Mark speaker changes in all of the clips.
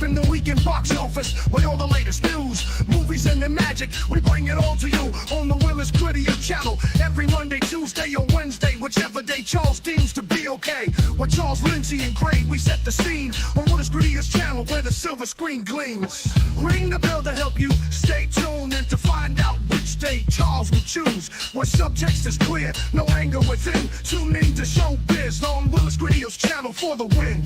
Speaker 1: in the weekend box office with all the latest news, movies and the magic. We bring it all to you on the Willis Grittier channel every Monday, Tuesday, or Wednesday, whichever day Charles deems to be okay. With Charles, Lindsay, and Gray, we set the scene on Willis Grittier channel where the silver screen gleams. Ring the bell to help you stay tuned and to find out which day Charles will choose. Where subtext is clear, no anger within. Tune in to Showbiz on Willis Grittier channel for the win.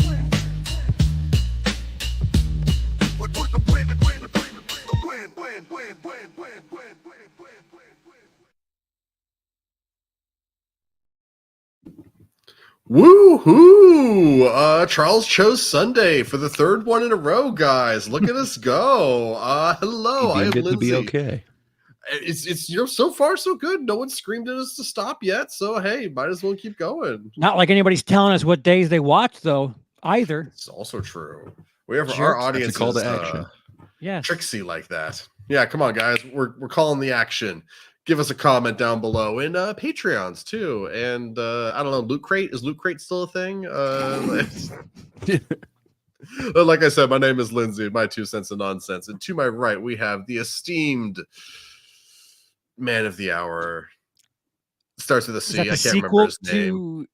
Speaker 2: Woohoo! Charles chose Sunday for the third one in a row, guys. Look at us go. Hello, I am
Speaker 3: Good
Speaker 2: Lindsay.
Speaker 3: to be okay.
Speaker 2: It's so far so good. No one screamed at us to stop yet, so hey, might as well keep going.
Speaker 4: Not like anybody's telling us what days they watch, though, either.
Speaker 2: It's also true. We have
Speaker 4: Jerks.
Speaker 2: our audience
Speaker 3: That's a call to action.
Speaker 4: Yes.
Speaker 2: tricksy like that. Yeah, come on, guys. We're calling the action. Give us a comment down below, and Patreons too. And I don't know, Loot Crate, is Loot Crate still a thing? Like I said, my name is Lindsay. My 2 cents of nonsense. And to my right, we have the esteemed man of the hour. Starts with a C.
Speaker 4: Is that
Speaker 2: I
Speaker 4: the
Speaker 2: can't remember
Speaker 4: sequel
Speaker 2: his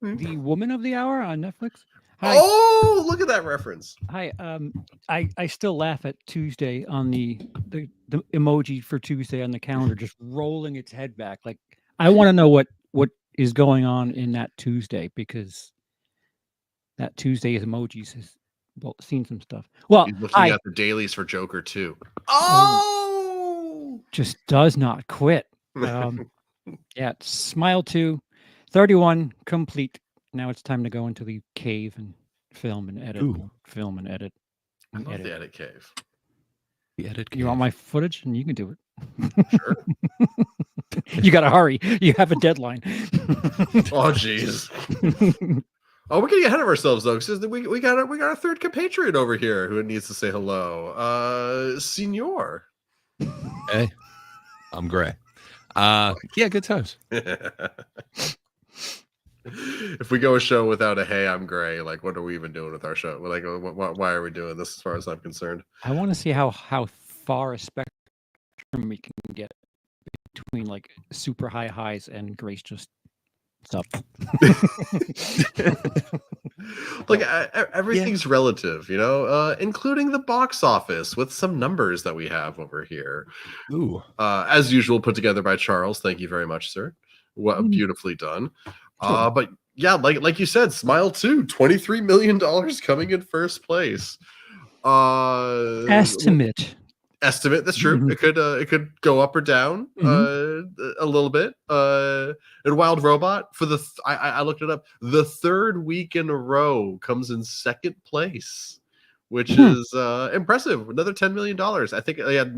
Speaker 2: name.
Speaker 4: to The Woman of the Hour on Netflix? Hi.
Speaker 2: Oh, look at that reference.
Speaker 4: Hi. I still laugh at Tuesday on the emoji for Tuesday on the calendar, just rolling its head back. Like, I want to know what is going on in that Tuesday, because that Tuesday's emojis has seen some stuff. Well,
Speaker 2: He's looking at the dailies for Joker too. Oh,
Speaker 4: just does not quit. Yeah, Smile 2, 31 complete. Now it's time to go into the cave and film and edit.
Speaker 3: Ooh.
Speaker 4: Film and edit.
Speaker 2: I
Speaker 4: And
Speaker 2: love
Speaker 4: edit.
Speaker 2: the edit cave.
Speaker 3: The edit.
Speaker 4: You want my footage? And you can do it.
Speaker 2: Sure.
Speaker 4: You got to hurry. You have a deadline.
Speaker 2: Oh, jeez. Oh, we're getting ahead of ourselves though, because we got a third compatriot over here who needs to say hello. Senor.
Speaker 3: Hey, I'm Gray. Yeah, good times.
Speaker 2: If we go a show without a "Hey, I'm Gray," like, what are we even doing with our show? We're like, why are we doing this? As far as I'm concerned,
Speaker 4: I want to see how far a spectrum we can get between like super high highs and Grace just stop.
Speaker 2: like everything's relative, you know, including the box office with some numbers that we have over here.
Speaker 3: Ooh.
Speaker 2: As usual, put together by Charles. Thank you very much, sir. What beautifully done. But yeah, like you said, Smile 2, $23 million coming in first place.
Speaker 4: Estimate.
Speaker 2: That's true. It could go up or down a little bit. And Wild Robot for I looked it up. The third week in a row comes in second place, which is impressive. Another $10 million. I think they had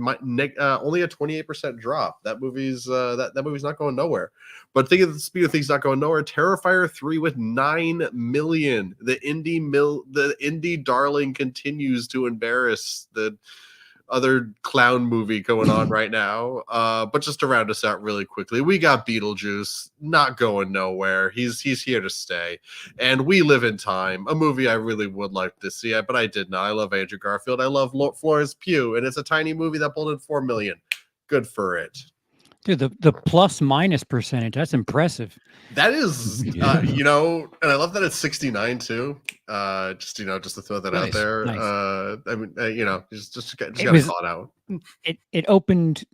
Speaker 2: only a 28% drop. That movie's that movie's not going nowhere. But think of the speed of things not going nowhere. Terrifier 3 with 9 million. The indie darling continues to embarrass the other clown movie going on right now. But just to round us out really quickly, we got Beetlejuice, not going nowhere. He's here to stay. And We Live in Time, a movie I really would like to see, but I did not. I love Andrew Garfield. I love Florence Pugh, and it's a tiny movie that pulled in 4 million. Good for it.
Speaker 4: Dude, the plus minus percentage, that's impressive.
Speaker 2: That is, you know, and I love that it's 69 too. Just to throw that out there.
Speaker 4: Nice.
Speaker 2: I mean, you know, just gotta call it out.
Speaker 4: It opened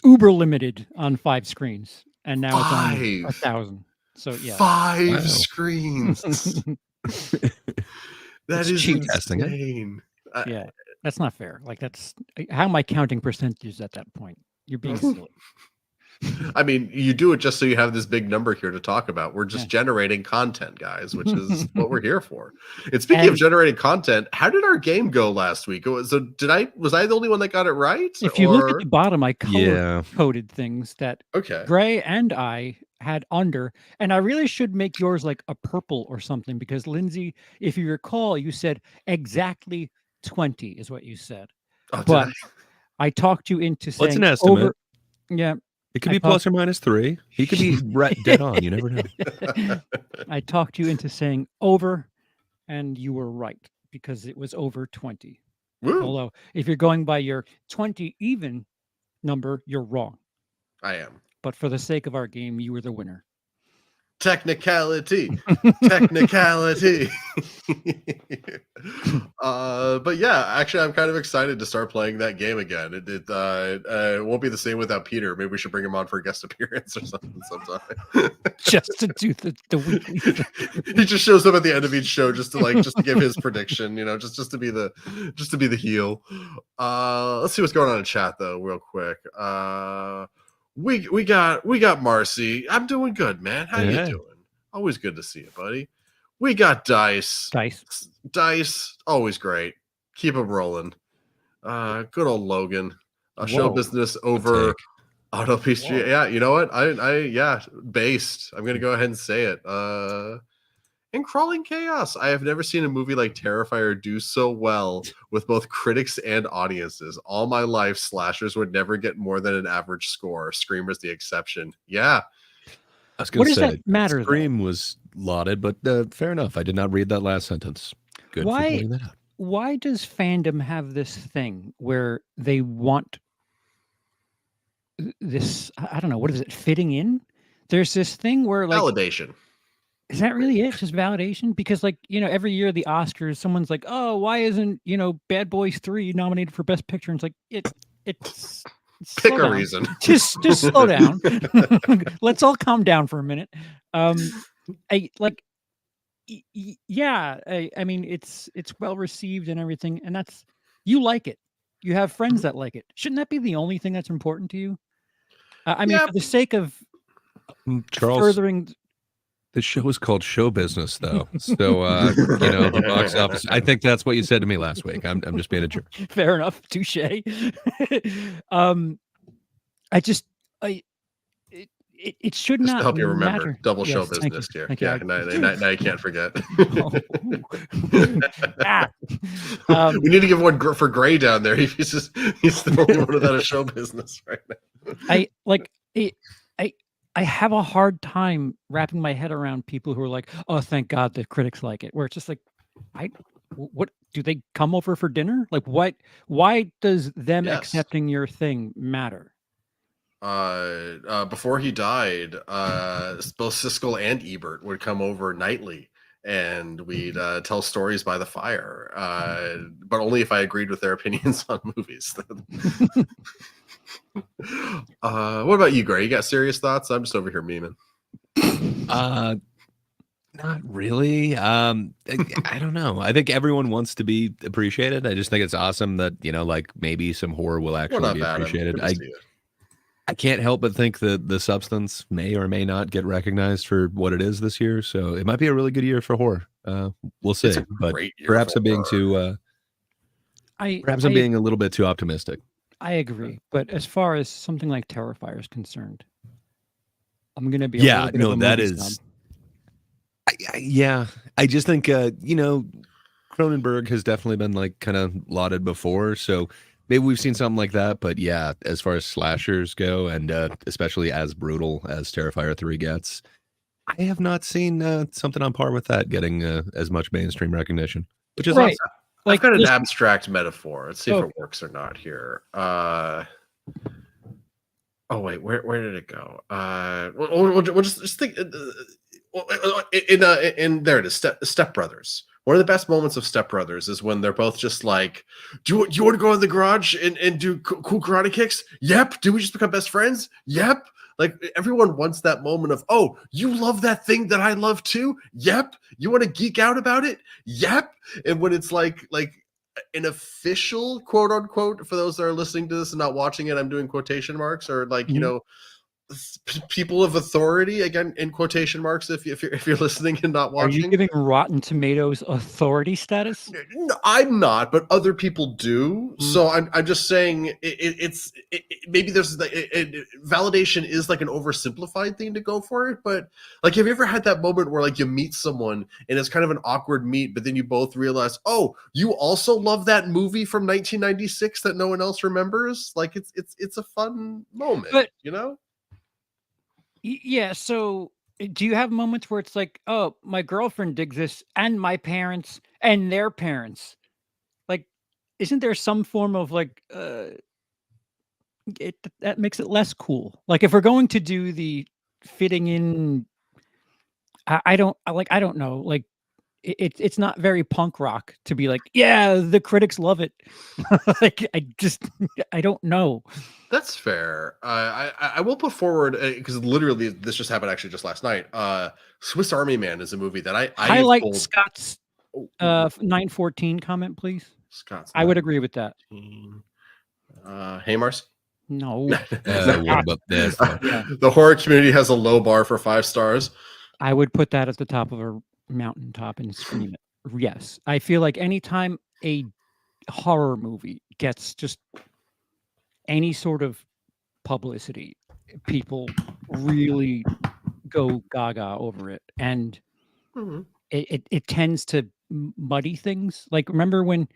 Speaker 4: uber limited on 5 screens, and now it's on 1,000. So yeah,
Speaker 2: 5 screens. That is
Speaker 3: cheap testing.
Speaker 2: insane.
Speaker 4: Yeah, that's not fair. Like, how am I counting percentages at that point? You're being silly.
Speaker 2: I mean, you do it just so you have this big number here to talk about. We're just generating content, guys, which is what we're here for. And speaking of generating content, how did our game go last week? Was I the only one that got it right?
Speaker 4: If you look at the bottom, I color-coded things that
Speaker 2: Okay.
Speaker 4: Gray and I had under, and I really should make yours like a purple or something, because Lindsay, if you recall, you said exactly 20 is what you said.
Speaker 2: Oh,
Speaker 4: but I talked you into saying
Speaker 3: it's an estimate.
Speaker 4: Yeah.
Speaker 3: It could be plus or minus 3. He could be dead on. You never know.
Speaker 4: I talked you into saying over, and you were right, because it was over 20.
Speaker 2: Woo!
Speaker 4: Although, if you're going by your 20 even number, you're wrong.
Speaker 2: I am.
Speaker 4: But for the sake of our game, you were the winner.
Speaker 2: Technicality. Technicality. But yeah, actually, I'm kind of excited to start playing that game again. It won't be the same without Peter. Maybe we should bring him on for a guest appearance or something sometime.
Speaker 4: Just to do the weekly thing.
Speaker 2: He just shows up at the end of each show just to give his prediction, just to be the heel. Let's see what's going on in chat though, real quick. We got Marcy. I'm doing good, man. How you doing? Always good to see you, buddy. We got Dice. Dice, always great. Keep them rolling. Good old Logan. Show business over Auto PG. Yeah, you know what? Based. I'm gonna go ahead and say it. And Crawling Chaos. I have never seen a movie like Terrifier do so well with both critics and audiences. All my life, slashers would never get more than an average score. Screamer's the exception. Yeah.
Speaker 3: I was going to say,
Speaker 4: that matter?
Speaker 3: Scream was lauded, but fair enough. I did not read that last sentence. Good for pointing that out.
Speaker 4: Why does fandom have this thing where they want this? I don't know. What is it? Fitting in? There's this thing where like
Speaker 2: validation.
Speaker 4: Is that really it? Just validation? Because every year the Oscars, someone's like, oh, why isn't, Bad Boys 3 nominated for Best Picture? And it's like, it's
Speaker 2: pick a reason.
Speaker 4: Just slow down. Let's all calm down for a minute. I mean, it's well received and everything. And you like it. You have friends that like it. Shouldn't that be the only thing that's important to you? I mean, for the sake of
Speaker 3: Charles,
Speaker 4: furthering...
Speaker 3: The show is called Show Business, though. So, the box office. I think that's what you said to me last week. I'm just being a jerk.
Speaker 4: Fair enough. Touche. It should
Speaker 2: just
Speaker 4: not
Speaker 2: to help you remember
Speaker 4: matter.
Speaker 2: Double show business here. Yeah, now you can't forget. We need to give one for Gray down there. He's the only one without a show business right now.
Speaker 4: I have a hard time wrapping my head around people who are like, "Oh, thank God the critics like it." Where it's just like, what do they come over for dinner? Like, what? Why does them accepting your thing matter?
Speaker 2: Before he died, both Siskel and Ebert would come over nightly, and we'd tell stories by the fire, but only if I agreed with their opinions on movies. What about you, Gray? You got serious thoughts? I'm just over here memeing.
Speaker 3: Not really. I don't know. I think everyone wants to be appreciated. I just think it's awesome that maybe some horror will actually be appreciated. I can't help but think that the substance may or may not get recognized for what it is this year. So it might be a really good year for horror. We'll see. But perhaps I'm being too. Perhaps I'm being a little bit too optimistic.
Speaker 4: I agree, but as far as something like Terrifier is concerned, I'm going to be
Speaker 3: that is. I just think Cronenberg has definitely been kind of lauded before, so maybe we've seen something like that. But yeah, as far as slashers go, and especially as brutal as Terrifier 3 gets, I have not seen something on par with that getting as much mainstream recognition, which is awesome.
Speaker 2: I've got an abstract metaphor. Let's see if it works or not here. Oh wait, where did it go? We'll just think. In there it is. Step Brothers. One of the best moments of Step Brothers is when they're both just like, do you want to go in the garage and do cool karate kicks? Yep. Do we just become best friends? Yep. Like everyone wants that moment of, oh, you love that thing that I love too? Yep. You want to geek out about it? Yep. And when it's like an official quote unquote, for those that are listening to this and not watching it, I'm doing quotation marks, or people of authority, again in quotation marks, if you're listening and not watching.
Speaker 4: Are you giving Rotten Tomatoes authority status?
Speaker 2: No, I'm not, but other people do. So I'm just saying it's maybe there's validation is like an oversimplified thing to go for it, but like, have you ever had that moment where you meet someone and it's kind of an awkward meet, but then you both realize, oh, you also love that movie from 1996 that no one else remembers? Like it's a fun moment,
Speaker 4: but . Yeah, so do you have moments where it's like, oh, my girlfriend digs this, and my parents and their parents? Like, isn't there some form of like that makes it less cool? Like if we're going to do the fitting in, I don't know. Like it's not very punk rock to be like, yeah, the critics love it. Like I don't know.
Speaker 2: That's fair. I will put forward because literally this just happened actually just last night. Swiss Army Man is a movie that I
Speaker 4: highlight
Speaker 2: pulled.
Speaker 4: Scott's 914 comment, please.
Speaker 2: Scott's.
Speaker 4: I would agree with that.
Speaker 2: Hey, Mars.
Speaker 4: No.
Speaker 3: What about this?
Speaker 2: The horror community has a low bar for 5 stars.
Speaker 4: I would put that at the top of a mountaintop and scream it. Yes. I feel like anytime a horror movie gets just any sort of publicity, people really go gaga over it. And it tends to muddy things. Like, remember when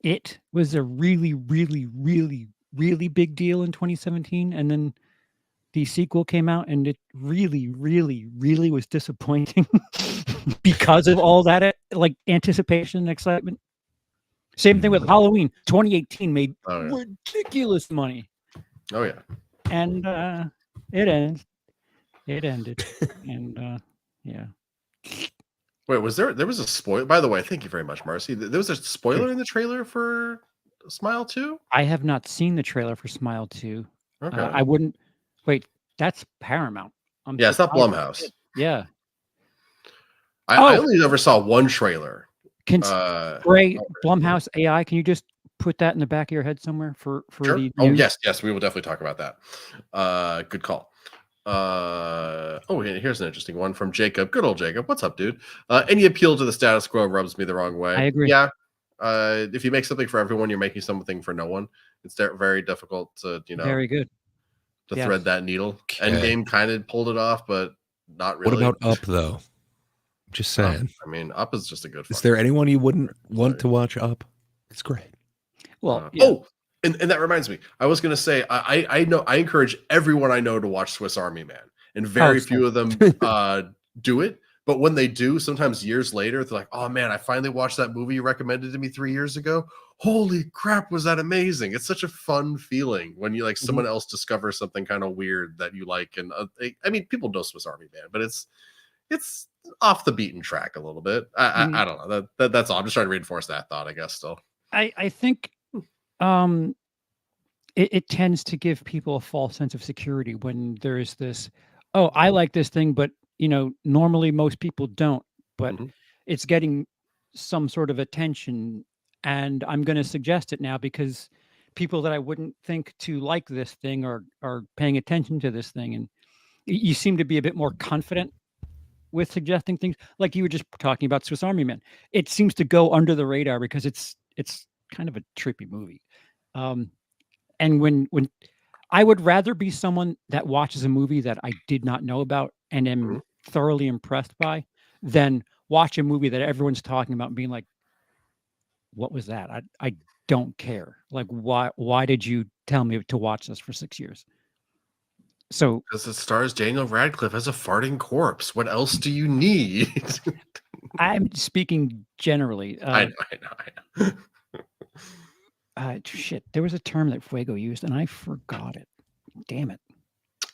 Speaker 4: it was a really, really, really, really big deal in 2017, and then the sequel came out and it really, really, really was disappointing because of all that like anticipation and excitement. Same thing with Halloween. 2018 made ridiculous money.
Speaker 2: Oh yeah.
Speaker 4: And it ended. And yeah.
Speaker 2: Wait, there was a spoiler? By the way, thank you very much, Marcy. There was a spoiler in the trailer for Smile 2?
Speaker 4: I have not seen the trailer for Smile 2.
Speaker 2: Okay.
Speaker 4: I wouldn't. Wait, that's Paramount.
Speaker 2: Yeah, it's not Blumhouse.
Speaker 4: Yeah.
Speaker 2: I only ever saw one trailer.
Speaker 4: Great Blumhouse AI. Can you just put that in the back of your head somewhere for
Speaker 2: sure.
Speaker 4: the
Speaker 2: Oh
Speaker 4: news?
Speaker 2: yes, we will definitely talk about that. Good call. Here's an interesting one from Jacob. Good old Jacob. What's up, dude? Any appeal to the status quo rubs me the wrong way.
Speaker 4: I agree.
Speaker 2: Yeah. If you make something for everyone, you're making something for no one. It's very difficult to,
Speaker 4: very good
Speaker 2: to thread that needle.
Speaker 3: Okay.
Speaker 2: Endgame kind of pulled it off, but not really.
Speaker 3: What about Up though? Just saying.
Speaker 2: I mean, Up is just a good.
Speaker 3: Is there anyone you wouldn't want to watch Up? It's great.
Speaker 4: Well,
Speaker 2: and that reminds me. I was gonna say I know I encourage everyone I know to watch Swiss Army Man, and very few of them do it. But when they do, sometimes years later, they're like, "Oh man, I finally watched that movie you recommended to me 3 years ago. Holy crap, was that amazing!" It's such a fun feeling when you someone else discovers something kind of weird that you like. And I mean, people know Swiss Army Man, but it's off the beaten track a little bit. I don't know. That's all. I'm just trying to reinforce that thought, I guess. Still,
Speaker 4: I think it tends to give people a false sense of security when there is this, oh, I like this thing, but normally most people don't, but it's getting some sort of attention, and I'm going to suggest it now because people that I wouldn't think to like this thing are paying attention to this thing, and you seem to be a bit more confident with suggesting things. Like you were just talking about Swiss Army Man. It seems to go under the radar because it's kind of a trippy movie. And when I would rather be someone that watches a movie that I did not know about and am thoroughly impressed by than watch a movie that everyone's talking about and being like, what was that? I don't care. Like, why did you tell me to watch this for 6 years? So
Speaker 2: because it stars Daniel Radcliffe as a farting corpse. What else do you need?
Speaker 4: I'm speaking generally.
Speaker 2: I know.
Speaker 4: Shit, there was a term that Fuego used and I forgot it. Damn it.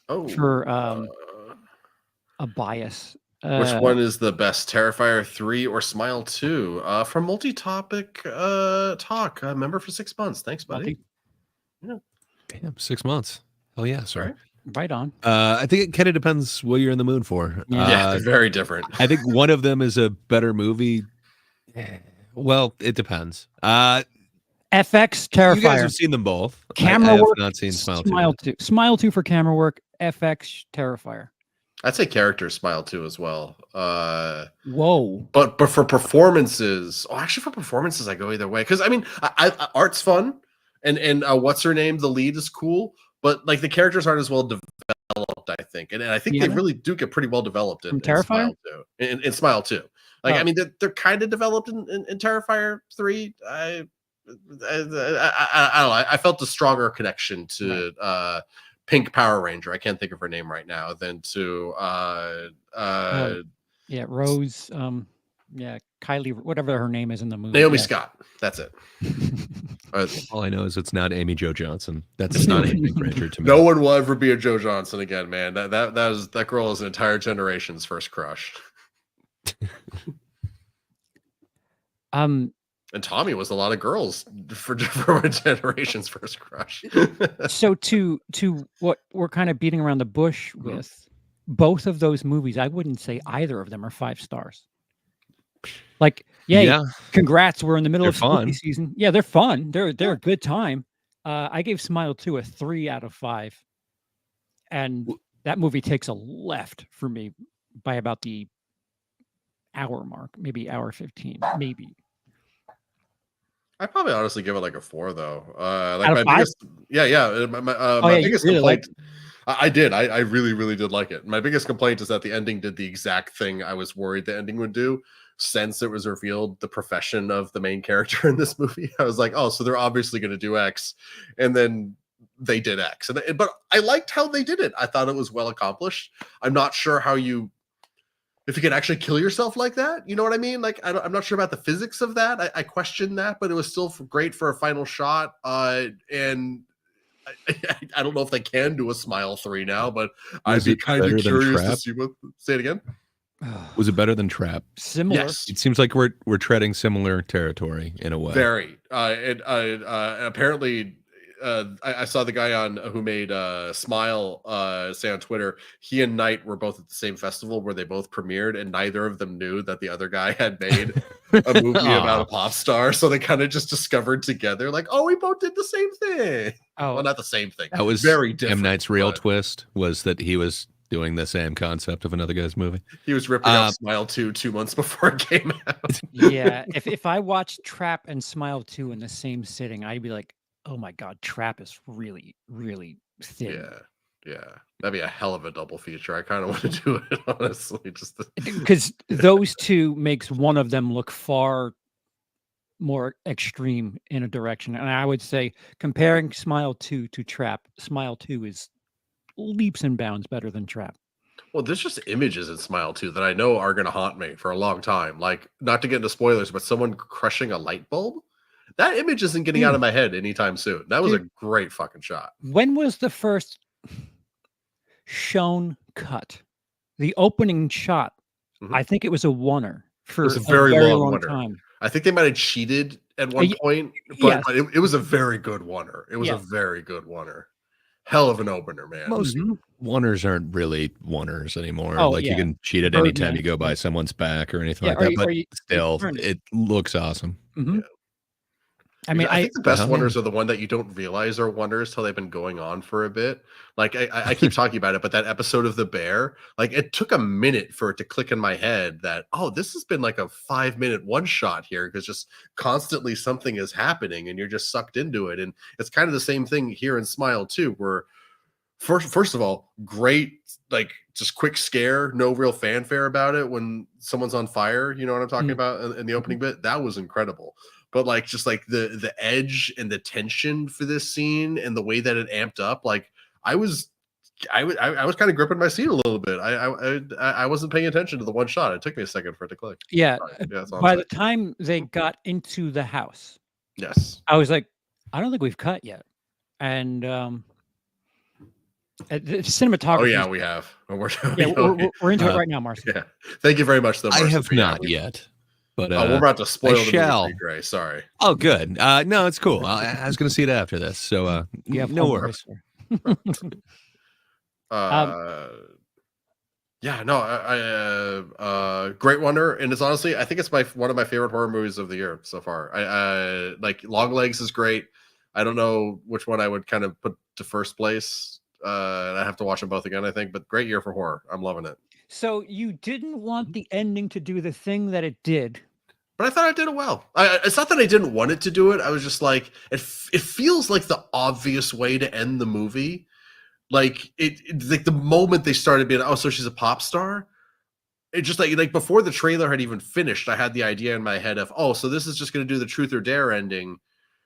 Speaker 2: Oh,
Speaker 4: for a bias.
Speaker 2: Which one is the best, Terrifier 3 or Smile 2? From Multi-Topic Talk, member for 6 months. Thanks, buddy.
Speaker 3: Yeah. Damn, 6 months. Oh yeah, sorry.
Speaker 4: Right on.
Speaker 3: I think it kind of depends what you're in the mood for.
Speaker 2: Yeah, they're very different.
Speaker 3: I think one of them is a better movie. Well, it depends.
Speaker 4: FX Terrifier.
Speaker 3: You guys have seen them both.
Speaker 4: Camera
Speaker 3: I
Speaker 4: work.
Speaker 3: have not seen Smile 2.
Speaker 4: Smile 2 for camera work. FX Terrifier.
Speaker 2: I'd say characters Smile 2 as well.
Speaker 4: Whoa.
Speaker 2: But for performances, actually for performances, I go either way. Because I mean, art's fun, and what's her name? The lead is cool, but like the characters aren't as well developed, I think, and I think they really do get pretty well developed in Smile 2. In Smile 2, like I mean, they're kind of developed in Terrifier 3. I don't know. I felt a stronger connection to Pink Power Ranger. I can't think of her name right now. Than to
Speaker 4: Rose. Kylie, whatever her name is in the movie.
Speaker 2: Naomi Scott. That's it.
Speaker 3: All I know is it's not Amy Jo Johnson. That's not anything Granger to me.
Speaker 2: No one will ever be a Joe Johnson again, man. That girl is an entire generation's first crush.
Speaker 4: Um,
Speaker 2: And Tommy was a lot of girls for a generation's first crush.
Speaker 4: so to what we're kind of beating around the bush with, both of those movies, I wouldn't say either of them are 5 stars. Like, yeah, congrats, we're in the middle of spooky season. Yeah, they're fun. They're a good time. I gave Smile 2 a 3 out of 5. And that movie takes a left for me by about the hour mark, maybe hour 15, maybe.
Speaker 2: I probably honestly give it like a 4 though.
Speaker 4: Out of 5?
Speaker 2: biggest, my biggest
Speaker 4: really
Speaker 2: complaint. I did. I really, really did like it. My biggest complaint is that the ending did the exact thing I was worried the ending would do. Since it was revealed the profession of the main character in this movie, I was like, oh, so they're obviously going to do X, and then they did X. But I liked how they did it. I thought it was well accomplished. I'm not sure how if you can actually kill yourself like that. You know what I mean? Like, I'm not sure about the physics of that. I question that, but it was still great for a final shot. And I don't know if they can do a Smile 3 now, but I'd be kind of curious to see what. Say it again.
Speaker 3: Was it better than Trap?
Speaker 4: Similar.
Speaker 2: Yes.
Speaker 3: It seems like we're treading similar territory in a way.
Speaker 2: Very. Apparently, I saw the guy who made Smile say on Twitter, he and Knight were both at the same festival where they both premiered, and neither of them knew that the other guy had made a movie about a pop star. So they kind of just discovered together, like, oh, we both did the same thing.
Speaker 4: Oh,
Speaker 2: well, not the same thing.
Speaker 3: That was
Speaker 2: very different.
Speaker 3: M. Night's real twist was that he was doing the same concept of another guy's movie.
Speaker 2: He was ripping off Smile 2 2 months before it came out.
Speaker 4: Yeah. If I watched Trap and Smile 2 in the same sitting, I'd be like, oh my God, Trap is really, really thin.
Speaker 2: Yeah. That'd be a hell of a double feature. I kind of want to do it, honestly. Just
Speaker 4: because those two makes one of them look far more extreme in a direction. And I would say comparing Smile 2 to Trap, Smile 2 is leaps and bounds better than Trap.
Speaker 2: Well, there's just images in Smile 2 that I know are going to haunt me for a long time. Like, not to get into spoilers, but someone crushing a light bulb. That image isn't getting out of my head anytime soon. That was a great fucking shot.
Speaker 4: When was the first shown cut? The opening shot. I think it was a oneer for
Speaker 2: a very long
Speaker 4: time.
Speaker 2: I think they might have cheated at one point, but it was a very good oneer. It was a very good oneer. Hell of an opener, man.
Speaker 3: Most oneers aren't really oneers anymore. You can cheat at any time you go by someone's back or anything like that. But still, it looks awesome.
Speaker 2: Yeah. I mean, I think the best oneers are the one that you don't realize are oneers till they've been going on for a bit. Like I keep talking about it, but that episode of The Bear, like it took a minute for it to click in my head that, oh, this has been like a 5-minute one shot here because just constantly something is happening and you're just sucked into it. And it's kind of the same thing here in Smile 2, where first of all, great, like just quick scare, no real fanfare about it when someone's on fire. You know what I'm talking about in the opening bit? That was incredible. But like just like the edge and the tension for this scene and the way that it amped up, like I was kind of gripping my seat a little bit. I wasn't paying attention to the one shot. It took me a second for it to click.
Speaker 4: Yeah. By the time they got into the house,
Speaker 2: yes,
Speaker 4: I was like, I don't think we've cut yet. And the cinematography.
Speaker 2: Oh yeah, we have. We're
Speaker 4: into it right now, Marcy.
Speaker 2: Yeah. Thank you very much, though.
Speaker 3: I have not yet. But
Speaker 2: we're about to spoil the movie, Gray. Sorry.
Speaker 3: Oh, good. No, it's cool. I was going to see it after this, so no worries.
Speaker 2: Yeah, no, great wonder, and it's honestly, I think it's one of my favorite horror movies of the year so far. I like Longlegs is great. I don't know which one I would kind of put to first place. And I have to watch them both again, I think. But great year for horror. I'm loving it.
Speaker 4: So you didn't want the ending to do the thing that it did.
Speaker 2: But I thought I did it well. It's not that I didn't want it to do it. I was just like, it feels like the obvious way to end the movie. Like like the moment they started being, oh, so she's a pop star. It just like before the trailer had even finished, I had the idea in my head of, oh, so this is just going to do the Truth or Dare ending,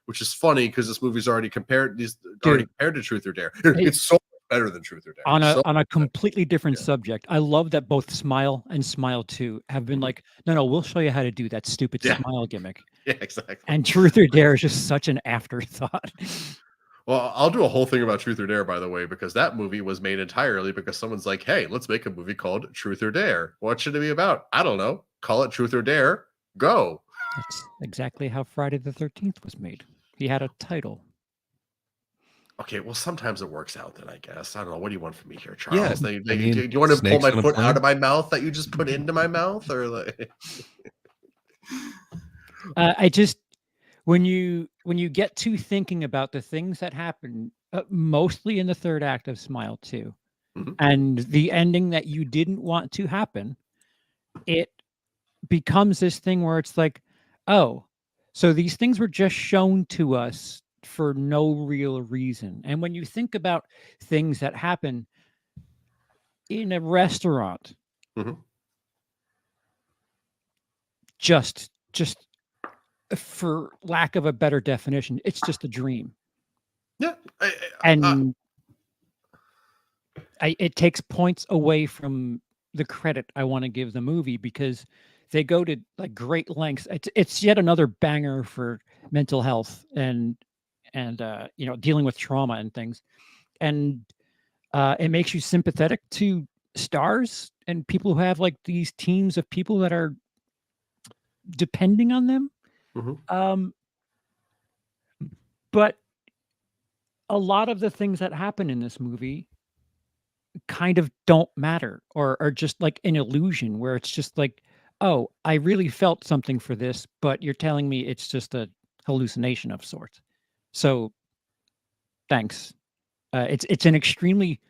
Speaker 2: which is funny because this movie's already compared to Truth or Dare. It's so better than Truth or Dare.
Speaker 4: On a completely different subject. I love that both Smile and Smile 2 have been like, no, we'll show you how to do that stupid smile gimmick.
Speaker 2: Yeah, exactly.
Speaker 4: And Truth or Dare is just such an afterthought.
Speaker 2: Well, I'll do a whole thing about Truth or Dare, by the way, because that movie was made entirely because someone's like, hey, let's make a movie called Truth or Dare. What should it be about? I don't know. Call it Truth or Dare. Go.
Speaker 4: That's exactly how Friday the 13th was made. He had a title.
Speaker 2: Okay, well, sometimes it works out then, I guess. I don't know. What do you want from me here,
Speaker 3: Yeah,
Speaker 2: Charles?
Speaker 3: I
Speaker 2: Do
Speaker 3: mean,
Speaker 2: you want to pull
Speaker 3: snakes
Speaker 2: my
Speaker 3: on a
Speaker 2: foot
Speaker 3: plane?
Speaker 2: out of my mouth that you just put into my mouth? Or like...
Speaker 4: I just when you get to thinking about the things that happen, mostly in the third act of Smile 2,
Speaker 2: Mhm.
Speaker 4: and the ending that you didn't want to happen, it becomes this thing where it's like, oh, so these things were just shown to us for no real reason. And when you think about things that happen in a restaurant,
Speaker 2: Mhm.
Speaker 4: just for lack of a better definition, it's just a dream.
Speaker 2: Yeah.
Speaker 4: And it takes points away from the credit I want to give the movie because they go to like great lengths. It's yet another banger for mental health and you know, dealing with trauma and things. And it makes you sympathetic to stars and people who have like these teams of people that are depending on them.
Speaker 2: Mhm.
Speaker 4: But a lot of the things that happen in this movie kind of don't matter or are just like an illusion where it's just like, oh, I really felt something for this, but you're telling me it's just a hallucination of sorts. So thanks. It's an extremely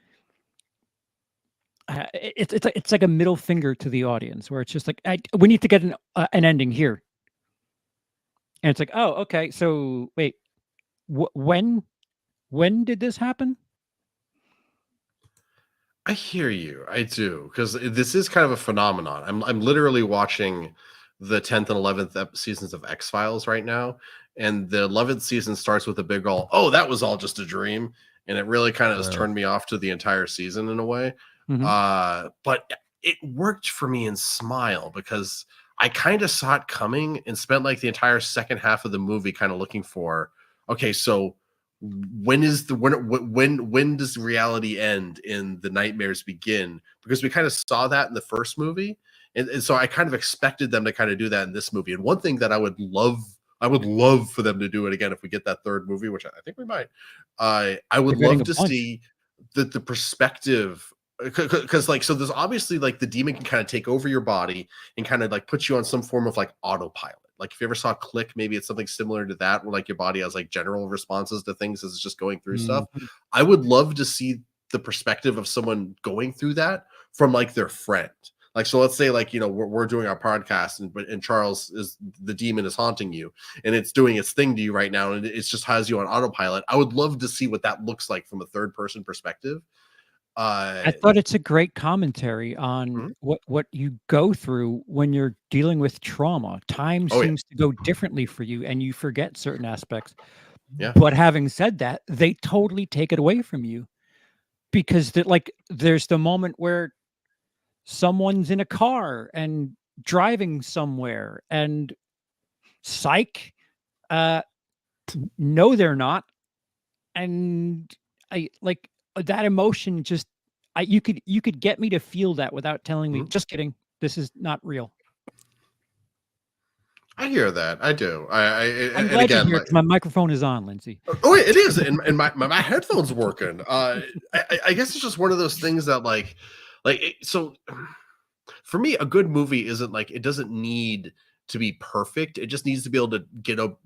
Speaker 4: it's like a middle finger to the audience where it's just like we need to get an ending here, and it's like, oh, okay, so wait, when did this happen?
Speaker 2: I hear you. I do, because this is kind of a phenomenon. I'm literally watching the 10th and 11th seasons of X-Files right now, and the 11th season starts with a big oh, that was all just a dream, and it really kind of has turned me off to the entire season in a way. But it worked for me in Smile because I kind of saw it coming and spent like the entire second half of the movie kind of looking for, okay, so when does reality end and the nightmares begin, because we kind of saw that in the first movie, and so I kind of expected them to kind of do that in this movie. And one thing that I would love for them to do it again if we get that third movie, which I think we might. I would
Speaker 4: They're getting
Speaker 2: love
Speaker 4: a
Speaker 2: to
Speaker 4: bunch.
Speaker 2: see the perspective, because like, so there's obviously like the demon can kind of take over your body and kind of like put you on some form of like autopilot. Like if you ever saw Click, maybe it's something similar to that, where like your body has like general responses to things as it's just going through stuff.
Speaker 4: Mhm.
Speaker 2: I would love to see the perspective of someone going through that from like their friend. Like, so let's say like, you know, we're doing our podcast and Charles is the demon is haunting you and it's doing its thing to you right now. And it's just has you on autopilot. I would love to see what that looks like from a third person perspective.
Speaker 4: I thought it's a great commentary on
Speaker 2: Mhm.
Speaker 4: what you go through when you're dealing with trauma. Time
Speaker 2: Oh yeah.
Speaker 4: seems to go differently for you and you forget certain aspects.
Speaker 2: Yeah.
Speaker 4: But having said that, they totally take it away from you because like there's the moment where someone's in a car and driving somewhere and psych, uh no they're not. And I like that emotion just you could get me to feel that without telling me,
Speaker 2: Mhm.
Speaker 4: just kidding. This is not real.
Speaker 2: I hear that. I do.
Speaker 4: I'm
Speaker 2: And
Speaker 4: glad you're
Speaker 2: again,
Speaker 4: here
Speaker 2: like,
Speaker 4: because my microphone is on, Lindsay.
Speaker 2: oh, it is, and my headphones working. I guess it's just one of those things that so for me, a good movie isn't like, it doesn't need to be perfect. It just needs to be able to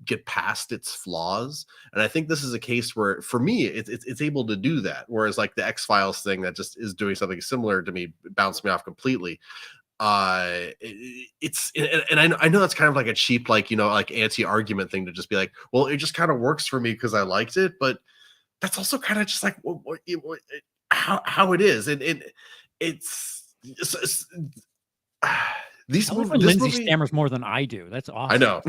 Speaker 2: get past its flaws. And I think this is a case where, for me, it's able to do that. Whereas like the X-Files thing that just is doing something similar to me bounced me off completely. It's and I know that's kind of like a cheap, like, you know, like anti-argument thing to just be like, well, it just kind of works for me because I liked it, but that's also kind of just like how it is, and it's
Speaker 4: I like when
Speaker 2: this
Speaker 4: Lindsay
Speaker 2: movie.
Speaker 4: stammers more than I do. That's
Speaker 2: I
Speaker 4: awesome.
Speaker 2: know.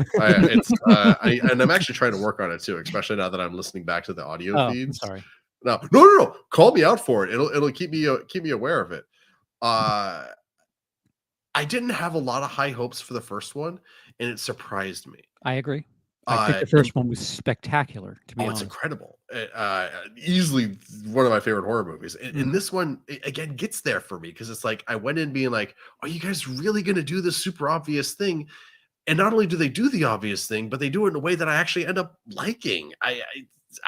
Speaker 2: And I'm actually trying to work on it too, especially now that I'm listening back to the audio
Speaker 4: Oh, I'm
Speaker 2: feeds.
Speaker 4: sorry.
Speaker 2: No. Call me out for it. It'll keep me aware of it. I didn't have a lot of high hopes for the first one, and it surprised me.
Speaker 4: I agree. I think the first one was spectacular, to be honest.
Speaker 2: It's incredible. Easily one of my favorite horror movies. And this one, again, gets there for me because it's like I went in being like, are you guys really going to do this super obvious thing? And not only do they do the obvious thing, but they do it in a way that I actually end up liking. I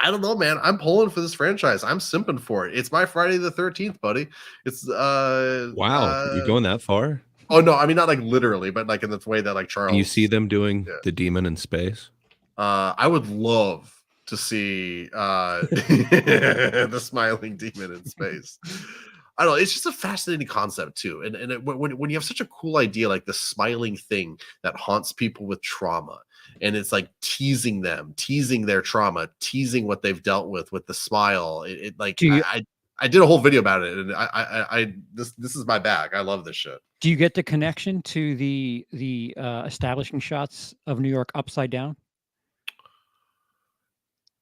Speaker 2: don't know, man. I'm pulling for this franchise. I'm simping for it. It's my Friday the 13th, buddy. It's
Speaker 3: wow, you're going that far?
Speaker 2: Oh no, I mean not like literally, but like in the way that like Charles.
Speaker 3: Can you see them doing the demon in space?
Speaker 2: I would love to see the smiling demon in space. I don't know. It's just a fascinating concept too, and when you have such a cool idea like the smiling thing that haunts people with trauma, and it's like teasing their trauma, teasing what they've dealt with the smile. I did a whole video about it, and this is my bag. I love this shit.
Speaker 4: Do you get the connection to the establishing shots of New York upside down?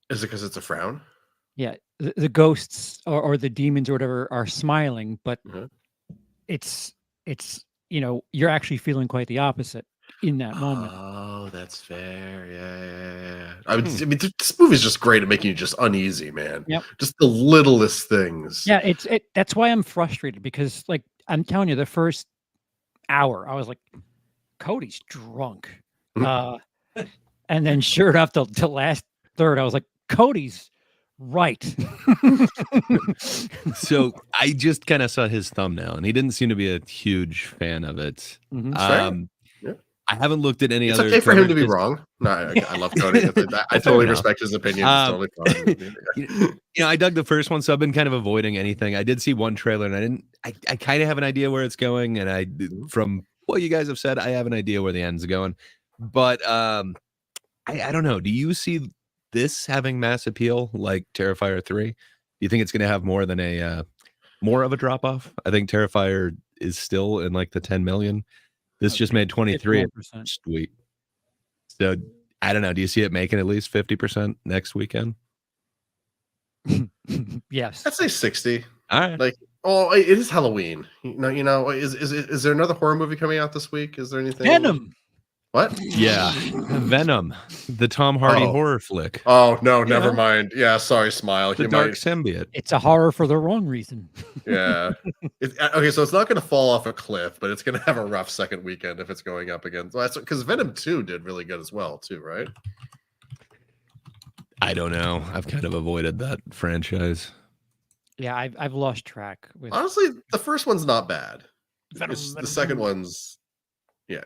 Speaker 2: Is it because it's a frown?
Speaker 4: Yeah, the ghosts or the demons or whatever are smiling, but it's you're actually feeling quite the opposite in that moment.
Speaker 2: Oh, that's fair. Yeah. I mean, this movie's just great at making you just uneasy, man.
Speaker 4: Yep.
Speaker 2: Just the littlest things.
Speaker 4: Yeah, that's why I'm frustrated because, like, I'm telling you, the first hour I was like, Cody's drunk, and then sure enough, the last third I was like, Cody's right.
Speaker 3: So I just kind of saw his thumbnail, and he didn't seem to be a huge fan of it. I haven't looked at any
Speaker 2: it's
Speaker 3: other.
Speaker 2: It's okay for him to be wrong. No, I love Cody. I totally respect his opinion. It's totally fine.
Speaker 3: I dug the first one, so I've been kind of avoiding anything. I did see one trailer, and I kind of have an idea where it's going, and from what you guys have said, I have an idea where the end's going. But I don't know. Do you see this having mass appeal like Terrifier 3? Do you think it's going to have more than more of a drop off? I think Terrifier is still in like the 10 million. This just made 23. Sweet. So I don't know. Do you see it making at least 50% next weekend?
Speaker 4: Yes.
Speaker 2: I'd say 60.
Speaker 3: All right.
Speaker 2: Like, it is Halloween. Is there another horror movie coming out this week? Is there anything?
Speaker 4: Venom.
Speaker 2: What?
Speaker 3: Yeah, Venom, the Tom Hardy horror flick.
Speaker 2: Oh no, never mind. Yeah, sorry, Smile.
Speaker 3: The dark symbiote.
Speaker 4: It's a horror for the wrong reason.
Speaker 2: Yeah. Okay, so it's not going to fall off a cliff, but it's going to have a rough second weekend if it's going up against. Well, because Venom 2 did really good as well, too, right?
Speaker 3: I don't know. I've kind of avoided that franchise.
Speaker 4: Yeah, I've lost track.
Speaker 2: Honestly, the first one's not bad.
Speaker 4: Venom,
Speaker 2: the second one's, yeah.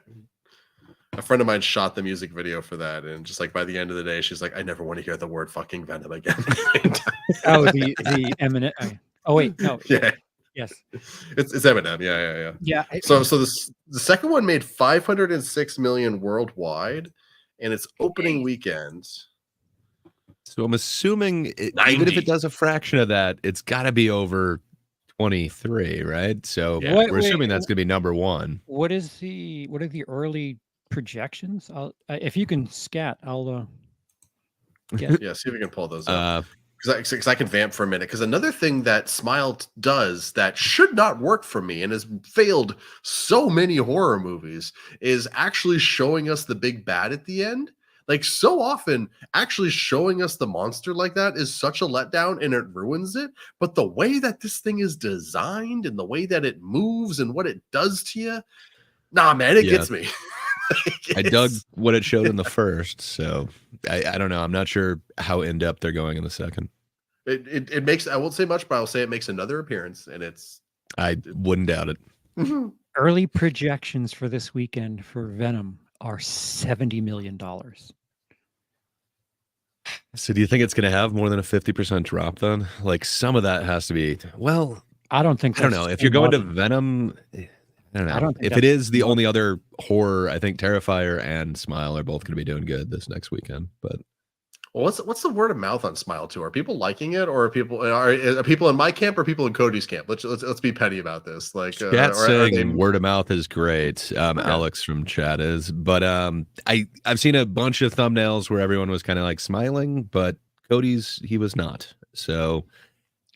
Speaker 2: A friend of mine shot the music video for that, and just like by the end of the day, she's like, "I never want to hear the word fucking Venom again."
Speaker 4: Oh, the Eminem. Oh wait, no.
Speaker 2: Yeah.
Speaker 4: Yes.
Speaker 2: It's Eminem. Yeah.
Speaker 4: Yeah.
Speaker 2: So the second one made 506 million worldwide, and its opening weekend.
Speaker 3: So I'm assuming even if it does a fraction of that, it's got to be over 23, right? So we're assuming that's going to be number one.
Speaker 4: What are the early projections? If you can scat, I'll get.
Speaker 2: Yeah, see if we can pull those up. Because I can vamp for a minute. Because another thing that Smile does that should not work for me and has failed so many horror movies is actually showing us the big bad at the end. Like, so often, actually showing us the monster like that is such a letdown and it ruins it. But the way that this thing is designed and the way that it moves and what it does to you, nah, man, it gets me.
Speaker 3: I dug what it showed in the first, so I don't know. I'm not sure how in depth they're going in the second.
Speaker 2: It makes, I won't say much, but I'll say it makes another appearance, and
Speaker 3: I wouldn't doubt it.
Speaker 4: Early projections for this weekend for Venom are $70 million.
Speaker 3: So do you think it's going to have more than a 50% drop then? Like some of that has to be, well,
Speaker 4: I don't know.
Speaker 3: If you're going to Venom, I don't know. If it is the only other horror, I think Terrifier and Smile are both going to be doing good this next weekend. But
Speaker 2: what's the word of mouth on Smile 2? Are people liking it, or are people in my camp or people in Cody's camp? Let's be petty about this. Like
Speaker 3: chat saying word of mouth is great. Okay. Alex from chat is, but I've seen a bunch of thumbnails where everyone was kind of like smiling, but Cody's he was not. So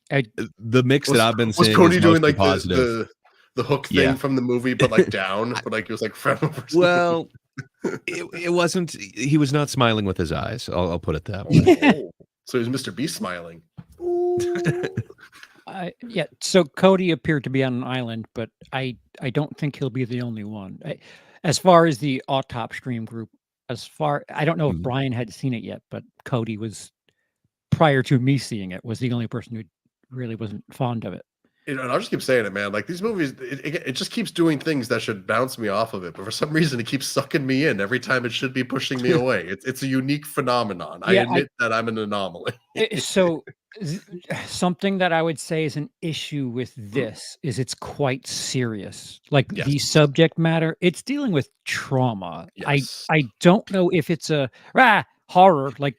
Speaker 3: the mix that I've been seeing
Speaker 2: was Cody
Speaker 3: is
Speaker 2: doing like
Speaker 3: positive.
Speaker 2: the hook thing
Speaker 3: Yeah.
Speaker 2: from the movie, but like down, but like it was like front over.
Speaker 3: Well, it wasn't. He was not smiling with his eyes. I'll put it that way.
Speaker 2: Oh, so he was Mr. Beast smiling.
Speaker 4: Yeah. So Cody appeared to be on an island, but I don't think he'll be the only one. As far as the Autop stream group, I don't know if Brian had seen it yet, but Cody was, prior to me seeing it, was the only person who really wasn't fond of it.
Speaker 2: And I'll just keep saying it, man. Like these movies, it just keeps doing things that should bounce me off of it, but for some reason, it keeps sucking me in every time it should be pushing me away. It's a unique phenomenon. I admit that I'm an anomaly.
Speaker 4: So something that I would say is an issue with this is it's quite serious. Like the subject matter, it's dealing with trauma.
Speaker 2: Yes.
Speaker 4: I don't know if it's a horror, like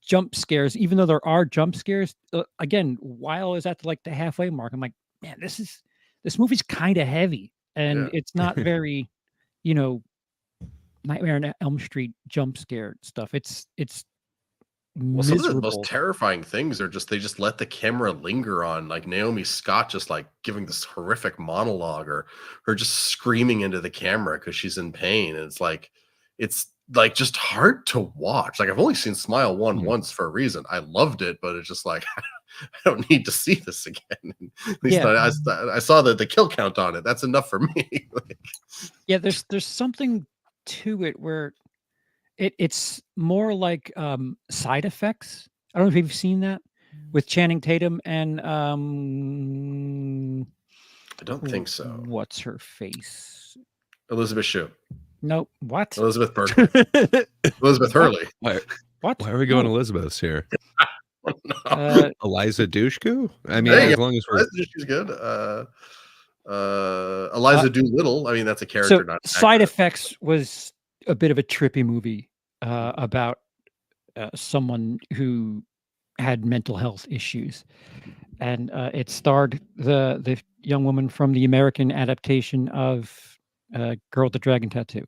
Speaker 4: jump scares, even though there are jump scares. Again, while is at like the halfway mark, I'm like, man, this movie's kind of heavy, and it's not very, Nightmare on Elm Street jump scare stuff. It's
Speaker 2: well, some of the most terrifying things are they just let the camera linger on, like Naomi Scott just like giving this horrific monologue, or her just screaming into the camera because she's in pain. And it's like just hard to watch. Like I've only seen Smile 1 once for a reason. I loved it, but it's just like I don't need to see this again. At least I saw the kill count on it. That's enough for me.
Speaker 4: There's something to it where it's more like Side Effects. I don't know if you've seen that with Channing Tatum and
Speaker 2: I don't think so.
Speaker 4: What's her face?
Speaker 2: Elizabeth Shue.
Speaker 4: Nope. What?
Speaker 2: Elizabeth Berkley. Elizabeth Hurley.
Speaker 4: What?
Speaker 3: Why are we going Elizabeth's here? Eliza Dushku? I mean,
Speaker 2: as
Speaker 3: long as we're
Speaker 2: Eliza Dushku's good. Eliza Doolittle. I mean, that's a character, not an
Speaker 4: Side Effects was a bit of a trippy movie about someone who had mental health issues, and it starred the young woman from the American adaptation of Girl with the Dragon Tattoo.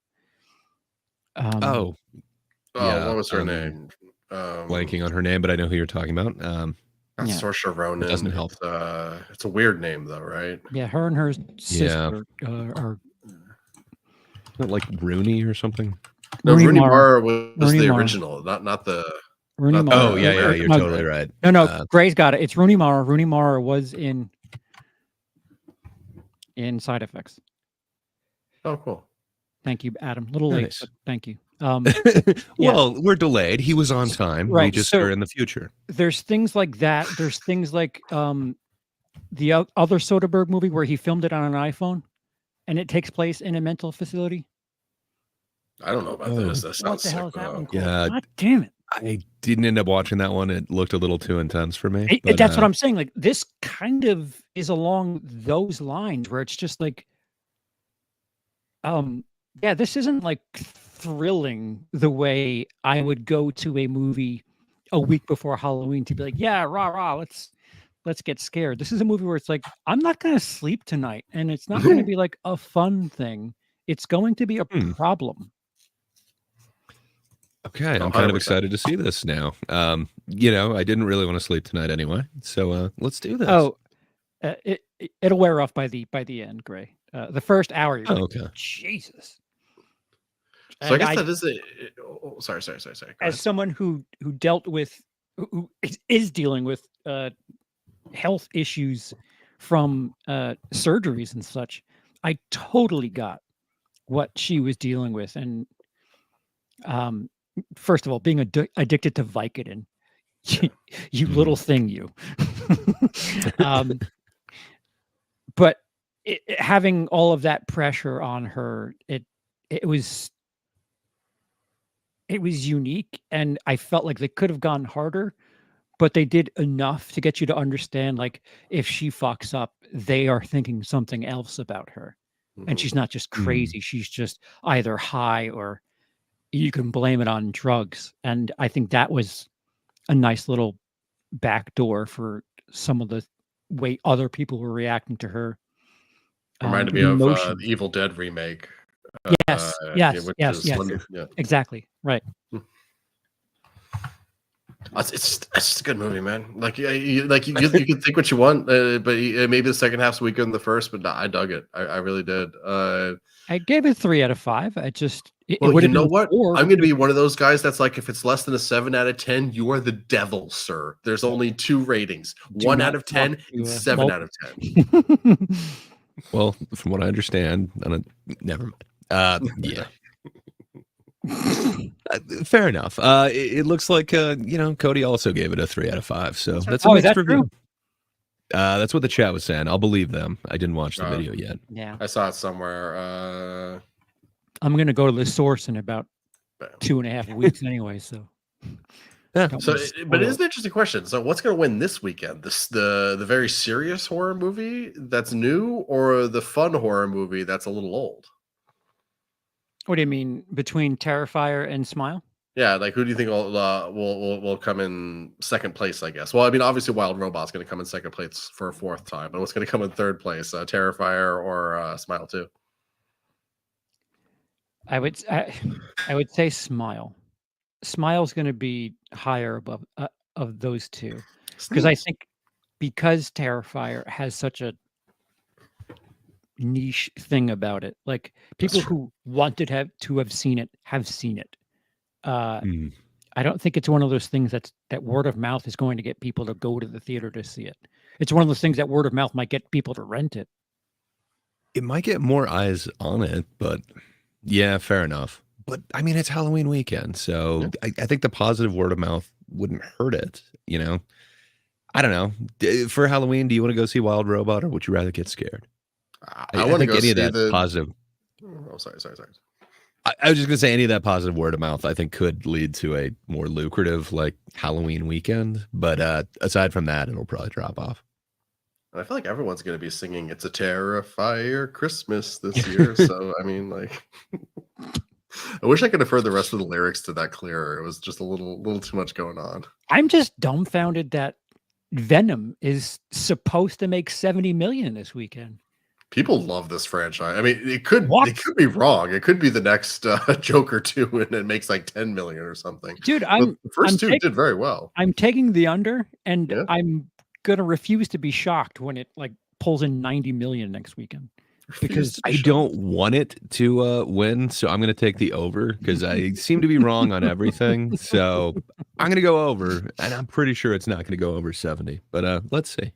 Speaker 2: What was her name?
Speaker 3: Blanking on her name, but I know who you're talking about.
Speaker 2: Not Saoirse Ronan.
Speaker 3: It doesn't help.
Speaker 2: It's a weird name, though, right?
Speaker 4: Yeah, her and her sister are
Speaker 3: like Rooney or something.
Speaker 2: No, Rooney Mara was the original, not the.
Speaker 4: Rooney Mara.
Speaker 3: Oh yeah, you're totally right.
Speaker 4: No, Gray's got it. It's Rooney Mara. Rooney Mara was in Side Effects.
Speaker 2: Oh, cool.
Speaker 4: Thank you, Adam. A little late, but thank you.
Speaker 3: Well, we're delayed. He was on time.
Speaker 4: Right.
Speaker 3: We just are in the future.
Speaker 4: There's things like that. There's things like the other Soderbergh movie where he filmed it on an iPhone, and it takes place in a mental facility.
Speaker 2: I don't know about this. That sounds
Speaker 4: what the hell is that one called?
Speaker 3: Yeah.
Speaker 4: God damn it.
Speaker 3: I didn't end up watching that one. It looked a little too intense for me.
Speaker 4: That's what I'm saying. Like this kind of is along those lines where it's just like, this isn't like thrilling the way I would go to a movie a week before Halloween to be like, yeah, rah, let's get scared. This is a movie where it's like, I'm not going to sleep tonight, and it's not going to be like a fun thing. It's going to be a problem.
Speaker 3: Okay, I'm kind of excited to see this now. I didn't really want to sleep tonight anyway, so let's do this.
Speaker 4: It'll wear off by the end, Gray. The first hour, you're like,
Speaker 3: okay.
Speaker 4: Jesus.
Speaker 2: So I guess that is sorry.
Speaker 4: As someone who dealt with, who is dealing with health issues from surgeries and such, I totally got what she was dealing with. And first of all, being addicted to Vicodin, you little thing, you. But having all of that pressure on her, it was unique, and I felt like they could have gone harder, but they did enough to get you to understand, like, if she fucks up, they are thinking something else about her. And she's not just crazy. She's just either high, or you can blame it on drugs. And I think that was a nice little backdoor for some of the way other people were reacting to her.
Speaker 2: Reminded me of the Evil Dead remake.
Speaker 4: Yes. Exactly. Right.
Speaker 2: It's just a good movie, man. Like you can think what you want, but maybe the second half's weaker than the first. But I dug it. I really did.
Speaker 4: I gave it 3 out of 5. It
Speaker 2: Well,
Speaker 4: would
Speaker 2: you
Speaker 4: have
Speaker 2: know
Speaker 4: been
Speaker 2: what?
Speaker 4: 4.
Speaker 2: I'm going to be one of those guys that's like, if it's less than a 7 out of 10, you are the devil, sir. There's only 2 ratings: 1 out of 10 and 7 out of 10.
Speaker 3: Well, from what I understand, never mind. Yeah. Fair enough. It looks like Cody also gave it a 3 out of 5. So that's a mixed review.
Speaker 4: True?
Speaker 3: That's what the chat was saying. I'll believe them. I didn't watch the video yet.
Speaker 4: Yeah,
Speaker 2: I saw it somewhere.
Speaker 4: I'm gonna go to the source in about 2.5 weeks anyway. So,
Speaker 3: Yeah.
Speaker 2: So, but it is an interesting question. So, what's going to win this weekend? The very serious horror movie that's new, or the fun horror movie that's a little old?
Speaker 4: What do you mean between Terrifier and Smile?
Speaker 2: Yeah, like who do you think will come in second place? I guess. Well, I mean, obviously, Wild Robot's going to come in second place for a 4th time, but what's going to come in 3rd place? Terrifier or Smile 2?
Speaker 4: I would say Smile. Smile's going to be higher above of those 2, because I think because Terrifier has such a niche thing about it, like people who wanted to have seen it have seen it. I don't think it's one of those things that word of mouth is going to get people to go to the theater to see it. It's one of those things that word of mouth might get people to rent it.
Speaker 3: It might get more eyes on it, but yeah, fair enough. But I mean, it's Halloween weekend, so I think the positive word of mouth wouldn't hurt it. I don't know. For Halloween, do you want to go see Wild Robot, or would you rather get scared?
Speaker 2: I want to go
Speaker 3: any
Speaker 2: see
Speaker 3: of that
Speaker 2: the
Speaker 3: positive.
Speaker 2: Oh, sorry.
Speaker 3: I was just gonna say any of that positive word of mouth I think could lead to a more lucrative like Halloween weekend. But aside from that, it'll probably drop off.
Speaker 2: And I feel like everyone's going to be singing "It's a Terrifier Christmas" this year. So I mean, like, I wish I could have heard the rest of the lyrics to that clearer. It was just a little too much going on.
Speaker 4: I'm just dumbfounded that Venom is supposed to make 70 million this weekend.
Speaker 2: People love this franchise. I mean, it could be wrong. It could be the next Joker 2 and it makes like 10 million or something.
Speaker 4: Dude,
Speaker 2: the first 2 did very well.
Speaker 4: I'm taking the under, and I'm gonna refuse to be shocked when it like pulls in 90 million next weekend. Because
Speaker 3: I don't want it to win, so I'm going to take the over because I seem to be wrong on everything. So I'm going to go over, and I'm pretty sure it's not going to go over 70. But let's see.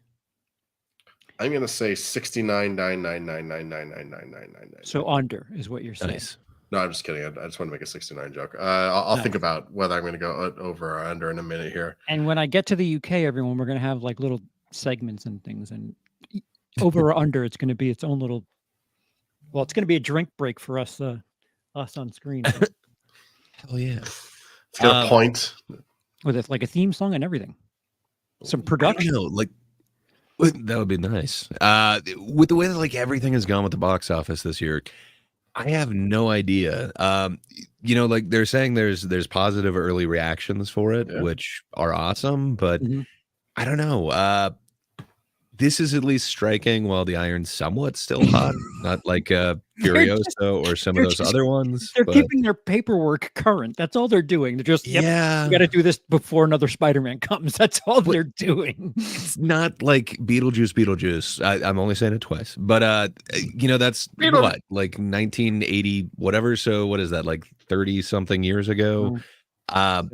Speaker 2: I'm going to say 69.999999999.
Speaker 4: So under is what you're saying.
Speaker 3: Nice.
Speaker 2: No, I'm just kidding. I just want to make a 69 joke. I'll think about whether I'm going to go over or under in a minute here.
Speaker 4: And when I get to the UK, everyone, we're going to have like little segments and things, and over or under, it's going to be its own little. Well, it's going to be a drink break for us on screen.
Speaker 3: Hell yeah!
Speaker 2: It's got a point
Speaker 4: with it, like a theme song and everything. Some production,
Speaker 3: like that would be nice. With the way that like everything has gone with the box office this year, I have no idea. Like they're saying there's positive early reactions for it, which are awesome, but I don't know. This is at least striking while the iron's somewhat still hot, not like Furiosa or some of those other ones.
Speaker 4: They're keeping their paperwork current. That's all they're doing. They're just, we got to do this before another Spider-Man comes. That's all they're doing.
Speaker 3: It's not like Beetlejuice. I'm only saying it twice. But, that's what, like 1980, whatever. So what is that, like 30-something years ago? A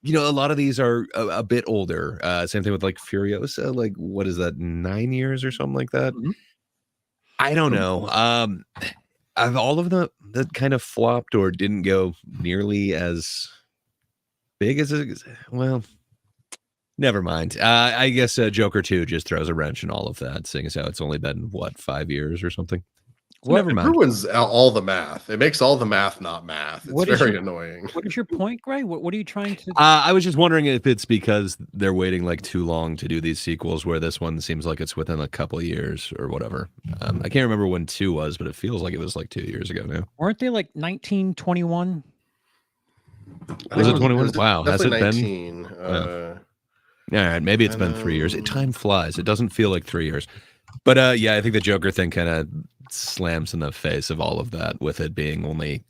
Speaker 3: lot of these are a bit older. Same thing with like Furiosa. Like, what is that, 9 years or something like that? I don't know. Of all of them that kind of flopped or didn't go nearly as big as it. Well, never mind. I guess Joker 2 just throws a wrench in all of that, seeing as how it's only been 5 years or something.
Speaker 2: So never mind. It ruins all the math. It makes all the math not math. It's very annoying.
Speaker 4: What is your point, Gray? What are you trying to do?
Speaker 3: I was just wondering if it's because they're waiting like too long to do these sequels, where this one seems like it's within a couple of years or whatever. I can't remember when 2 was, but it feels like it was like 2 years ago now.
Speaker 4: Weren't they like 1921?
Speaker 3: Was it 21? Wow, has it
Speaker 2: 19.
Speaker 3: been? All right, maybe it's been 3 years. Time flies. It doesn't feel like 3 years. But I think the Joker thing kind of slams in the face of all of that, with it being only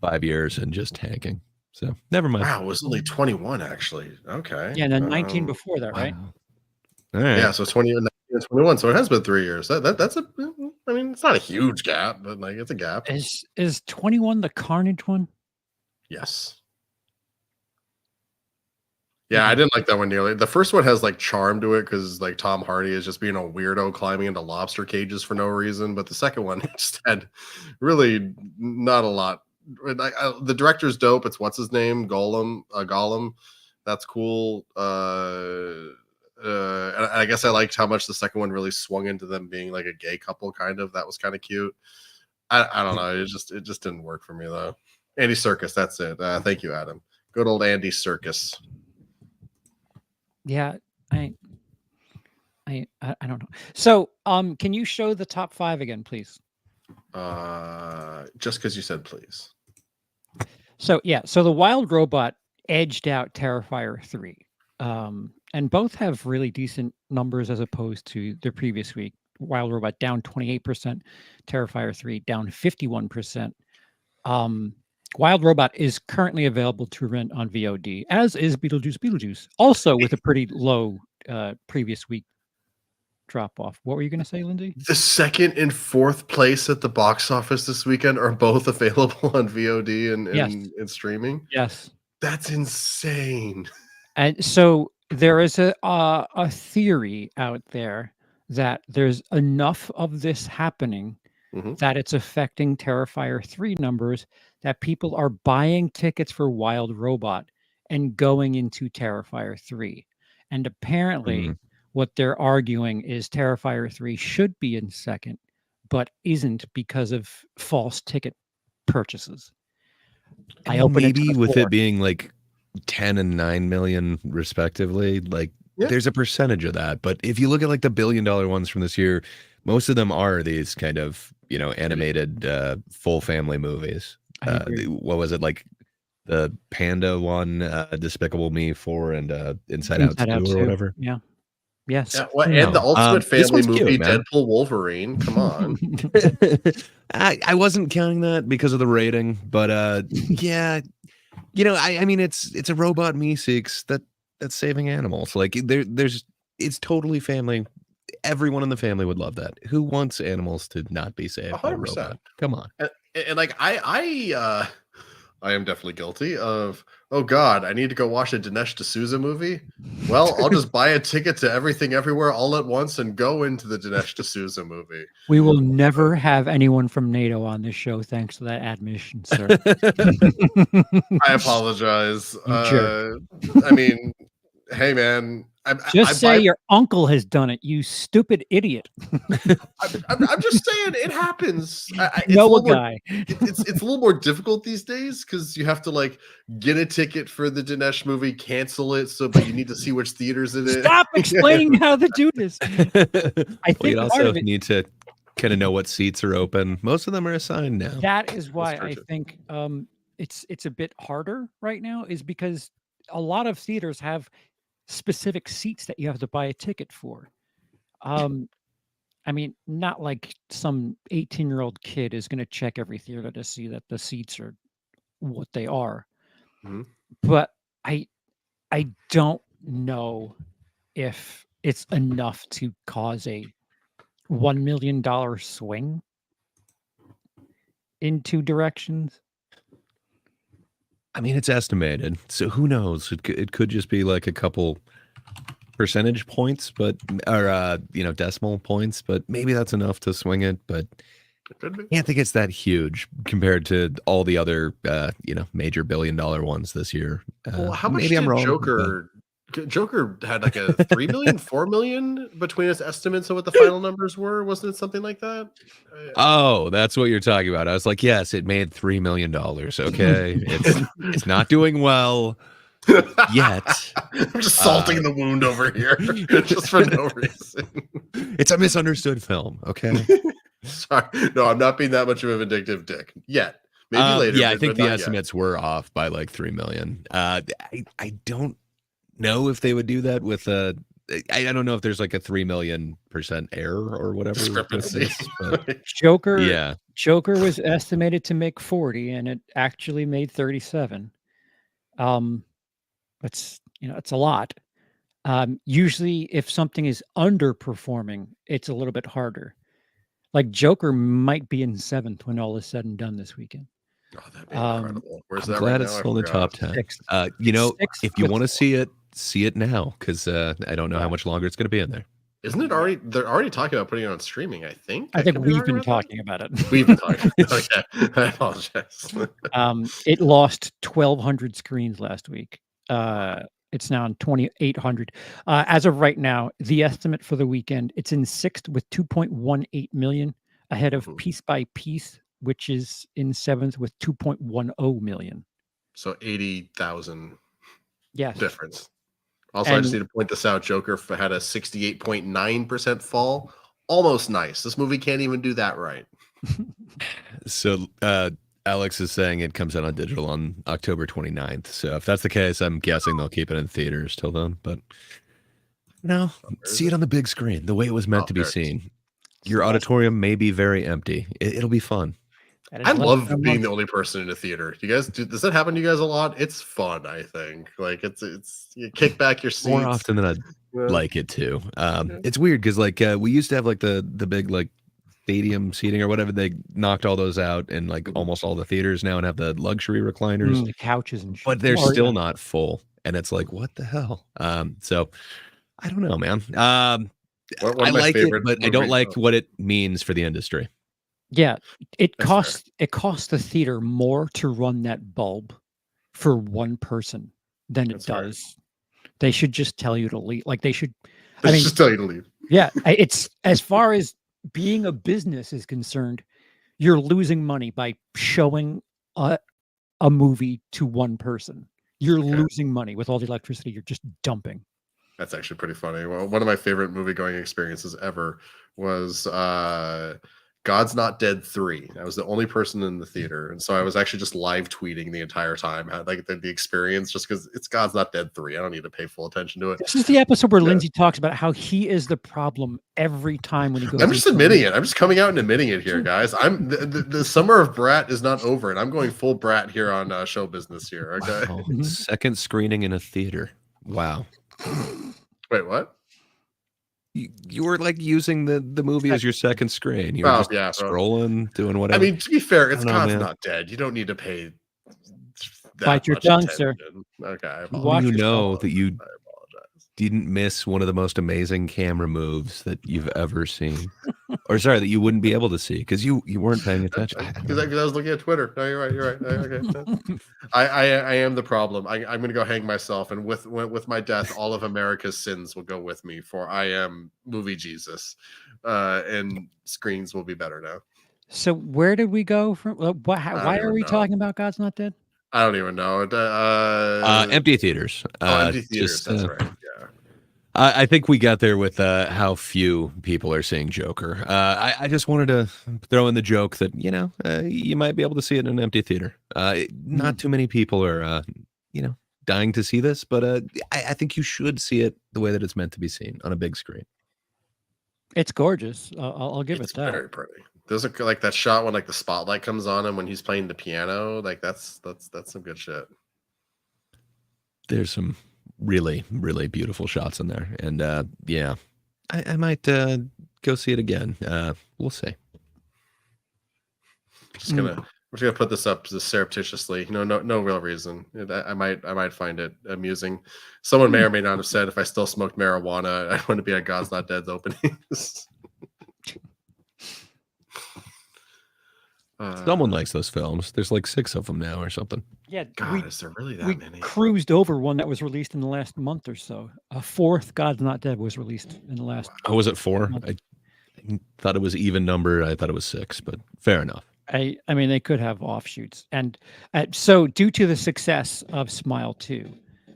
Speaker 3: 5 years and just tanking. So never mind.
Speaker 2: Wow, it was only 21 actually. Okay.
Speaker 4: Yeah, and then 19 before that, right?
Speaker 3: Wow. All right.
Speaker 2: Yeah, so 20 and 21. So it has been 3 years. That's a. I mean, it's not a huge gap, but like it's a gap.
Speaker 4: Is 21 the Carnage one?
Speaker 2: Yes. Yeah, I didn't like that one nearly. The first one has like charm to it because like Tom Hardy is just being a weirdo climbing into lobster cages for no reason. But the second one just had really not a lot. The director's dope. It's what's his name, Gollum. That's cool. And I guess I liked how much the second one really swung into them being like a gay couple, kind of. That was kind of cute. I don't know. It just didn't work for me though. Andy Serkis, that's it. Thank you, Adam. Good old Andy Serkis.
Speaker 4: Yeah, I don't know. So, can you show the top 5 again, please?
Speaker 2: Just because you said please.
Speaker 4: So yeah, so the Wild Robot edged out Terrifier 3. And both have really decent numbers as opposed to the previous week. Wild Robot down 28%, Terrifier 3 down 51%. Wild Robot is currently available to rent on VOD, as is Beetlejuice, also with a pretty low previous week drop off. What were you going to say, Lindsay?
Speaker 2: The second and fourth place at the box office this weekend are both available on VOD and streaming.
Speaker 4: Yes.
Speaker 2: That's insane.
Speaker 4: And so there is a theory out there that there's enough of this happening that it's affecting Terrifier 3 numbers, that people are buying tickets for Wild Robot and going into Terrifier 3. And apparently what they're arguing is Terrifier 3 should be in second, but isn't because of false ticket purchases.
Speaker 3: Maybe with it being like 10 and 9 million respectively, like there's a percentage of that. But if you look at like the $1 billion ones from this year, most of them are these kind of, animated full family movies. What was it, like the Panda one, Despicable Me 4 and Inside Out 2 or whatever?
Speaker 4: Yeah. Yes.
Speaker 2: Yeah, and the ultimate family movie, cute, Deadpool Wolverine. Come on.
Speaker 3: I wasn't counting that because of the rating, but yeah. I mean, it's a robot Meeseeks that's saving animals. Like it's totally family. Everyone in the family would love that. Who wants animals to not be saved 100%. By a robot? Come on.
Speaker 2: And like I am definitely guilty of, oh God, I need to go watch a Dinesh D'Souza movie. Well, I'll just buy a ticket to Everything Everywhere all at once and go into the Dinesh D'Souza movie.
Speaker 4: We will never have anyone from NATO on this show thanks to that admission, sir.
Speaker 2: I apologize. I mean, hey man,
Speaker 4: Just say your uncle has done it, you stupid idiot.
Speaker 2: I'm just saying it happens.
Speaker 4: Know a guy.
Speaker 2: It's a little more difficult these days because you have to like get a ticket for the Dinesh movie, cancel it, but you need to see which theaters it is.
Speaker 4: Stop explaining how to do this. I think
Speaker 3: you also need to kind of know what seats are open. Most of them are assigned now.
Speaker 4: That is why I think it's a bit harder right now, is because a lot of theaters have specific seats that you have to buy a ticket for. I mean, not like some 18-year-old kid is going to check every theater to see that the seats are what they are. But I don't know if it's enough to cause a $1 million swing in two directions.
Speaker 3: I mean, it's estimated, so who knows? It could just be like a couple percentage points, or decimal points, but maybe that's enough to swing it. But I can't think it's that huge compared to all the other, major $1 billion ones this year.
Speaker 2: Well, how much did Joker had like a 3 million, 4 million between its estimates of what the final numbers were? Wasn't it something like that?
Speaker 3: Oh, that's what you're talking about. I was like, yes, it made $3 million. Okay, it's not doing well yet.
Speaker 2: I'm just salting the wound over here just for no reason.
Speaker 3: It's a misunderstood film. Okay.
Speaker 2: Sorry, no, I'm not being that much of a vindictive dick yet. Maybe later.
Speaker 3: Yeah, I think the estimates were off by like 3 million. I don't know if they would do that with I don't know if there's like a 3 million% error or whatever.
Speaker 4: Joker was estimated to make 40 and it actually made 37. It's it's a lot. Usually, if something is underperforming, it's a little bit harder. Like Joker might be in 7th when all is said and done this weekend.
Speaker 2: Oh, that'd be incredible. Where's
Speaker 3: I'm
Speaker 2: that
Speaker 3: glad
Speaker 2: right
Speaker 3: it's
Speaker 2: now?
Speaker 3: still in the top 10.
Speaker 4: 6th.
Speaker 3: You know,
Speaker 4: 6th
Speaker 3: if you
Speaker 4: with-
Speaker 3: want to see it now, because I don't know how much longer it's going to be in there.
Speaker 2: Isn't it already? They're already talking about putting it on streaming. I think.
Speaker 4: I think
Speaker 2: could be
Speaker 4: we've
Speaker 2: wrong
Speaker 4: been
Speaker 2: about
Speaker 4: talking about it.
Speaker 2: that. We've been talking. Okay, I apologize.
Speaker 4: It lost 1,200 screens last week. It's now on 2,800. As of right now, the estimate for the weekend, it's in 6th with 2.18 million, ahead of Piece by Piece, which is in 7th with 2.10 million.
Speaker 2: So 80,000
Speaker 4: Yes.
Speaker 2: difference. Also, I just need to point this out. Joker had a 68.9% fall. Almost nice. This movie can't even do that right.
Speaker 3: So Alex is saying it comes out on digital on October 29th. So if that's the case, I'm guessing they'll keep it in theaters till then. But no, see it on the big screen, the way it was meant to be seen. Your auditorium may be very empty. It'll be fun.
Speaker 2: I love being the only person in a theater. You guys does that happen to you guys a lot? It's fun, I think. Like it's you kick back your seats
Speaker 3: more often than I'd like it to. It's weird because like we used to have like the big like stadium seating or whatever. They knocked all those out in like almost all the theaters now and have the luxury recliners,
Speaker 4: the couches and shit.
Speaker 3: but they're still not full. And it's like, what the hell? So I don't know, man. I like it, but I don't like what it means for the industry.
Speaker 4: Yeah, it costs the theater more to run that bulb for one person than it does. Right. They should just tell you to leave. Like they should. I mean,
Speaker 2: just tell you to leave.
Speaker 4: Yeah, it's as far as being a business is concerned, you're losing money by showing a movie to one person. You're losing money with all the electricity you're just dumping.
Speaker 2: That's actually pretty funny. Well, one of my favorite movie going experiences ever was God's Not Dead 3. I was the only person in the theater, and so I was actually just live tweeting the entire time. I had like the experience just because it's God's Not Dead 3. I don't need to pay full attention to it.
Speaker 4: This is the episode where Lindsay talks about how he is the problem every time when he goes.
Speaker 2: I'm just admitting it. I'm just coming out and admitting it here, guys. I'm the summer of Brat is not over, and I'm going full Brat here on Show Business here. Okay.
Speaker 3: Wow. Second screening in a theater. Wow.
Speaker 2: Wait, what?
Speaker 3: You were like using the movie as your second screen. You were just scrolling, doing whatever.
Speaker 2: I mean, to be fair, it's God's Not Dead. You don't need to pay.
Speaker 4: Bite your tongue, sir.
Speaker 2: Okay.
Speaker 3: You know that you didn't miss one of the most amazing camera moves that you've ever seen, or sorry, that you wouldn't be able to see because you weren't paying attention.
Speaker 2: Because I was looking at Twitter. No, you're right. You're right. Okay. I am the problem. I'm going to go hang myself, and with my death, all of America's sins will go with me. For I am movie Jesus, and screens will be better now.
Speaker 4: So where did we go from? Why are we talking about God's Not Dead?
Speaker 2: I don't even know.
Speaker 3: Empty theaters.
Speaker 2: Empty theaters. That's right. Yeah.
Speaker 3: I think we got there with how few people are seeing Joker. I just wanted to throw in the joke that you might be able to see it in an empty theater. Not too many people are dying to see this, but I think you should see it the way that it's meant to be seen on a big screen.
Speaker 4: It's gorgeous. I'll give it that.
Speaker 2: It's very pretty. There's like that shot when like the spotlight comes on him when he's playing the piano. Like that's some good shit.
Speaker 3: There's some really, really beautiful shots in there. And I might go see it again. We'll see.
Speaker 2: We're just gonna put this up just surreptitiously. No real reason. I might find it amusing. Someone may or may not have said if I still smoked marijuana, I wouldn't be at God's Not Dead's openings.
Speaker 3: Someone likes those films. There's like 6 of them now or something.
Speaker 4: Yeah,
Speaker 2: God, is there really that many?
Speaker 4: Cruised over one that was released in the last month or so. A 4th God's Not Dead was released in the last.
Speaker 3: Oh, was it 4? I thought it was even number. I thought it was 6, but fair enough.
Speaker 4: I mean, they could have offshoots, and so due to the success of Smile 2,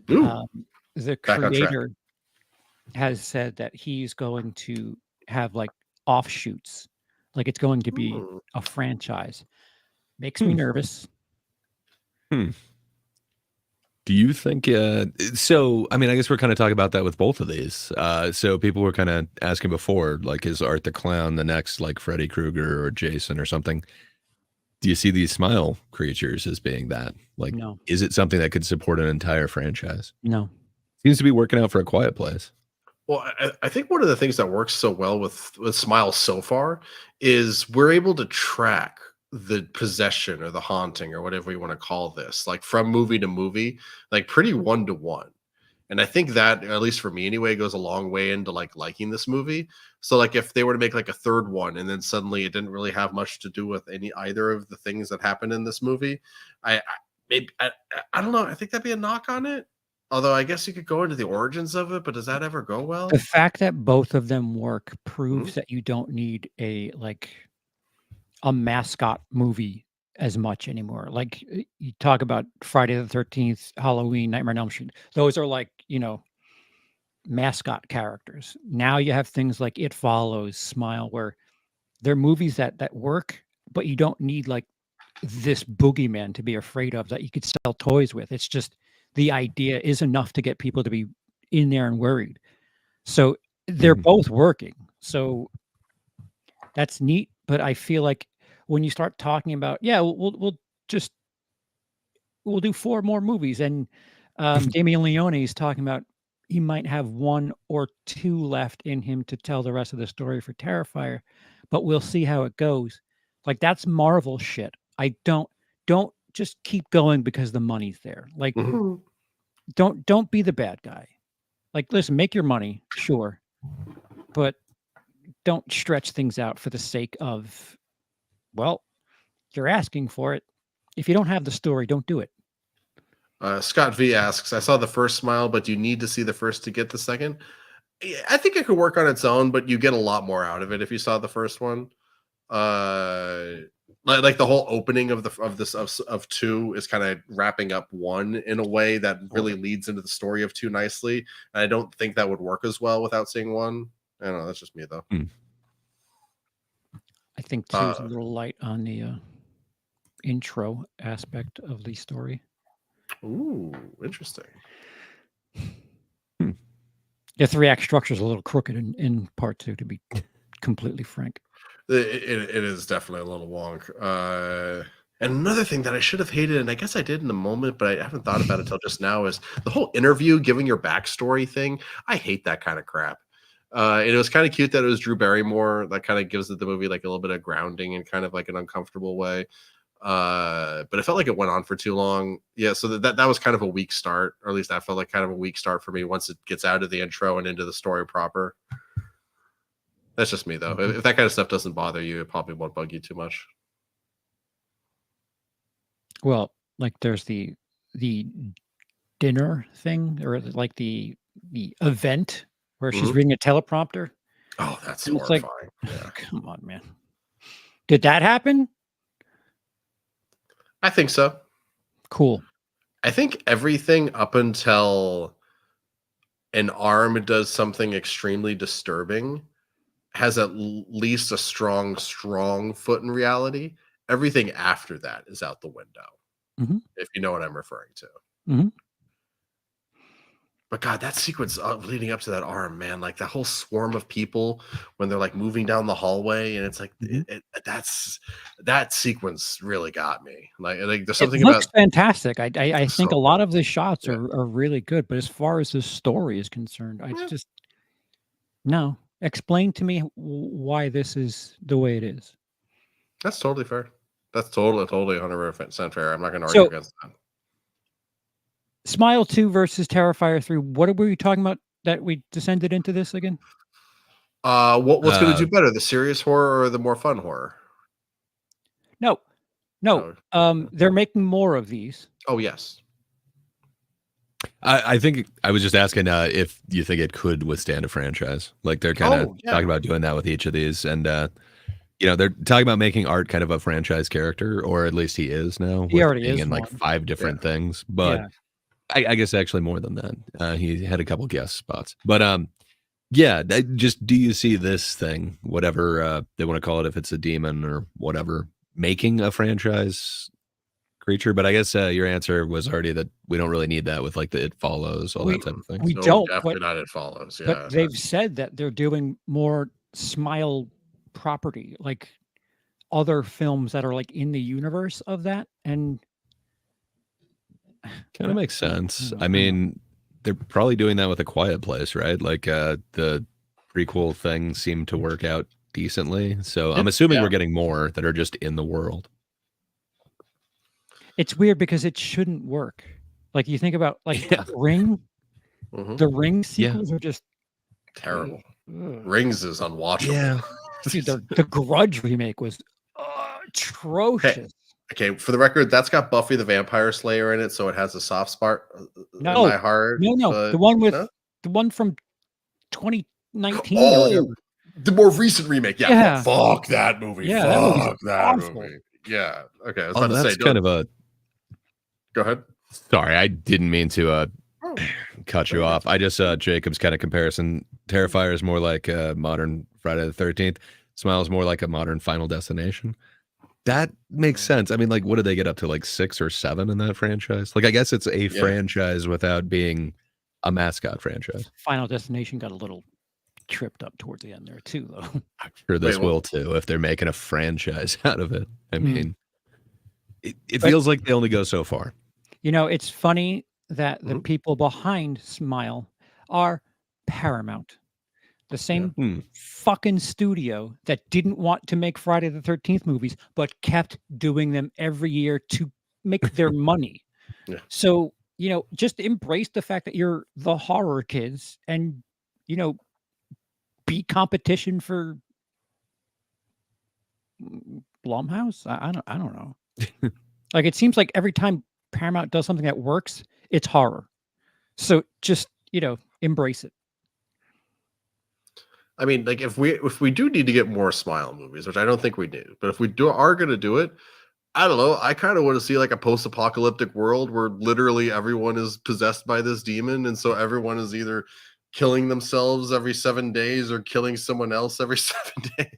Speaker 4: the creator has said that he's going to have like offshoots. Like it's going to be a franchise. Makes me nervous.
Speaker 3: Do you think so? I mean, I guess we're kind of talking about that with both of these. So people were kind of asking before, like, is Art the Clown the next like Freddy Krueger or Jason or something? do you see these Smile creatures as being that? Like,
Speaker 4: No.
Speaker 3: is it something that could support an entire franchise?
Speaker 4: No.
Speaker 3: Seems to be working out for A Quiet Place.
Speaker 2: Well, I think one of the things that works so well with Smile so far is we're able to track the possession or the haunting or whatever you want to call this, like from movie to movie, like pretty one to one. And I think that, at least for me anyway, goes a long way into like liking this movie. So like if they were to make like a third one and then suddenly it didn't really have much to do with either of the things that happened in this movie, I don't know. I think that'd be a knock on it. Although I guess you could go into the origins of it, but does that ever go well?
Speaker 4: The fact that both of them work proves that you don't need a mascot movie as much anymore. Like you talk about Friday the 13th, Halloween, Nightmare on Elm Street. Those are like, mascot characters. Now you have things like It Follows, Smile, where they're movies that work, but you don't need like this boogeyman to be afraid of that you could sell toys with. It's just the idea is enough to get people to be in there and worried. So they're both working. So that's neat. But I feel like when you start talking about, we'll do 4 more movies, and Damien Leone is talking about he might have 1 or 2 left in him to tell the rest of the story for Terrifier, but we'll see how it goes. Like that's Marvel shit. I don't just keep going because the money's there. Like don't be the bad guy. Like listen, make your money, sure, but don't stretch things out for the sake of, well, you're asking for it. If you don't have the story, don't do it.
Speaker 2: Scott V asks, I saw the first Smile, but you need to see the first to get the second. I think it could work on its own, but you get a lot more out of it if you saw the first one. Like the whole opening of 2 is kind of wrapping up 1 in a way that really leads into the story of 2 nicely. And I don't think that would work as well without seeing 1. I don't know. That's just me though.
Speaker 4: I think 2 is a little light on the intro aspect of the story.
Speaker 2: Ooh, interesting.
Speaker 4: The 3-act structure is a little crooked in part 2, to be completely frank.
Speaker 2: It is definitely a little wonk. And another thing that I should have hated, and I guess I did in the moment, but I haven't thought about it till just now, is the whole interview giving your backstory thing. I hate that kind of crap. And it was kind of cute that it was Drew Barrymore. That kind of gives the movie like a little bit of grounding in kind of like an uncomfortable way. But it felt like it went on for too long. Yeah, so that was kind of a weak start, or at least that felt like kind of a weak start for me once it gets out of the intro and into the story proper. That's just me though. If that kind of stuff doesn't bother you, it probably won't bug you too much.
Speaker 4: Well, like there's the dinner thing, or like the event where she's reading a teleprompter.
Speaker 2: Oh, that's
Speaker 4: and
Speaker 2: horrifying.
Speaker 4: It's like,
Speaker 2: yeah.
Speaker 4: Come on, man. Did that happen?
Speaker 2: I think so.
Speaker 4: Cool.
Speaker 2: I think everything up until an arm does something extremely disturbing has at least a strong foot in reality. Everything after that is out the window, if you know what I'm referring to. But God, that sequence leading up to that arm, man, like the whole swarm of people when they're like moving down the hallway, and it's like that sequence really got me. Like there's something
Speaker 4: it looks
Speaker 2: about
Speaker 4: fantastic. I think a lot of the shots are really good, but as far as the story is concerned, I just no. Explain to me why this is the way it is.
Speaker 2: That's totally fair. That's totally 100% fair. I'm not going to argue against that.
Speaker 4: Smile 2 versus Terrifier 3. What were we talking about that we descended into this again?
Speaker 2: What's going to do better, the serious horror or the more fun horror?
Speaker 4: No. They're making more of these.
Speaker 2: Oh, yes.
Speaker 3: I think I was just asking if you think it could withstand a franchise. Like they're kind of talking about doing that with each of these, and they're talking about making Art kind of a franchise character, or at least he is now.
Speaker 4: He already is
Speaker 3: in like 5 different things, but I guess actually more than that. He had a couple guest spots, but just do you see this thing, whatever they want to call it, if it's a demon or whatever, making a franchise creature? But I guess your answer was already that we don't really need that with like the It Follows, all that type of thing.
Speaker 4: We don't.
Speaker 2: Definitely not It Follows. Yeah,
Speaker 4: but they've said that they're doing more Smile property. Like other films that are like in the universe of that, and
Speaker 3: kind of makes sense. I
Speaker 4: I
Speaker 3: mean, they're probably doing that with A Quiet Place, right? Like the prequel thing seemed to work out decently. So I'm assuming we're getting more that are just in the world.
Speaker 4: it's weird because it shouldn't work. Like you think about like Ring, the Ring sequels are just
Speaker 2: terrible. Rings is unwatchable.
Speaker 3: Yeah.
Speaker 4: Dude, the Grudge remake was atrocious.
Speaker 2: Okay, for the record, that's got Buffy the Vampire Slayer in it, so it has a soft spot in my heart.
Speaker 4: No, the one with the one from 2019.
Speaker 2: Oh, the more recent remake. Yeah. Fuck that movie.
Speaker 4: Yeah,
Speaker 2: fuck that movie. Yeah. Okay. I was about to say.
Speaker 3: Kind of a.
Speaker 2: Go ahead.
Speaker 3: Sorry, I didn't mean to cut you off. I just Jacob's kind of comparison. Terrifier is more like a modern Friday the 13th. Smile is more like a modern Final Destination. That makes sense. I mean, like, what did they get up to? Like 6 or 7 in that franchise? Like, I guess it's a franchise without being a mascot franchise.
Speaker 4: Final Destination got a little tripped up towards the end there too, though.
Speaker 3: I'm sure this will too if they're making a franchise out of it. I mean, it feels like they only go so far.
Speaker 4: You know, it's funny that the people behind Smile are Paramount, the same fucking studio that didn't want to make Friday the 13th movies, but kept doing them every year to make their money. So, you know, just embrace the fact that you're the horror kids and, you know, be competition for Blumhouse. I don't know. Like, it seems like every time Paramount does something that works, it's horror. So just, you know, embrace it.
Speaker 2: I mean, like if we do need to get more Smile movies, which I don't think we do, but if we are going to do it, I don't know. I kind of want to see like a post-apocalyptic world where literally everyone is possessed by this demon, and so everyone is either killing themselves every 7 days or killing someone else every 7 days.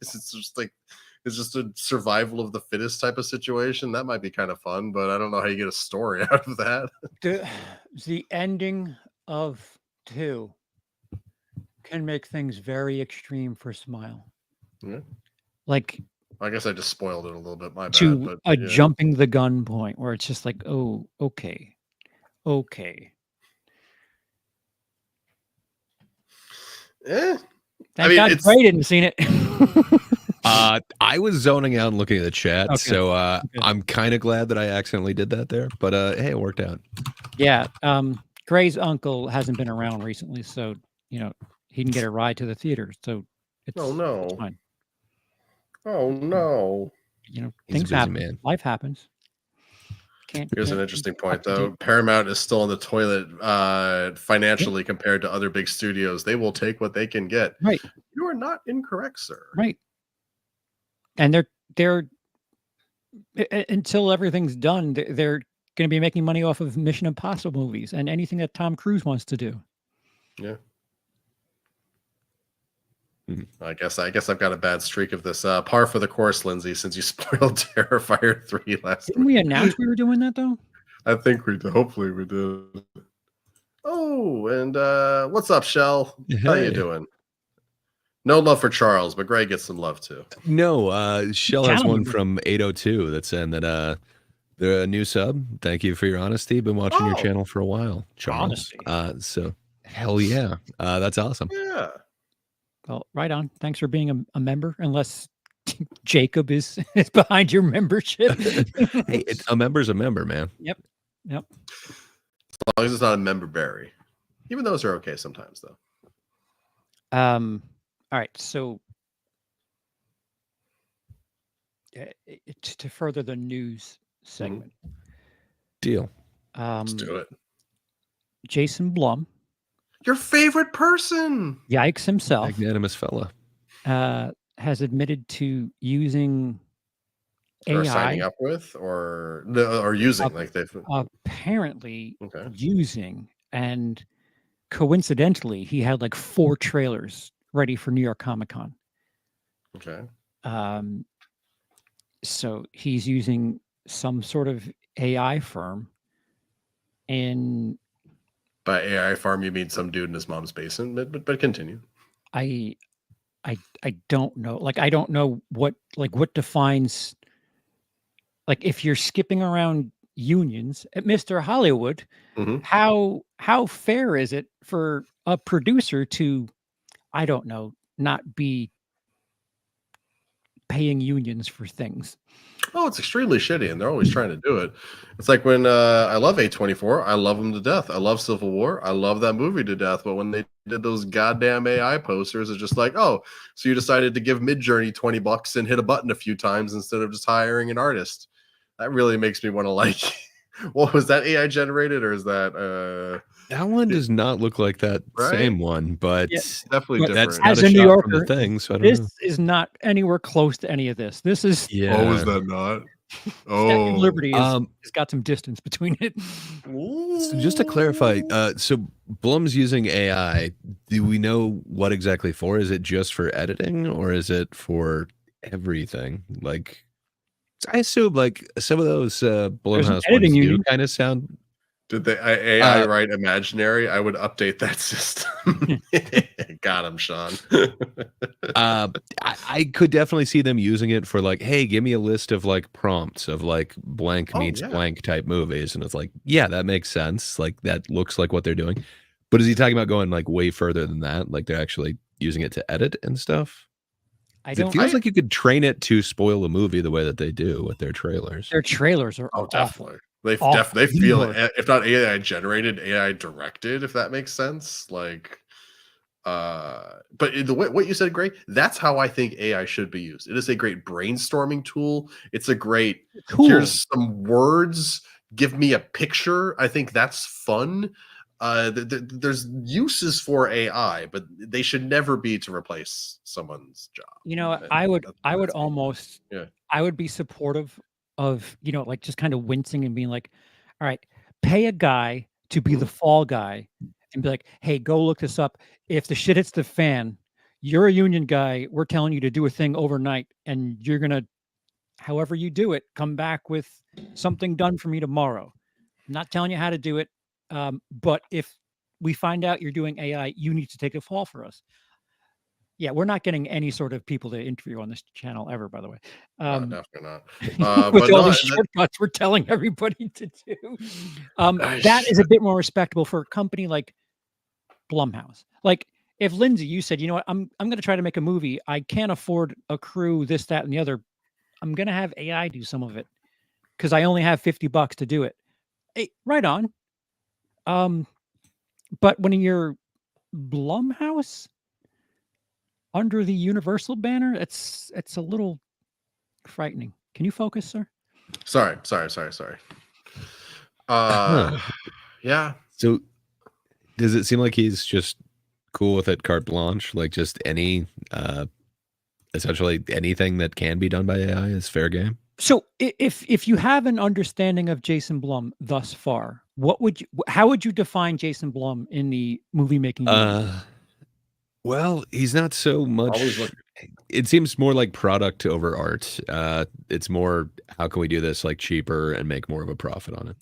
Speaker 2: It's just a survival of the fittest type of situation. That might be kind of fun, but I don't know how you get a story out of that.
Speaker 4: The ending of 2 can make things very extreme for Smile.
Speaker 2: Yeah.
Speaker 4: Like,
Speaker 2: I guess I just spoiled it a little bit. My bad.
Speaker 4: To a jumping the gun point where it's just like, oh, okay.
Speaker 2: Thank
Speaker 4: God Gray didn't seen it.
Speaker 3: I was zoning out and looking at the chat, so I'm kind of glad that I accidentally did that there. But hey, it worked out.
Speaker 4: Yeah, Gray's uncle hasn't been around recently, so you know he can get a ride to the theater. So it's it's fine.
Speaker 2: Oh no!
Speaker 4: You know, things happen. Man. Life happens.
Speaker 2: Here's an interesting point, though. Paramount is still on the toilet financially compared to other big studios. They will take what they can get.
Speaker 4: Right.
Speaker 2: You are not incorrect, sir.
Speaker 4: Right. And they're until everything's done, they're going to be making money off of Mission Impossible movies and anything that Tom Cruise wants to do.
Speaker 2: Yeah. I guess I've got a bad streak of this. Par for the course, Lindsay, since you spoiled Terrifier 3 last
Speaker 4: Didn't we announce we were doing that, though?
Speaker 2: I think we did. Hopefully we did. Oh, and what's up, Shell? Hey. How you doing? No love for Charles, but Greg gets some love, too.
Speaker 3: No, Shell has one from 802 that's saying that the new sub, thank you for your honesty. Been watching your channel for a while, Charles. So, hell yeah. That's awesome.
Speaker 2: Yeah.
Speaker 4: Well, right on. Thanks for being a member, unless Jacob is behind your membership.
Speaker 3: Hey, a member's a member, man.
Speaker 4: Yep.
Speaker 2: As long as it's not a member berry. Even those are okay sometimes, though.
Speaker 4: All right. So to further the news segment.
Speaker 3: Deal.
Speaker 2: Let's do it.
Speaker 4: Jason Blum.
Speaker 2: Your favorite person.
Speaker 4: Yikes himself.
Speaker 3: Magnanimous fella.
Speaker 4: Has admitted to using AI.
Speaker 2: Or signing up with or using like they've
Speaker 4: apparently using, and coincidentally he had like 4 trailers ready for New York Comic Con.
Speaker 2: Okay.
Speaker 4: So he's using some sort of AI firm, and by
Speaker 2: AI farm, you mean some dude in his mom's basement? But continue.
Speaker 4: I I don't know. Like I don't know what defines, like, if you're skipping around unions at Mr. Hollywood,
Speaker 2: Mhm.
Speaker 4: how fair is it for a producer to, I don't know, not be paying unions for things?
Speaker 2: Oh, it's extremely shitty, and they're always trying to do it. It's like when I love A24, I love them to death. I love Civil War, I love that movie to death. But when they did those goddamn AI posters, it's just like, oh, so you decided to give Midjourney $20 and hit a button a few times instead of just hiring an artist. That really makes me want to like. Well, was that AI generated or is that
Speaker 3: That one does not look like that
Speaker 2: right?
Speaker 3: same one, but
Speaker 4: Yeah,
Speaker 2: Definitely
Speaker 4: but
Speaker 2: different.
Speaker 3: that's not
Speaker 4: as
Speaker 3: a
Speaker 4: a New
Speaker 3: shot from the
Speaker 4: Yorker,
Speaker 3: thing, so I don't
Speaker 4: this
Speaker 3: know.
Speaker 4: is not anywhere close to any of this. This is
Speaker 2: Oh, is
Speaker 3: Yeah.
Speaker 2: that not?
Speaker 4: Statue
Speaker 2: Oh,
Speaker 4: of Liberty is
Speaker 3: Um,
Speaker 4: has got some distance between it.
Speaker 3: so just to clarify, so Blum's using AI. Do we know what exactly for? Is it just for editing or is it for everything? Like, I assume like some of those
Speaker 4: There's an
Speaker 3: Blumhouse
Speaker 4: editing
Speaker 3: ones do
Speaker 4: union.
Speaker 3: kind of sound.
Speaker 2: did the AI
Speaker 3: Uh,
Speaker 2: write imaginary? I would update that system. Got him, Sean.
Speaker 3: I could definitely see them using it for like, hey, give me a list of like prompts of like blank
Speaker 2: Oh,
Speaker 3: meets
Speaker 2: yeah.
Speaker 3: blank type movies, and it's like, yeah, that makes sense. Like that looks like what they're doing. But is he talking about going like way further than that? Like they're actually using it to edit and stuff?
Speaker 4: I
Speaker 3: 'Cause it
Speaker 4: don't.
Speaker 3: feels like you could train it to spoil a movie the way that they do with their trailers.
Speaker 4: Their trailers are
Speaker 2: Oh,
Speaker 4: awful.
Speaker 2: definitely. They
Speaker 4: Awful.
Speaker 2: they feel
Speaker 4: Lord.
Speaker 2: if not AI generated, AI directed, if that makes sense. Like, but the way what you said, Gray, that's how I think AI should be used. It is a great brainstorming tool. It's a great
Speaker 4: Cool.
Speaker 2: here's some words, give me a picture. I think that's fun. There's uses for AI, but they should never be to replace someone's job.
Speaker 4: You know,
Speaker 2: And
Speaker 4: I would
Speaker 2: that's me.
Speaker 4: almost,
Speaker 2: Yeah.
Speaker 4: I would be supportive of, like just kind of wincing and being like, all right, pay a guy to be the fall guy and be like, hey, go look this up. If the shit hits the fan, you're a union guy. We're telling you to do a thing overnight and you're going to, however you do it, come back with something done for me tomorrow. I'm not telling you how to do it. But if we find out you're doing AI, you need to take a fall for us. Yeah, we're not getting any sort of people to interview on this channel ever, by the way.
Speaker 2: Definitely not.
Speaker 4: With
Speaker 2: But
Speaker 4: all
Speaker 2: no,
Speaker 4: these shortcuts we're telling everybody to do. That is
Speaker 2: I-
Speaker 4: a bit more respectable for a company like Blumhouse. Like if Lindsay, you said, you know what, I'm gonna try to make a movie. I can't afford a crew, this, that, and the other. I'm gonna have AI do some of it because I only have $50 to do it. Hey, right on. But when you're Blumhouse under the Universal banner, it's a little frightening. Can you focus, sir?
Speaker 2: sorry.
Speaker 3: Huh.
Speaker 2: Yeah.
Speaker 3: So does it seem like he's just cool with it carte blanche? Like just any essentially anything that can be done by AI is fair game?
Speaker 4: So if you have an understanding of Jason Blum thus far, how would you define Jason Blum in the movie making universe?
Speaker 3: Well, he's not so
Speaker 2: Always
Speaker 3: much.
Speaker 2: look.
Speaker 3: It seems more like product over art. It's more how can we do this like cheaper and make more of a profit on it?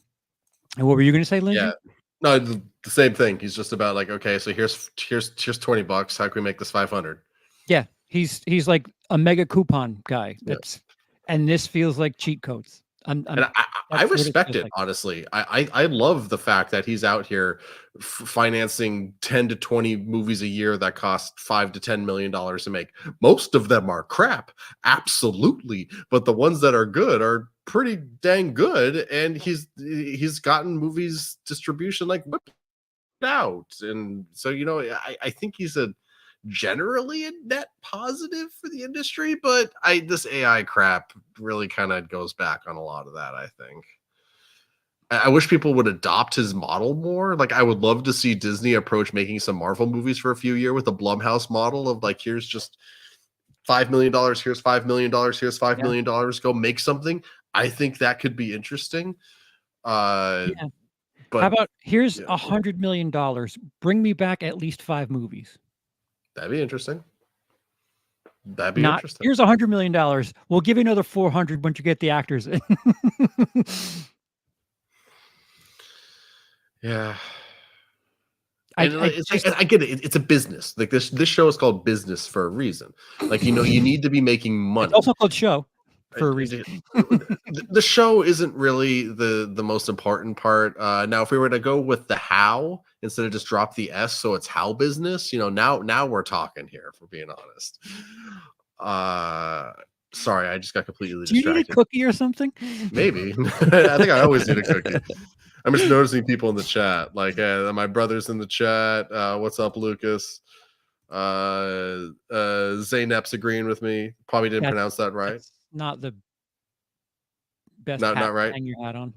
Speaker 4: And what were you going to say, Lindsay?
Speaker 2: Yeah. No, the same thing. He's just about like, okay, so here's $20. How can we make this 500?
Speaker 4: Yeah, he's like a mega coupon guy. And this feels like cheat codes.
Speaker 2: And I
Speaker 4: that's what
Speaker 2: respect
Speaker 4: feels
Speaker 2: it,
Speaker 4: like.
Speaker 2: honestly. I love the fact that he's out here financing 10 to 20 movies a year that cost $5 to $10 million to make. Most of them are crap, absolutely, but the ones that are good are pretty dang good. And he's gotten movies distribution like whipped out, and so I think he's generally a net positive for the industry, but this AI crap really kind of goes back on a lot of that. I think I wish people would adopt his model more. Like I would love to see Disney approach making some Marvel movies for a few years with a Blumhouse model of like, here's just $5 million, here's $5 million, here's $5 million, go make something. I think that could be interesting.
Speaker 4: Yeah.
Speaker 2: But
Speaker 4: how about here's $100 million? Bring me back at least 5 movies.
Speaker 2: that'd be interesting. That'd be
Speaker 4: Not
Speaker 2: interesting.
Speaker 4: here's $100 million. We'll give you another 400 once you get the actors in.
Speaker 2: Yeah. I get it. It's a business. Like this show is called business for a reason. Like you need to be making money.
Speaker 4: It's also called show for a reason.
Speaker 2: The show isn't really the most important part. Now, if we were to go with the how instead of just drop the S, so it's how business. Now we're talking here. If we're being honest. Sorry, I just got completely distracted.
Speaker 4: Do you need a cookie or something?
Speaker 2: Maybe. I think I always need a cookie. I'm just noticing people in the chat. Like my brother's in the chat. What's up, Lucas? Zaynep's agreeing with me. Probably didn't pronounce that right.
Speaker 4: Not the best.
Speaker 2: Not right.
Speaker 4: Hang your hat on.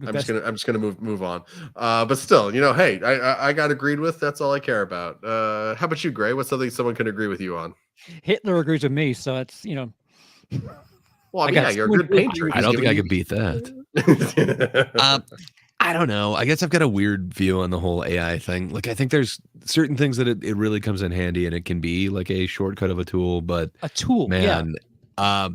Speaker 2: I'm just gonna move on. But still, hey, I got agreed with. That's all I care about. How about you, Gray? What's something someone can agree with you on?
Speaker 4: Hitler agrees with me, so it's
Speaker 2: Well, yeah, you're a good painter.
Speaker 3: I don't think I could beat that. I don't know. I guess I've got a weird view on the whole AI thing. Like, I think there's certain things that it really comes in handy, and it can be like a shortcut of a tool. But
Speaker 4: a tool,
Speaker 3: man. Yeah.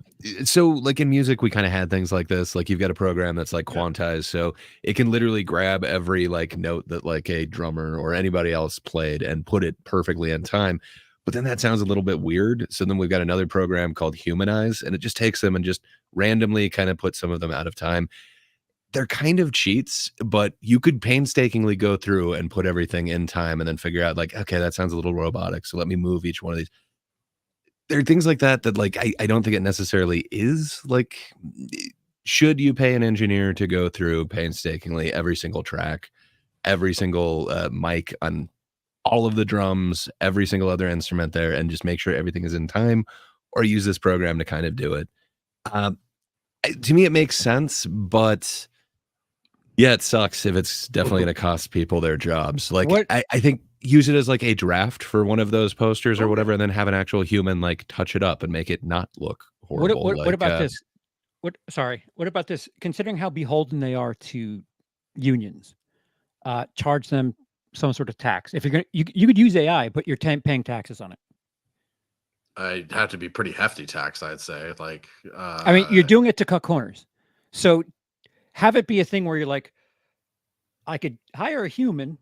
Speaker 3: So like in music, we kind of had things like this. Like you've got a program that's like quantized, so it can literally grab every like note that like a drummer or anybody else played and put it perfectly in time. But then that sounds a little bit weird. So then we've got another program called Humanize, and it just takes them and just randomly kind of puts some of them out of time. They're kind of cheats, but you could painstakingly go through and put everything in time and then figure out like, okay, that sounds a little robotic. So let me move each one of these. There are things like that like I don't think it necessarily is like, should you pay an engineer to go through painstakingly every single track, every single mic on all of the drums, every single other instrument there, and just make sure everything is in time, or use this program to kind of do it? To me, it makes sense, but yeah, it sucks if it's definitely going to cost people their jobs. Like, I think use it as like a draft for one of those posters or whatever, and then have an actual human like touch it up and make it not look horrible.
Speaker 4: What about this? What about this? Considering how beholden they are to unions, charge them some sort of tax. If you're gonna, you could use AI, but you're paying taxes on it.
Speaker 2: I'd have to be pretty hefty tax, I'd say. Like,
Speaker 4: I mean, you're doing it to cut corners. So have it be a thing where you're like, I could hire a human,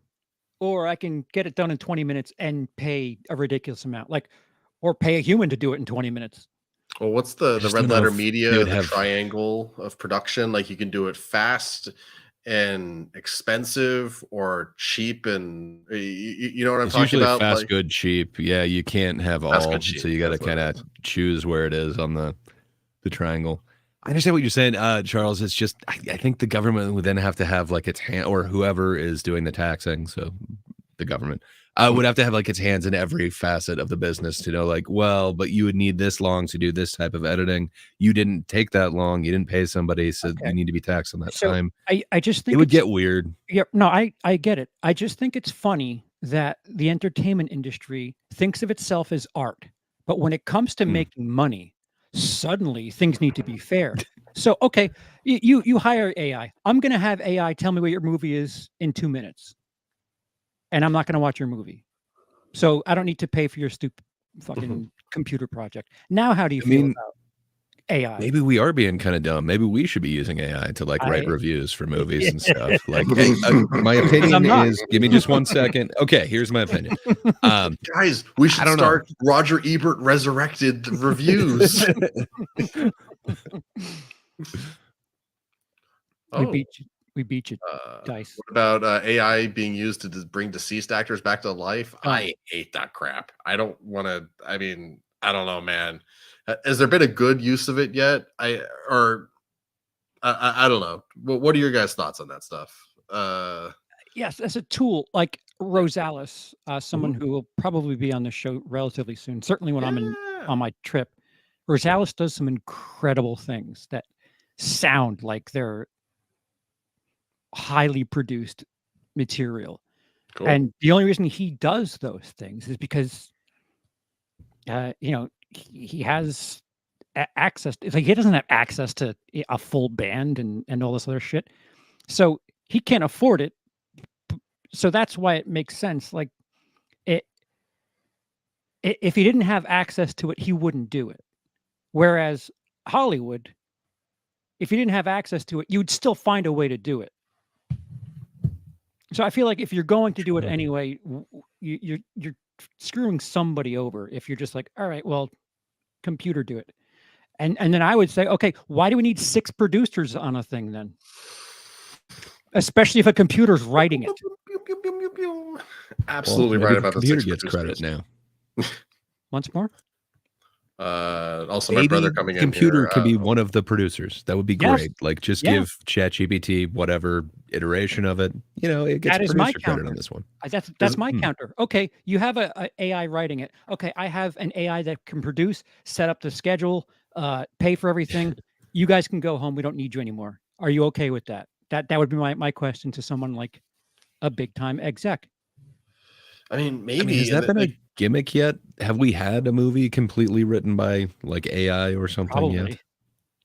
Speaker 4: or I can get it done in 20 minutes and pay a ridiculous amount, like, or pay a human to do it in 20 minutes.
Speaker 2: Well, what's the red letter media, the triangle of production? Like, you can do it fast and expensive, or cheap and you know what I'm talking about?
Speaker 3: Fast, like, good, cheap. Yeah, you can't have all, good, so you got to kind of choose where it is on the triangle. I understand what you're saying, Charles. It's just I think the government would then have to have like its hand, or whoever is doing the taxing, so the government would have to have like its hands in every facet of the business to know, like, well, but you would need this long to do this type of editing. You didn't take that long. You didn't pay somebody, so you need to be taxed on that time.
Speaker 4: I just think
Speaker 3: it would get weird.
Speaker 4: Yeah, no, I get it. I just think it's funny that the entertainment industry thinks of itself as art, but when it comes to making money, suddenly things need to be fair. So, okay, you hire AI. I'm going to have AI tell me what your movie is in 2 minutes. And I'm not going to watch your movie. So I don't need to pay for your stupid fucking computer project. Now, how do you feel about AI?
Speaker 3: Maybe we are being kind of dumb. Maybe we should be using AI to like write reviews for movies and stuff. Like, my opinion is, give me just 1 second. Okay, here's my opinion.
Speaker 2: Guys, we should start Roger Ebert resurrected reviews.
Speaker 4: We beat you, Dice.
Speaker 2: What about AI being used to bring deceased actors back to life? I hate that crap. I don't want to. I mean, I don't know, man. Has there been a good use of it yet? I don't know. What are your guys' thoughts on that stuff?
Speaker 4: Yes, as a tool, like Rosales, someone who will probably be on the show relatively soon. Certainly when I'm on my trip. Rosales does some incredible things that sound like they're highly produced material. Cool. And the only reason he does those things is because he has access to, like, he doesn't have access to a full band and all this other shit, so he can't afford it. So that's why it makes sense. Like, if he didn't have access to it, he wouldn't do it. Whereas Hollywood, if you didn't have access to it, you'd still find a way to do it. So I feel like if you're going to do it anyway, you're screwing somebody over if you're just like, all right, well, computer do it. And then I would say, okay, why do we need 6 producers on a thing then? Especially if a computer's writing it.
Speaker 2: Absolutely
Speaker 3: well,
Speaker 2: right
Speaker 3: the
Speaker 2: about the
Speaker 3: computer
Speaker 2: 6
Speaker 3: gets
Speaker 2: producers.
Speaker 3: credit now.
Speaker 4: Once more.
Speaker 2: Also,
Speaker 3: Maybe
Speaker 2: my brother coming in
Speaker 3: computer
Speaker 2: here.
Speaker 3: can be one of the producers. That would be
Speaker 4: Yes.
Speaker 3: great. Like, just
Speaker 4: Yeah.
Speaker 3: give ChatGPT whatever iteration of it. You know, it gets
Speaker 4: That is my
Speaker 3: producer credit
Speaker 4: counter.
Speaker 3: on this one.
Speaker 4: That's my counter. Okay, you have a AI writing it. Okay, I have an AI that can produce, set up the schedule, pay for everything. You guys can go home. We don't need you anymore. Are you okay with that? That would be my question to someone like a big time exec.
Speaker 2: I mean, maybe
Speaker 3: has that been a gimmick yet? Have we had a movie completely written by like AI or something yet?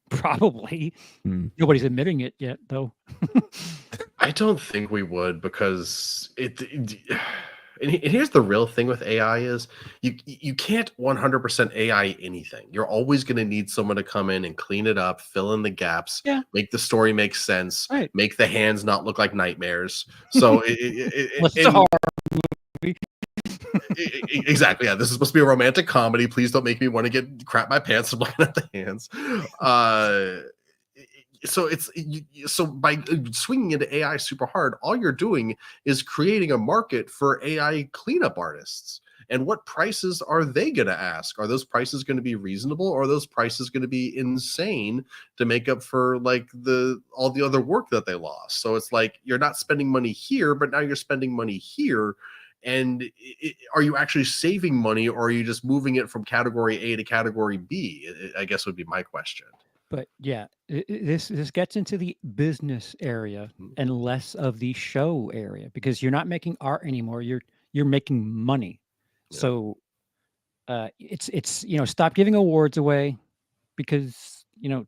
Speaker 4: Probably. Nobody's admitting it yet, though.
Speaker 2: I don't think we would, because and here's the real thing with AI is you can't 100% AI anything. You're always going to need someone to come in and clean it up, fill in the gaps, make the story make sense, make the hands not look like nightmares. So exactly, yeah. This is supposed to be a romantic comedy. Please don't make me want to get crap my pants from looking at the hands. So by swinging into AI super hard, all you're doing is creating a market for AI cleanup artists. And what prices are they going to ask? Are those prices going to be reasonable, or are those prices going to be insane to make up for like all the other work that they lost? So it's like you're not spending money here, but now you're spending money here. And are you actually saving money, or are you just moving it from category A to category B? I guess would be my question.
Speaker 4: But yeah, this gets into the business area and less of the show area, because you're not making art anymore. You're making money. Yeah. So it's stop giving awards away, because you're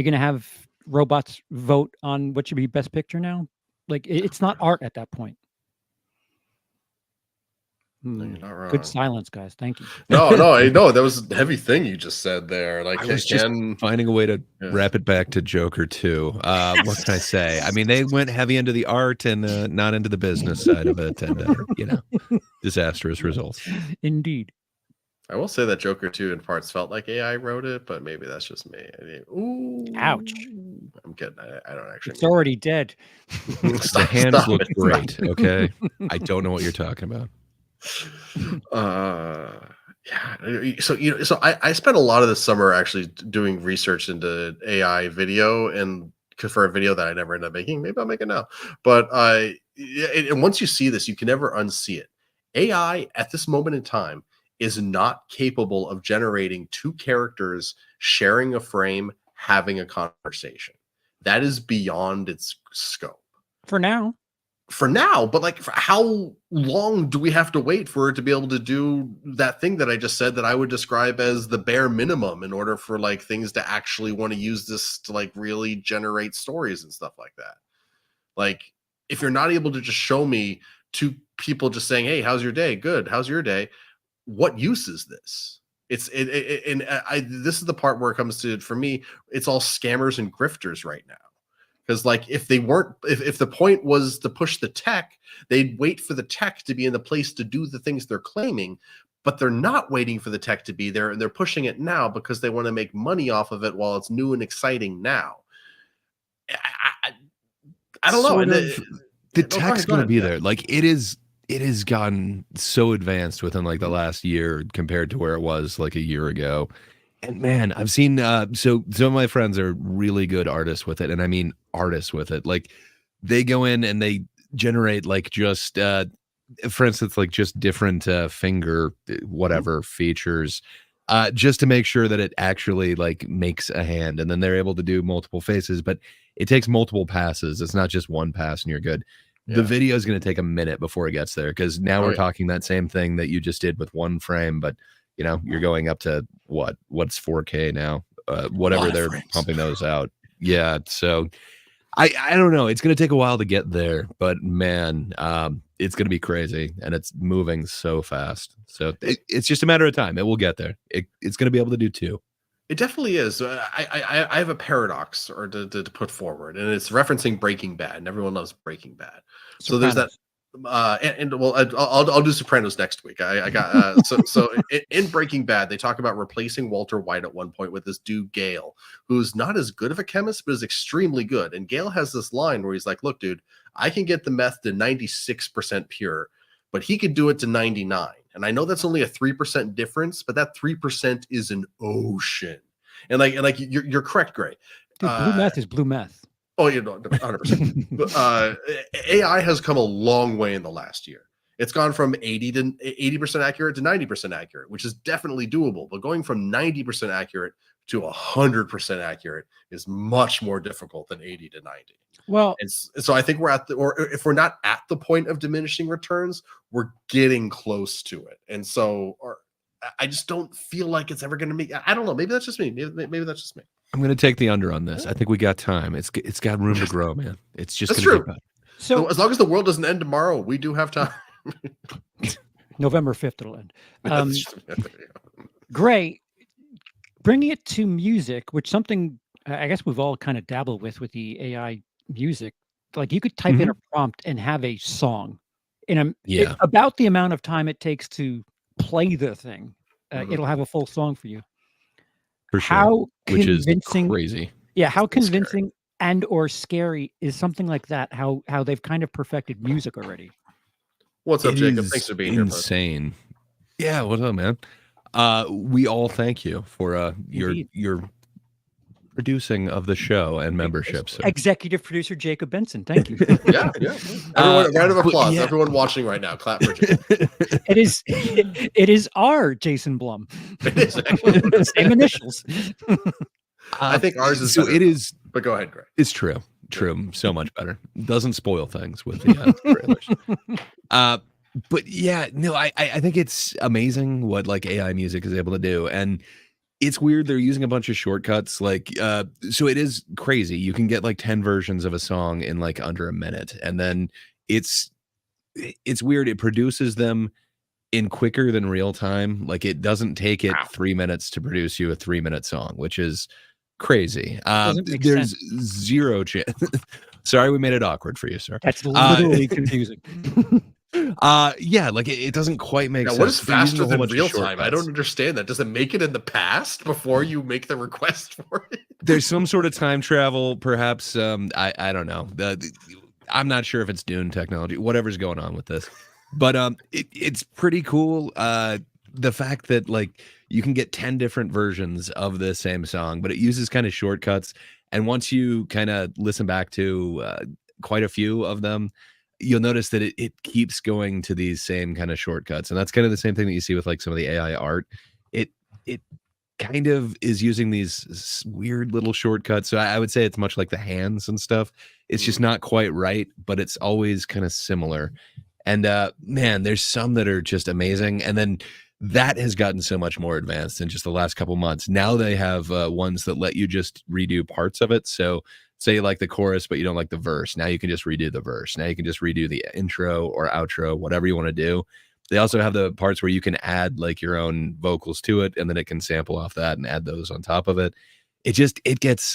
Speaker 4: gonna have robots vote on what should be best picture now. Like it's not art at that point.
Speaker 2: No, you're not wrong.
Speaker 4: Good silence, guys. Thank you.
Speaker 2: No, I know that was a heavy thing you just said there. Like,
Speaker 3: I was just finding a way to wrap it back to Joker 2. What can I say? I mean, they went heavy into the art and not into the business side of it, and disastrous results.
Speaker 4: Indeed.
Speaker 2: I will say that Joker 2 in parts felt like AI wrote it, but maybe that's just me. Ooh,
Speaker 4: ouch!
Speaker 2: I'm kidding. I don't actually.
Speaker 4: It's already dead.
Speaker 3: The hands look great. Okay, I don't know what you're talking about.
Speaker 2: Yeah. So I spent a lot of the summer actually doing research into AI video, and for a video that I never ended up making. Maybe I'll make it now. But and once you see this, you can never unsee it. AI at this moment in time is not capable of generating 2 characters sharing a frame, having a conversation. That is beyond its scope.
Speaker 4: For now,
Speaker 2: but like, for how long do we have to wait for it to be able to do that thing that I just said that I would describe as the bare minimum in order for like things to actually want to use this to like really generate stories and stuff like that? Like, if you're not able to just show me 2 people just saying, "Hey, how's your day? Good. How's your day?" What use is this? This is the part where it comes to, for me, it's all scammers and grifters right now. Because like, if the point was to push the tech, they'd wait for the tech to be in the place to do the things they're claiming, but they're not waiting for the tech to be there, and they're pushing it now because they want to make money off of it while it's new and exciting now. I don't know.
Speaker 3: The tech's going to be there. Like, it has gotten so advanced within like the last year compared to where it was like a year ago. And man, I've seen so some of my friends are really good artists with it, and I mean artists with it. Like, they go in and they generate like just for instance, like just different finger whatever features just to make sure that it actually like makes a hand, and then they're able to do multiple faces, but it takes multiple passes. It's not just one pass and you're good. Yeah. The video is going to take a minute before it gets there, because now we're talking that same thing that you just did with one frame, but you're going up to what's 4K now, whatever they're pumping those out. Yeah. So I don't know. It's going to take a while to get there, but man, it's going to be crazy, and it's moving so fast. So it's just a matter of time. It will get there. It's going to be able to do 2.
Speaker 2: It definitely is. I have a paradox or to put forward, and it's referencing Breaking Bad, and everyone loves Breaking Bad. So there's that. Well, I'll do Sopranos next week. I got in Breaking Bad, they talk about replacing Walter White at one point with this dude Gale, who's not as good of a chemist, but is extremely good. And Gale has this line where he's like, "Look, dude, I can get the meth to 96% pure, but he could do it to 99. And I know that's only a 3% difference, but that 3% is an ocean." And you're correct, Gray.
Speaker 4: Dude, blue meth is blue meth.
Speaker 2: Oh, you know, 100%. AI has come a long way in the last year. It's gone from 80% accurate to 90% accurate, which is definitely doable. But going from 90% accurate to 100% accurate is much more difficult than 80 to 90.
Speaker 4: Well,
Speaker 2: and so I think we're or if we're not at the point of diminishing returns, we're getting close to it. And so, I just don't feel like it's ever going to make. I don't know. Maybe that's just me. Maybe that's just me.
Speaker 3: I'm going to take the under on this. I think we got time. It's got room to grow, man. It's just
Speaker 2: that's true.
Speaker 4: So
Speaker 2: as long as the world doesn't end tomorrow, we do have time.
Speaker 4: November 5th it'll end. Gray, bringing it to music, which something I guess we've all kind of dabbled with the AI music. Like you could type in a prompt and have a song in about the amount of time it takes to play the thing. It'll have a full song for you.
Speaker 3: For sure.
Speaker 4: How
Speaker 3: which is
Speaker 4: convincing?
Speaker 3: Crazy.
Speaker 4: Yeah, how convincing and or scary is something like that? How they've kind of perfected music already.
Speaker 2: What's up, Jacob? Thanks for being
Speaker 3: insane. Here. Yeah, what's up, man? We all thank you for your producing of the show and memberships.
Speaker 4: Executive producer Jacob Benson, thank you.
Speaker 2: yeah. Everyone, round of applause. Yeah. Everyone watching right now, clap for Jacob.
Speaker 4: It is our Jason Blum.
Speaker 2: It is actually.
Speaker 4: Same initials.
Speaker 2: I think ours is
Speaker 3: so.
Speaker 2: Better.
Speaker 3: It is,
Speaker 2: but go ahead, Greg.
Speaker 3: It's true. So much better. Doesn't spoil things with the trailers. But yeah, no, I think it's amazing what like AI music is able to do, and it's weird they're using a bunch of shortcuts. Like, so it is crazy. You can get like 10 versions of a song in like under a minute, and then it's weird. It produces them in quicker than real time. Like it doesn't take it 3 minutes to produce you a 3-minute song, which is crazy. There's zero chance. Sorry, we made it awkward for you, sir.
Speaker 4: That's literally confusing.
Speaker 3: Yeah, like it doesn't quite make sense.
Speaker 2: What is faster than real time? I don't understand that. Does it make it in the past before you make the request for it?
Speaker 3: There's some sort of time travel, perhaps. I don't know. I'm not sure if it's Dune technology, whatever's going on with this, but it's pretty cool. The fact that like you can get 10 different versions of the same song, but it uses kind of shortcuts. And once you kind of listen back to quite a few of them, you'll notice that it keeps going to these same kind of shortcuts. And that's kind of the same thing that you see with like some of the AI art. It kind of is using these weird little shortcuts. So I would say it's much like the hands and stuff. It's just not quite right, but it's always kind of similar. And man, there's some that are just amazing. And then that has gotten so much more advanced in just the last couple months. Now they have ones that let you just redo parts of it. So say you like the chorus, but you don't like the verse. Now you can just redo the verse. Now you can just redo the intro or outro, whatever you want to do. They also have the parts where you can add like your own vocals to it, and then it can sample off that and add those on top of it. It gets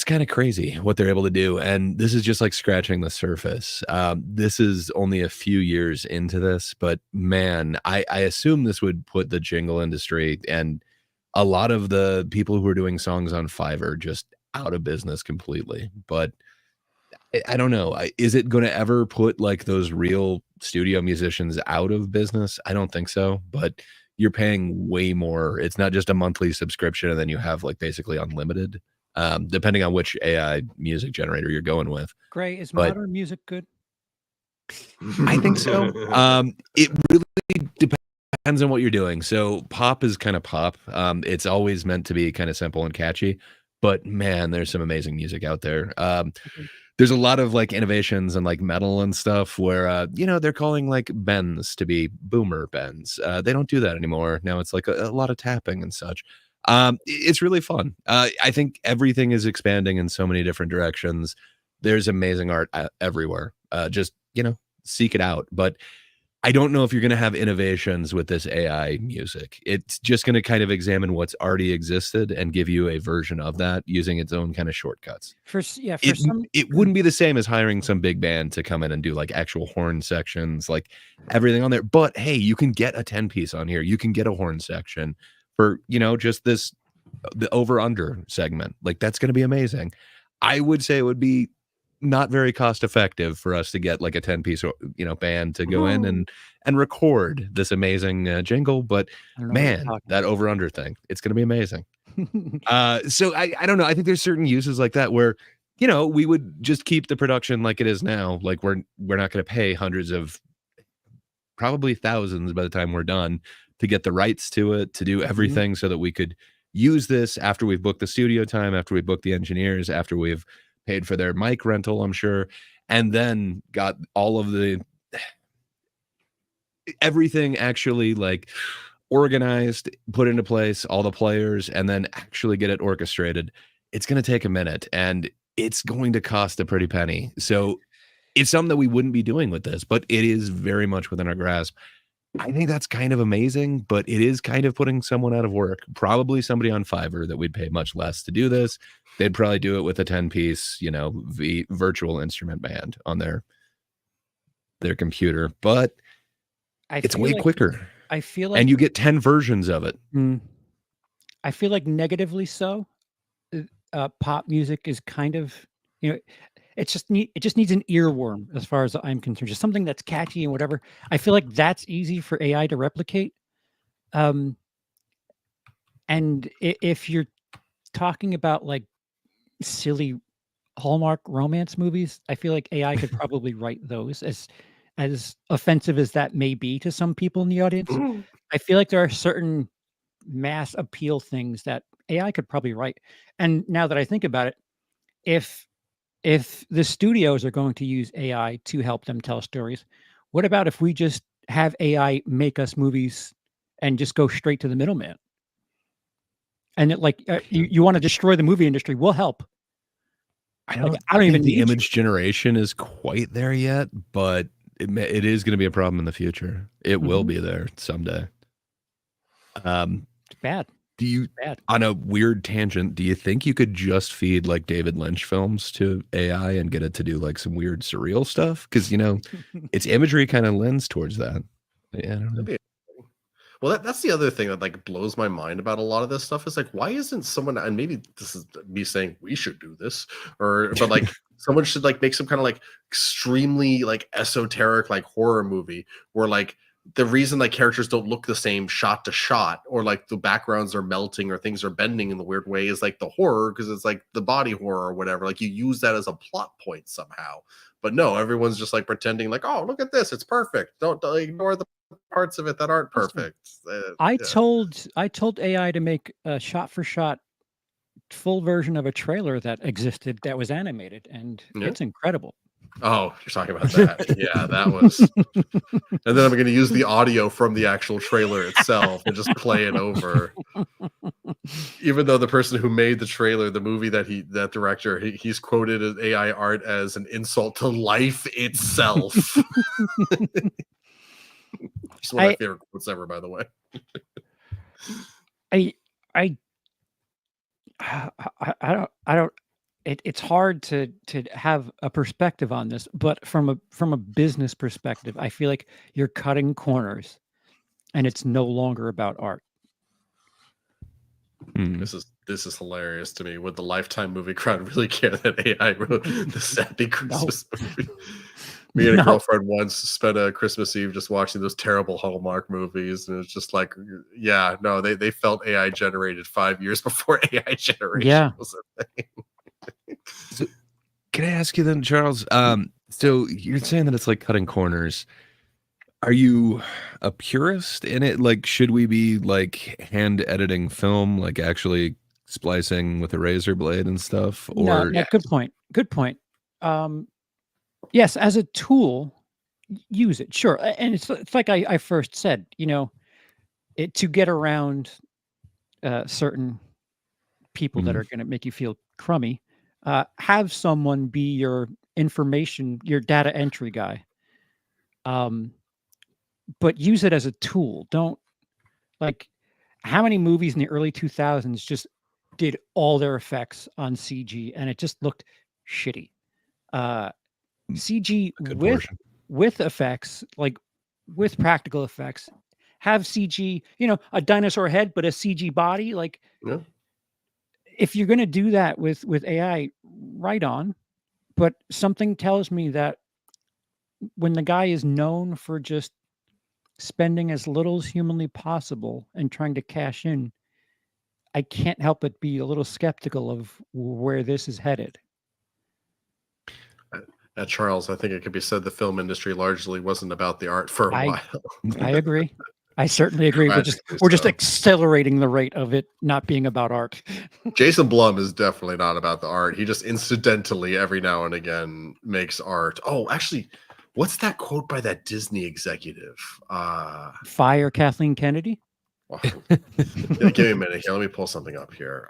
Speaker 3: kind of crazy what they're able to do. And this is just like scratching the surface. This is only a few years into this, but man, I assume this would put the jingle industry and a lot of the people who are doing songs on Fiverr just out of business completely. But I don't know. Is it going to ever put like those real studio musicians out of business? I don't think so, but you're paying way more. It's not just a monthly subscription and then you have like basically unlimited, depending on which AI music generator you're going with.
Speaker 4: Gray, is modern music good?
Speaker 3: I think so. It really depends on what you're doing. So pop is kind of pop. It's always meant to be kind of simple and catchy, but man, there's some amazing music out there. There's a lot of like innovations and like metal and stuff where, they're calling like bends to be boomer bends. They don't do that anymore. Now it's like a lot of tapping and such. It's really fun. I think everything is expanding in so many different directions. There's amazing art everywhere. Just, seek it out. But I don't know if you're going to have innovations with this AI music. It's just going to kind of examine what's already existed and give you a version of that using its own kind of shortcuts.
Speaker 4: For some,
Speaker 3: It wouldn't be the same as hiring some big band to come in and do like actual horn sections, like everything on there. But hey, you can get a 10-piece on here. You can get a horn section for, just the over under segment. Like that's going to be amazing. I would say it would be not very cost effective for us to get like a 10-piece band to go in and record this amazing jingle, but man, that over under thing, it's going to be amazing. So I don't know, I think there's certain uses like that where we would just keep the production like it is now. Like we're not going to pay hundreds of, probably thousands by the time we're done, to get the rights to it, to do everything so that we could use this after we've booked the studio time, after we booked the engineers, after we've paid for their mic rental, I'm sure, and then got all of everything actually like organized, put into place, all the players, and then actually get it orchestrated. It's going to take a minute, and it's going to cost a pretty penny. So it's something that we wouldn't be doing with this, but it is very much within our grasp. I think that's kind of amazing, but it is kind of putting someone out of work. Probably somebody on Fiverr that we'd pay much less to do this. They'd probably do it with a 10-piece, virtual instrument band on their computer, but it's way quicker.
Speaker 4: I feel like,
Speaker 3: and you get 10 versions of it.
Speaker 4: I feel like negatively so. Pop music is kind of, it just needs an earworm as far as I'm concerned. Just something that's catchy and whatever. I feel like that's easy for AI to replicate. And if you're talking about like silly Hallmark romance movies, I feel like AI could probably write those, as offensive as that may be to some people in the audience. I feel like there are certain mass appeal things that AI could probably write. And now that I think about it, if the studios are going to use AI to help them tell stories, what about if we just have AI make us movies and just go straight to the middleman? And you want to destroy the movie industry, we'll help.
Speaker 3: I don't even think the image generation is quite there yet, but it is going to be a problem in the future. It will be there someday.
Speaker 4: It's bad.
Speaker 3: On a weird tangent, do you think you could just feed like David Lynch films to AI and get it to do like some weird surreal stuff? Because its imagery kind of lends towards that. Yeah, I don't know.
Speaker 2: Well, that's the other thing that like blows my mind about a lot of this stuff is like, why isn't someone, and maybe this is me saying we should do this, but like someone should like make some kind of like extremely like esoteric like horror movie where like the reason like characters don't look the same shot to shot, or like the backgrounds are melting or things are bending in the weird way, is like the horror, because it's like the body horror or whatever. Like you use that as a plot point somehow. But no, everyone's just like pretending like, oh, look at this, it's perfect. Don't ignore the parts of it that aren't perfect.
Speaker 4: I told AI to make a shot for shot full version of a trailer that existed that was animated, and it's incredible.
Speaker 2: Oh, you're talking about that. Yeah, that was. And then I'm going to use the audio from the actual trailer itself and just play it over. Even though the person who made the trailer, the movie that director, he's quoted as AI art as an insult to life itself. It's one of my favorite quotes ever, by the way.
Speaker 4: I don't. It's hard to have a perspective on this, but from a business perspective, I feel like you're cutting corners, and it's no longer about art.
Speaker 2: This is hilarious to me. Would the Lifetime movie crowd really care that AI wrote the Sappy Christmas movie? Me and a girlfriend once spent a Christmas Eve just watching those terrible Hallmark movies, and it's just like, yeah, no, they felt AI generated 5 years before AI generation was a thing.
Speaker 3: So, can I ask you then, Charles? So you're saying that it's like cutting corners. Are you a purist in it? Like, should we be like hand editing film, like actually splicing with a razor blade and stuff? Or
Speaker 4: no, good point. Good point. Yes, as a tool, use it, sure. And it's like I first said, to get around certain people that are going to make you feel crummy. Have someone be your data entry guy. but use it as a tool. Don't like how many movies in the early 2000s just did all their effects on CG and it just looked shitty. CG with effects, like with practical effects, have CG, a dinosaur head, but a CG body. Like, if you're going to do that with AI, right on. But something tells me that when the guy is known for just spending as little as humanly possible and trying to cash in, I can't help but be a little skeptical of where this is headed.
Speaker 2: Charles, I think it could be said the film industry largely wasn't about the art for a while.
Speaker 4: I agree. I certainly agree. We're just accelerating the rate of it not being about art.
Speaker 2: Jason Blum is definitely not about the art. He just incidentally every now and again makes art. Oh, actually, what's that quote by that Disney executive?
Speaker 4: Fire Kathleen Kennedy?
Speaker 2: Well, give me a minute here. Let me pull something up here.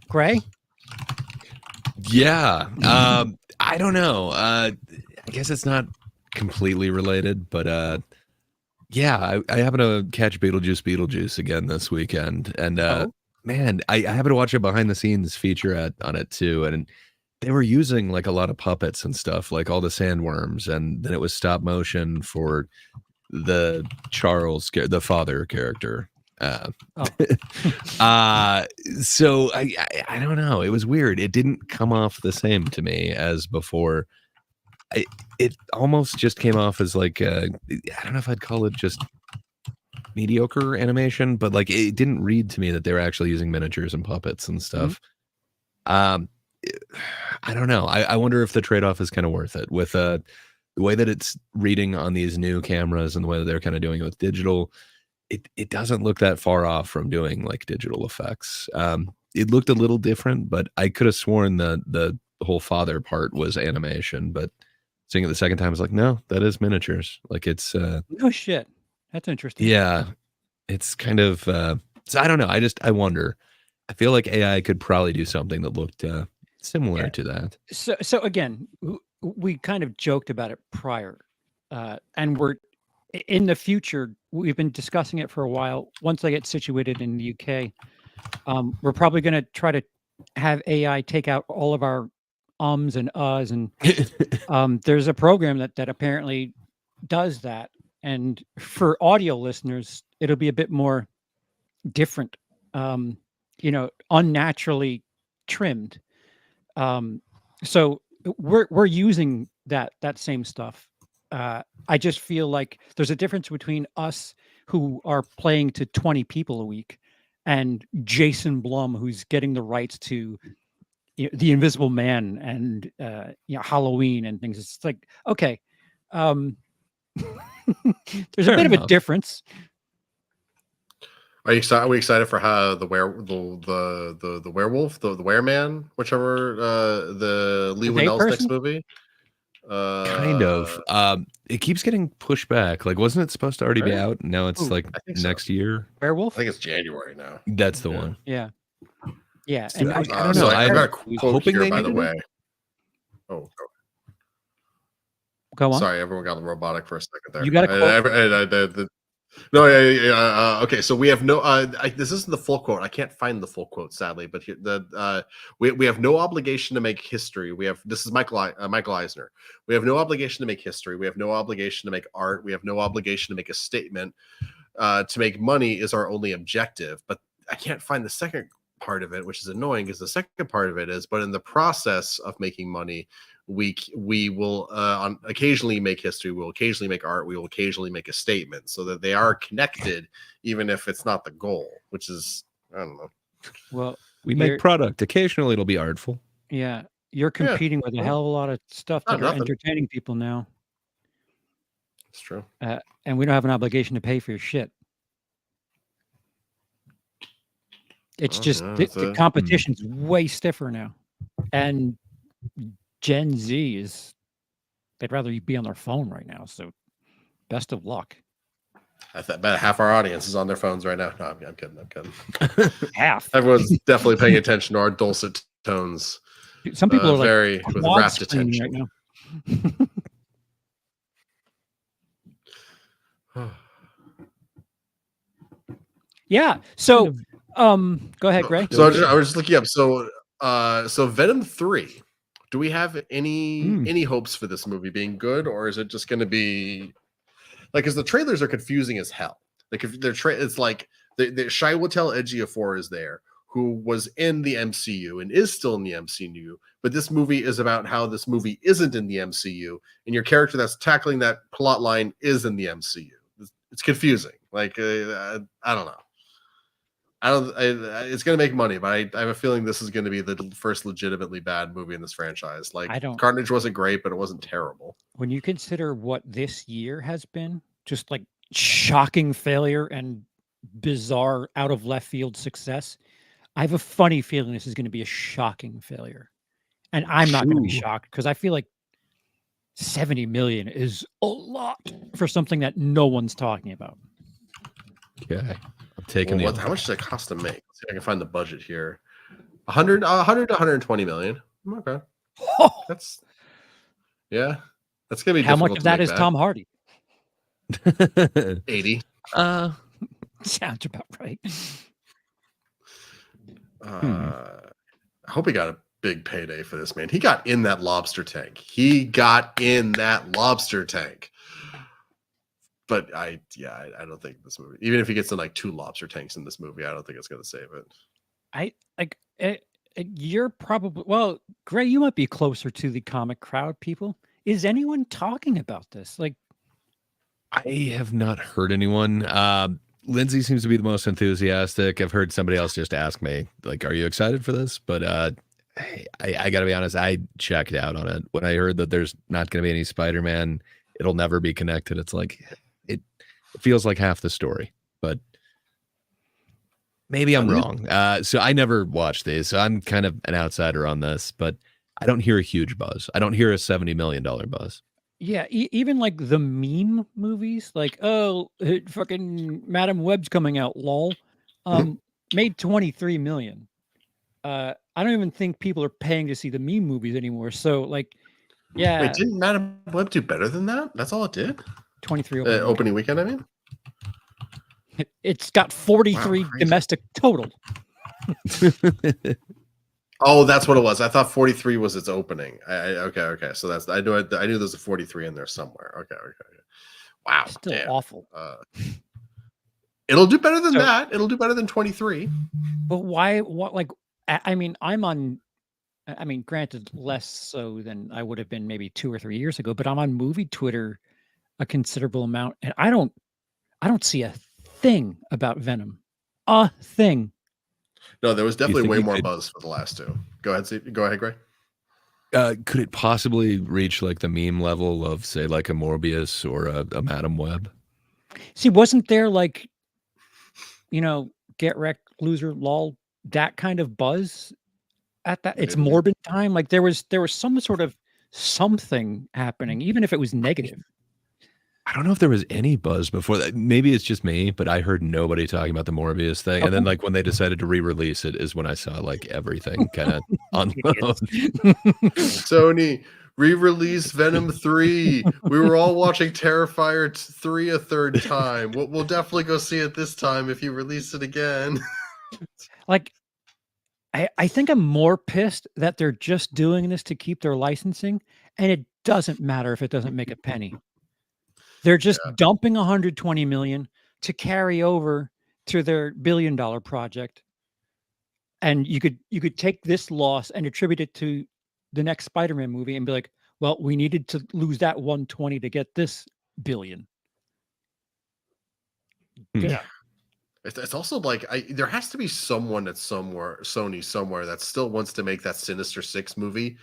Speaker 4: Gray?
Speaker 3: Yeah. I don't know. I guess it's not completely related, but yeah, I happen to catch Beetlejuice again this weekend. And man, I happen to watch a behind the scenes featurette on it too. And they were using like a lot of puppets and stuff, like all the sandworms, and then it was stop motion for the Charles, the father character. So I don't know. It was weird. It didn't come off the same to me as before. It almost just came off as like I don't know if I'd call it just mediocre animation, but like it didn't read to me that they were actually using miniatures and puppets and stuff. I don't know. I wonder if the trade-off is kind of worth it with the way that it's reading on these new cameras and the way that they're kind of doing it with digital. It doesn't look that far off from doing like digital effects. It looked a little different, but I could have sworn the whole father part was animation, but seeing it the second time, I was like, no, that is miniatures. Like it's
Speaker 4: no shit. That's interesting.
Speaker 3: Yeah, it's kind of so I don't know. I wonder. I feel like AI could probably do something that looked similar to that.
Speaker 4: So again, we kind of joked about it prior, and we're in the future. We've been discussing it for a while. Once I get situated in the UK, we're probably going to try to have AI take out all of our ums and uhs, and there's a program that apparently does that. And for audio listeners, it'll be a bit more different, unnaturally trimmed. So we're using that same stuff. I just feel like there's a difference between us who are playing to 20 people a week and Jason Blum, who's getting the rights to The Invisible Man and Halloween and things. It's like, okay, there's a bit of a difference.
Speaker 2: Are we excited for how the werewolf, the wereman, whichever the Lee Winnell's next movie?
Speaker 3: Kind of. It keeps getting pushed back. Like, wasn't it supposed to already be out? Now it's like next year.
Speaker 4: Werewolf?
Speaker 2: I think it's January now.
Speaker 3: That's the one.
Speaker 4: Yeah. Yeah.
Speaker 3: And I don't know.
Speaker 2: I got a quote here, by the way. Oh,
Speaker 4: go on.
Speaker 2: Sorry, everyone got robotic for a second there.
Speaker 4: You got a quote?
Speaker 2: No, yeah. Okay, so we have no. This isn't the full quote. I can't find the full quote, sadly. But here, we have no obligation to make history. This is Michael Eisner. We have no obligation to make history. We have no obligation to make art. We have no obligation to make a statement. To make money is our only objective. But I can't find the second part of it, which is annoying, because the second part of it is, but in the process of making money, we will occasionally make history, we'll occasionally make art, we will occasionally make a statement, so that they are connected, even if it's not the goal, which is, I don't know.
Speaker 4: Well,
Speaker 3: we make product. Occasionally it'll be artful.
Speaker 4: Yeah. You're competing with a hell of a lot of stuff that are entertaining people now.
Speaker 2: It's true.
Speaker 4: And we don't have an obligation to pay for your shit. It's just the competition's way stiffer now. And Gen Z they'd rather you be on their phone right now. So best of luck.
Speaker 2: I thought about half our audience is on their phones right now. No, I'm kidding.
Speaker 4: Half.
Speaker 2: Everyone's definitely paying attention to our dulcet tones.
Speaker 4: Some people are
Speaker 2: very
Speaker 4: like
Speaker 2: with rapt attention
Speaker 4: right now. Yeah. So, go ahead, Gray.
Speaker 2: So I was just looking up. So Venom 3. Do we have any hopes for this movie being good, or is it just going to be like? Because the trailers are confusing as hell. Like if they're it's like the Chiwetel Ejiofor is there, who was in the MCU and is still in the MCU, but this movie is about how this movie isn't in the MCU, and your character that's tackling that plot line is in the MCU. It's confusing. Like I don't know. It's going to make money, but I have a feeling this is going to be the first legitimately bad movie in this franchise. Like, Carnage wasn't great, but it wasn't terrible.
Speaker 4: When you consider what this year has been, just like shocking failure and bizarre out of left field success, I have a funny feeling this is going to be a shocking failure. And I'm not going to be shocked because I feel like 70 million is a lot for something that no one's talking about.
Speaker 3: Okay. Taking
Speaker 2: how much does it cost to make? Let's see if I can find the budget here. 100 to 120 million. Okay. That's gonna be
Speaker 4: how much of that is Tom Hardy?
Speaker 2: 80.
Speaker 4: Sounds about right.
Speaker 2: I hope he got a big payday for this, man. He got in that lobster tank. But I don't think this movie, even if he gets in like 2 lobster tanks in this movie, I don't think it's going to save it.
Speaker 4: You're probably, Gray, you might be closer to the comic crowd people. Is anyone talking about this? Like,
Speaker 3: I have not heard anyone. Lindsay seems to be the most enthusiastic. I've heard somebody else just ask me, like, are you excited for this? But I got to be honest, I checked out on it. When I heard that there's not going to be any Spider-Man, it'll never be connected. It's like, it feels like half the story, but maybe I'm wrong. So I never watched these, so I'm kind of an outsider on this, but I don't hear a huge buzz. I don't hear a $70 million buzz.
Speaker 4: Yeah, even like the meme movies, like, fucking Madam Web's coming out, lol. Made 23 million. I don't even think people are paying to see the meme movies anymore. So, like, yeah.
Speaker 2: Wait, didn't Madam Web do better than that? That's all it did?
Speaker 4: 23
Speaker 2: opening weekend, I mean?
Speaker 4: It's got 43 domestic total.
Speaker 2: Oh, that's what it was. I thought 43 was its opening. Okay. So that's I knew there's a 43 in there somewhere. Okay. Wow,
Speaker 4: still awful.
Speaker 2: It'll do better than that. It'll do better than 23.
Speaker 4: But why? What? Like, I mean, granted, less so than I would have been maybe 2 or 3 years ago. But I'm on movie Twitter a considerable amount, and I don't see a thing about Venom. A thing.
Speaker 2: No, there was definitely way more buzz for the last 2. Go ahead, Gray.
Speaker 3: Could it possibly reach like the meme level of, say, like a Morbius or a Madam Web?
Speaker 4: See, wasn't there like, get wrecked, loser, lol, that kind of buzz at that? It's Morbid time. Like there was some sort of something happening, even if it was negative.
Speaker 3: I don't know if there was any buzz before that. Maybe it's just me, but I heard nobody talking about the Morbius thing. And then like when they decided to re-release it is when I saw like everything kind of on
Speaker 2: Sony re-release Venom 3. We were all watching Terrifier 3 a third time. We'll definitely go see it this time if you release it again.
Speaker 4: Like, I think I'm more pissed that they're just doing this to keep their licensing, and it doesn't matter if it doesn't make a penny. They're just dumping 120 million to carry over to their $1 billion project. And you could take this loss and attribute it to the next Spider-Man movie and be like, well, we needed to lose that 120 to get this $1 billion.
Speaker 2: Yeah. It's also like there has to be someone at Sony somewhere that still wants to make that Sinister Six movie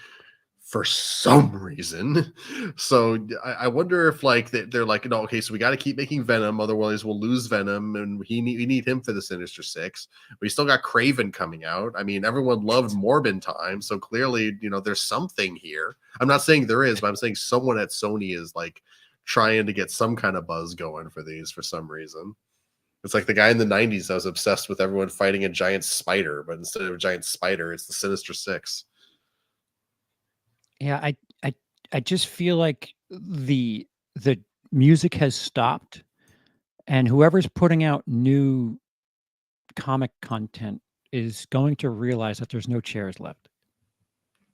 Speaker 2: for some reason. So I wonder if like they're like, no, okay, so we got to keep making Venom, otherwise we'll lose Venom, and we need him for the Sinister Six. We still got Craven coming out. I mean, everyone loved Morbid time, so clearly, there's something here. I'm not saying there is, but I'm saying someone at Sony is like trying to get some kind of buzz going for these for some reason. It's like the guy in the 90s that was obsessed with everyone fighting a giant spider, but instead of a giant spider, it's the Sinister Six.
Speaker 4: Yeah, I just feel like the music has stopped, and whoever's putting out new comic content is going to realize that there's no chairs left.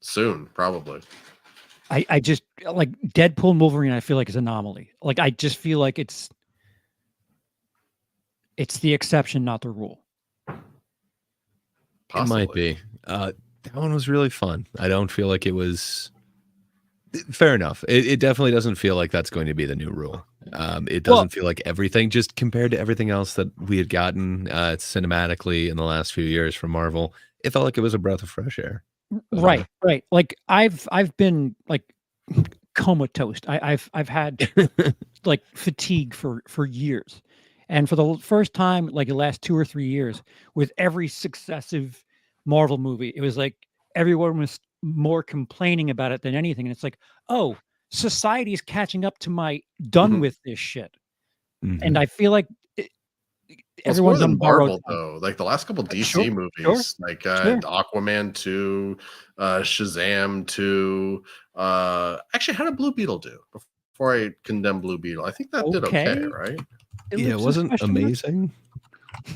Speaker 2: Soon, probably.
Speaker 4: I just like Deadpool and Wolverine, I feel like is an anomaly. Like I just feel like it's the exception, not the rule.
Speaker 2: Possibly.
Speaker 3: It might be. That one was really fun. I don't feel like it was fair enough. It definitely doesn't feel like that's going to be the new rule. It doesn't feel like everything, just compared to everything else that we had gotten cinematically in the last few years from Marvel, it felt like it was a breath of fresh air.
Speaker 4: Right. Like I've been like comatose. I've had like fatigue for years. And for the first time, like the last 2 or 3 years, with every successive Marvel movie, it was like everyone was more complaining about it than anything. And it's like, oh, society is catching up to my done with this shit. And I feel like everyone's on
Speaker 2: Marvel though. Like the last couple DC movies, like Aquaman 2, Shazam 2. Actually, how did Blue Beetle do? Before I condemn Blue Beetle, I think that did okay, right?
Speaker 3: It wasn't amazing,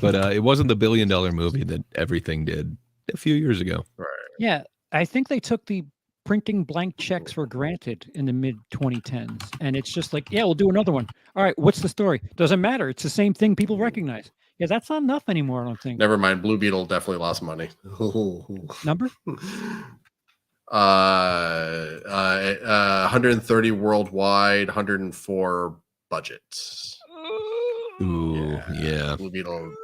Speaker 3: but it wasn't the $1 billion movie that everything did a few years ago.
Speaker 2: Right.
Speaker 4: Yeah, I think they took the printing blank checks for granted in the mid 2010s, and it's just like, yeah, we'll do another one. All right, what's the story? Doesn't matter. It's the same thing people recognize. Yeah, that's not enough anymore, I don't think.
Speaker 2: Never mind. Blue Beetle definitely lost money.
Speaker 4: Number?
Speaker 2: 130 worldwide, 104 budget.
Speaker 3: Ooh, yeah.
Speaker 2: Blue Beetle.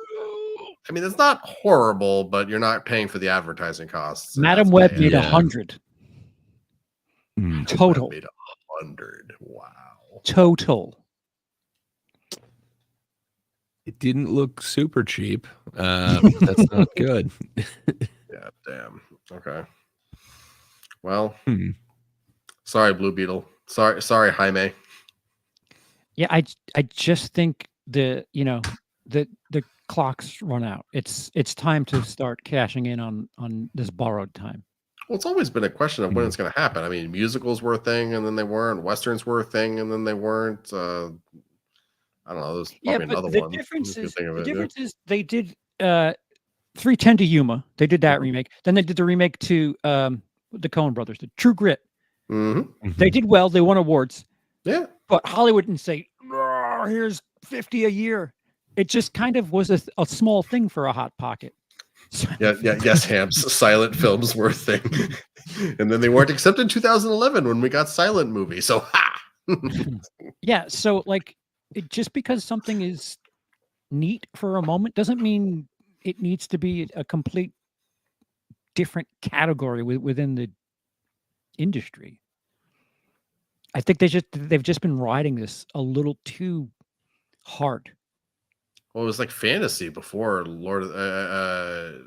Speaker 2: I mean, it's not horrible, but you're not paying for the advertising costs.
Speaker 4: Madam Web made 100. Total.
Speaker 2: Made 100. Wow.
Speaker 4: Total.
Speaker 3: It didn't look super cheap. That's not good.
Speaker 2: Yeah, damn. Okay. Well, sorry, Blue Beetle. Sorry, Jaime.
Speaker 4: Yeah, I just think the clock's run out. It's time to start cashing in on this borrowed time.
Speaker 2: Well, it's always been a question of when it's going to happen. I mean, musicals were a thing, and then they weren't. Westerns were a thing, and then they weren't. I don't know. There's probably another one.
Speaker 4: The difference is they did 310 to Yuma. They did that remake. Then they did the remake to the Coen Brothers, the True Grit. They did well. They won awards.
Speaker 2: Yeah.
Speaker 4: But Hollywood didn't say, oh, here's 50 a year. It just kind of was a small thing for a Hot Pocket.
Speaker 2: Yes, Hams. Silent films were a thing. And then they weren't accepted in 2011 when we got silent movies. So, ha!
Speaker 4: Yeah, so like, just because something is neat for a moment doesn't mean it needs to be a complete different category within the industry. I think they've just been riding this a little too hard.
Speaker 2: Well, it was like fantasy before Lord of the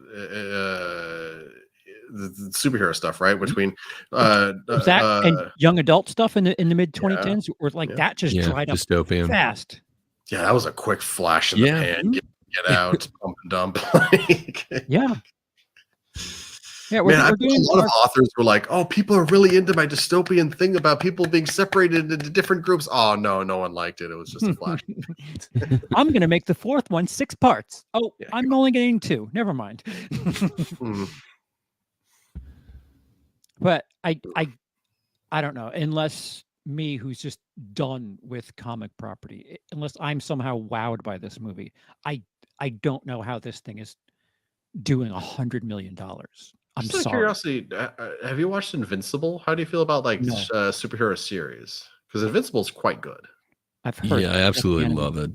Speaker 2: superhero stuff, right? Between
Speaker 4: that and young adult stuff in the mid 2010s, or like that just dried up
Speaker 3: dystopian.
Speaker 4: Fast.
Speaker 2: Yeah, that was a quick flash in the pan. Get out, pump and dump.
Speaker 4: Yeah. Yeah,
Speaker 2: Man, a lot of authors were like, "Oh, people are really into my dystopian thing about people being separated into different groups." Oh no, no one liked it. It was just a flash.
Speaker 4: I'm gonna make the fourth one 6 parts. Oh, yeah, I'm only getting 2. Never mind. But I don't know, unless me, who's just done with comic property, unless I'm somehow wowed by this movie, I don't know how this thing is doing $100 million. I'm
Speaker 2: just
Speaker 4: sorry.
Speaker 2: Curiosity, have you watched Invincible? How do you feel about like superhero series? Because Invincible is quite good.
Speaker 4: I've heard.
Speaker 3: Yeah, I absolutely love it.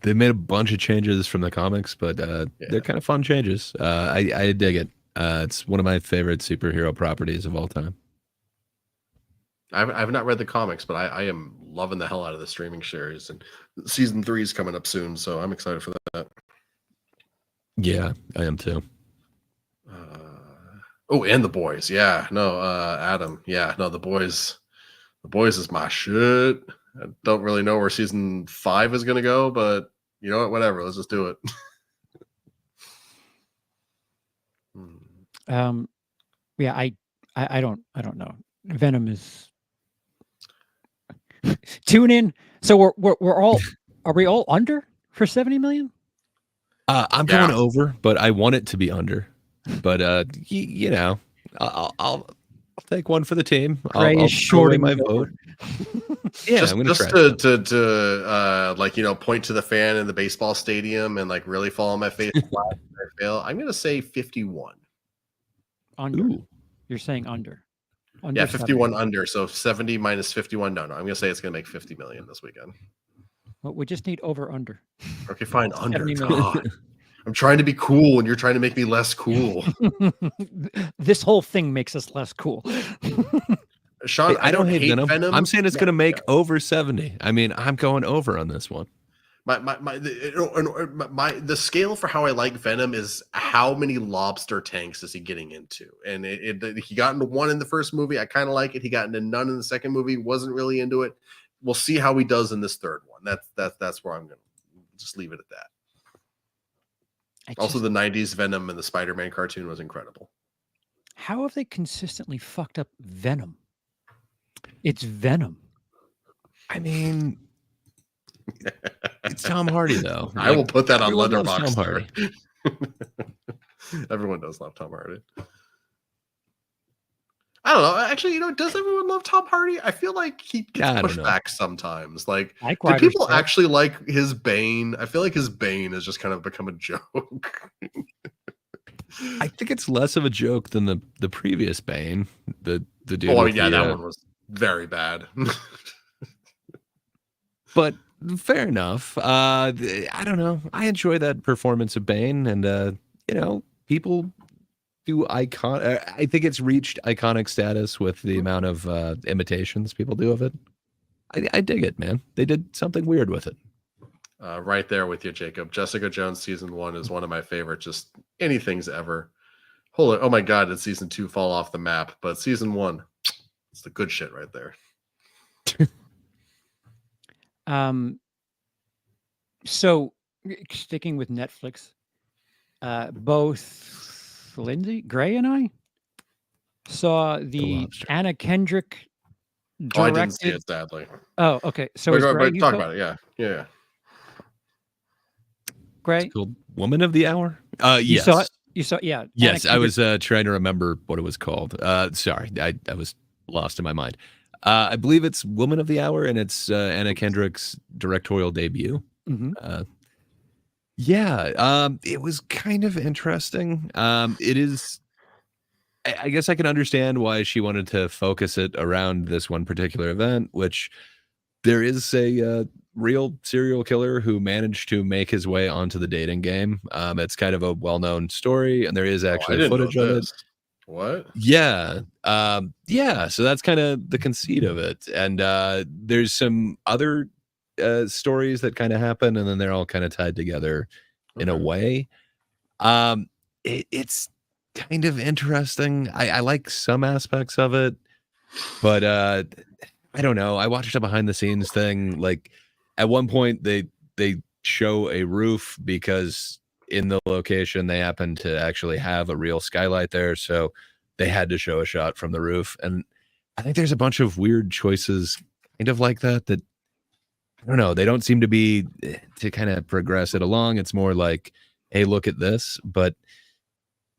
Speaker 3: They made a bunch of changes from the comics, but they're kind of fun changes. I dig it. It's one of my favorite superhero properties of all time.
Speaker 2: I've not read the comics, but I am loving the hell out of the streaming series, and season 3 is coming up soon, so I'm excited for that.
Speaker 3: Yeah, I am too.
Speaker 2: And The Boys. Yeah, no, Adam. Yeah, no, The Boys. The Boys is my shit. I don't really know where season 5 is going to go, but you know what? Whatever. Let's just do it.
Speaker 4: Yeah, I don't know. Venom is Tune in. So we're all are we all under for 70 million?
Speaker 3: I'm going over, but I want it to be under. But you know, I'll take one for the team.
Speaker 4: Gray
Speaker 3: I'll
Speaker 4: is shorting
Speaker 3: my vote. Yeah,
Speaker 2: just
Speaker 3: I'm gonna
Speaker 2: just
Speaker 3: try
Speaker 2: to like, you know, point to the fan in the baseball stadium and like really fall on my face flat if I fail. I'm gonna say 51.
Speaker 4: Under.
Speaker 3: Ooh.
Speaker 4: You're saying under.
Speaker 2: Yeah, 51 under. So 70 minus 51. No, I'm gonna say it's gonna make 50 million this weekend.
Speaker 4: Well, we just need over under.
Speaker 2: Okay, fine, under.
Speaker 4: 70 million.
Speaker 2: God. I'm trying to be cool and you're trying to make me less cool.
Speaker 4: This whole thing makes us less cool.
Speaker 2: Sean,
Speaker 3: Hey, I don't hate Venom. I'm saying it's going to make
Speaker 2: yeah.
Speaker 3: over 70. I mean, I'm going over on this one.
Speaker 2: The scale for how I like Venom is how many lobster tanks is he getting into, and he got into one in the first movie. I kind of like it. He got into none in the second movie. Wasn't really into it. We'll see how he does in this third one. That's where I'm going to just leave it at that. Also, the 90s Venom and the Spider-Man cartoon was incredible.
Speaker 4: How have they consistently fucked up Venom? It's Venom.
Speaker 3: I mean, it's Tom Hardy, though.
Speaker 2: I will put that on Letterboxd.
Speaker 3: Tom Hardy.
Speaker 2: Everyone does love Tom Hardy. I don't know. Actually, you know, does everyone love Tom Hardy? I feel like he gets pushed back sometimes. Like, do people actually like his Bane? I feel like his Bane has just kind of become a joke.
Speaker 3: I think it's less of a joke than the previous Bane. The dude.
Speaker 2: Oh, yeah, that one was very bad.
Speaker 3: But fair enough. I don't know. I enjoy that performance of Bane, and you know, people do icon. I think it's reached iconic status with the amount of imitations people do of it. I dig it, man. They did something weird with it.
Speaker 2: Right there with you, Jacob. Jessica Jones season 1 is one of my favorite. Just anything's ever. Hold it. Oh my God, did season 2 fall off the map? But season 1, it's the good shit right there.
Speaker 4: So sticking with Netflix, both Lindsay Gray and I saw the Anna Kendrick directed.
Speaker 2: Oh, I didn't see it, sadly.
Speaker 4: Oh, okay. So
Speaker 2: talk about it. Yeah.
Speaker 4: Gray,
Speaker 3: it's called Woman of the Hour. Yes.
Speaker 4: You saw it? You saw, yeah.
Speaker 3: Yes, I was trying to remember what it was called. Sorry, I was lost in my mind. I believe it's Woman of the Hour, and it's Anna Kendrick's directorial debut.
Speaker 4: Mm-hmm.
Speaker 3: It was kind of interesting. It is. I guess I can understand why she wanted to focus it around this one particular event, which there is a real serial killer who managed to make his way onto the dating game. It's kind of a well-known story, and there is actually footage of it.
Speaker 2: What?
Speaker 3: Yeah. So that's kind of the conceit of it. And there's some other stories that kind of happen, and then they're all kind of tied together in a way. It's kind of interesting. I like some aspects of it, but I don't know. I watched a behind the scenes thing. Like at one point they show a roof because in the location they happen to actually have a real skylight there, so they had to show a shot from the roof. And I think there's a bunch of weird choices kind of like that I don't know, they don't seem to be to kind of progress it along. It's more like, hey, look at this. But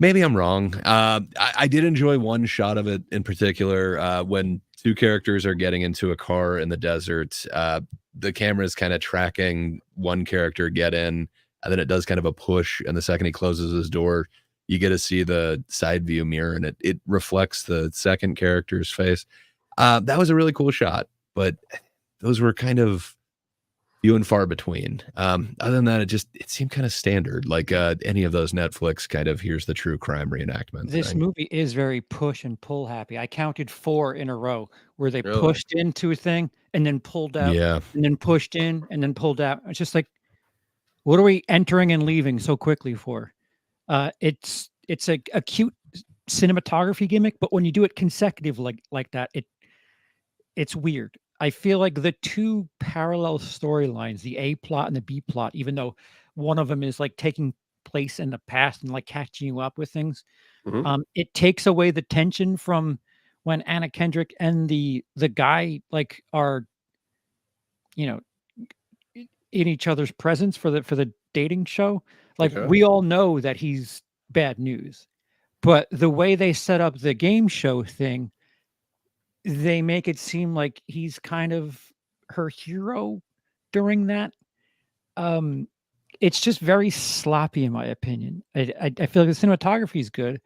Speaker 3: maybe I'm wrong. I did enjoy one shot of it in particular when two characters are getting into a car in the desert. The camera is kind of tracking one character get in, and then it does kind of a push, and the second he closes his door, you get to see the side view mirror, and it reflects the second character's face. That was a really cool shot, but those were kind of few and far between. Other than that, it seemed kind of standard, like any of those Netflix kind of here's the true crime reenactment.
Speaker 4: This movie is very push and pull happy. I counted 4 in a row where they pushed into a thing and then pulled out, and then pushed in and then pulled out. It's just like, what are we entering and leaving so quickly for? It's a cute cinematography gimmick, but when you do it consecutive like that, it's weird. I feel like the two parallel storylines, the A plot and the B plot, even though one of them is like taking place in the past and like catching you up with things, it takes away the tension from when Anna Kendrick and the guy like are you know, in each other's presence for the dating show. Like
Speaker 2: Okay.
Speaker 4: we all know that he's bad news, but the way they set up the game show thing, they make it seem like he's kind of her hero during that. Um, it's just very sloppy in my opinion. I feel like the cinematography is good.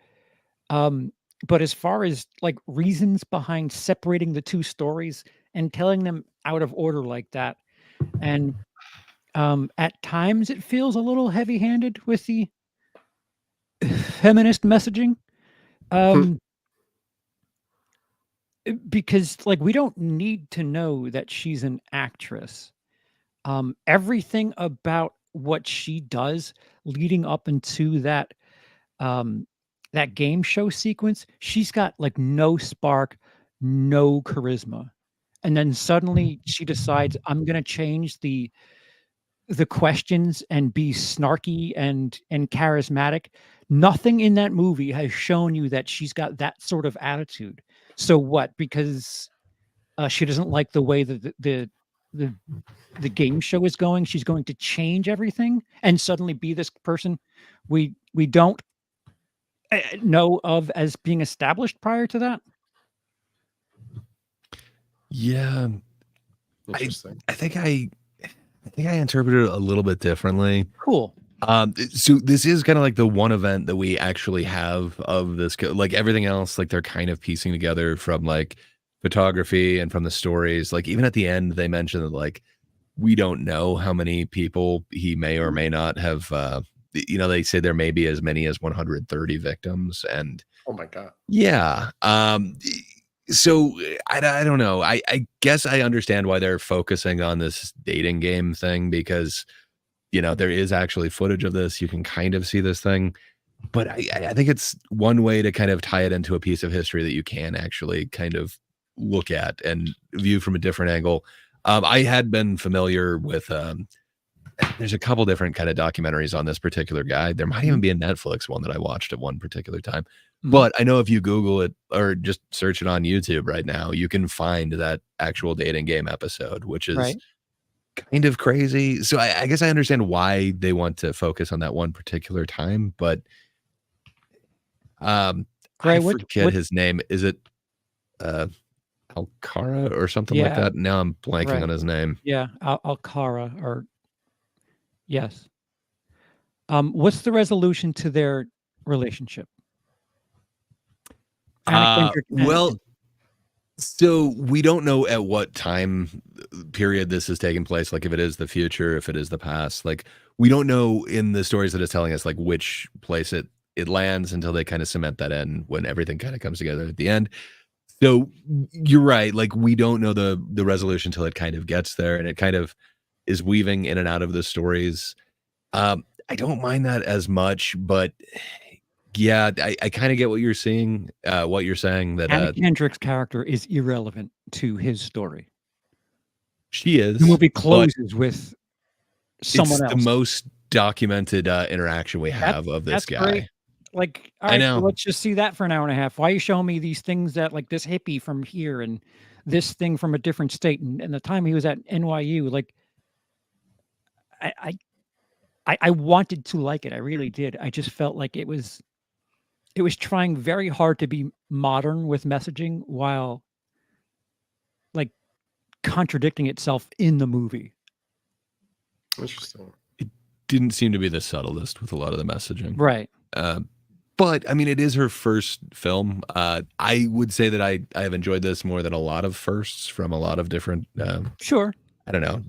Speaker 4: But as far as like reasons behind separating the two stories and telling them out of order like that, and at times it feels a little heavy-handed with the feminist messaging. Um, because like we don't need to know that she's an actress. Everything about what she does leading up into um that game show sequence, she's got like no spark, no charisma. And then suddenly she decides I'm going to change the questions and be snarky and charismatic. Nothing in that movie has shown you that she's got that sort of attitude. So what? Because she doesn't like the way that the the game show is going, she's going to change everything and suddenly be this person we don't know of as being established prior to that.
Speaker 3: Yeah,
Speaker 2: Interesting.
Speaker 3: I think I interpreted it a little bit differently.
Speaker 4: Cool.
Speaker 3: So this is kind of like the one event that we actually have of this, like everything else, like they're kind of piecing together from like photography and from the stories. Like even at the end, they mentioned that like we don't know how many people he may or may not have. They say there may be as many as 130 victims, and
Speaker 2: oh my god,
Speaker 3: yeah. So I don't know. I guess I understand why they're focusing on this dating game thing because, there is actually footage of this. You can kind of see this thing, but I think it's one way to kind of tie it into a piece of history that you can actually kind of look at and view from a different angle. I had been familiar with, there's a couple different kind of documentaries on this particular guy. There might even be a Netflix one that I watched at one particular time. But I know if you Google it or just search it on YouTube right now, you can find that actual dating game episode, which is kind of crazy. So I guess I understand why they want to focus on that one particular time, but I forget his name. Is it Alcara or something like that? Now I'm blanking on his name.
Speaker 4: Yeah, Alcara or yes. What's the resolution to their relationship?
Speaker 3: Well, so we don't know at what time period this is taking place. Like if it is the future, if it is the past, like we don't know in the stories that it's telling us, like which place it lands until they kind of cement that in when everything kind of comes together at the end. So you're right. Like we don't know the resolution until it kind of gets there, and it kind of is weaving in and out of the stories. I don't mind that as much, but yeah, I kind of get what you're saying. That
Speaker 4: Anna Kendrick's character is irrelevant to his story.
Speaker 3: She is.
Speaker 4: The movie closes with someone else.
Speaker 3: The most documented interaction we have of this guy. Great.
Speaker 4: Like, all right, so let's just see that for an hour and a half. Why are you showing me these things that like this hippie from here and this thing from a different state and the time he was at NYU? Like, I wanted to like it. I really did. I just felt like it was trying very hard to be modern with messaging while like contradicting itself in the movie.
Speaker 2: Interesting.
Speaker 3: It didn't seem to be the subtlest with a lot of the messaging.
Speaker 4: Right.
Speaker 3: But I mean, it is her first film. I would say that I have enjoyed this more than a lot of firsts from a lot of different,
Speaker 4: sure.
Speaker 3: I don't know,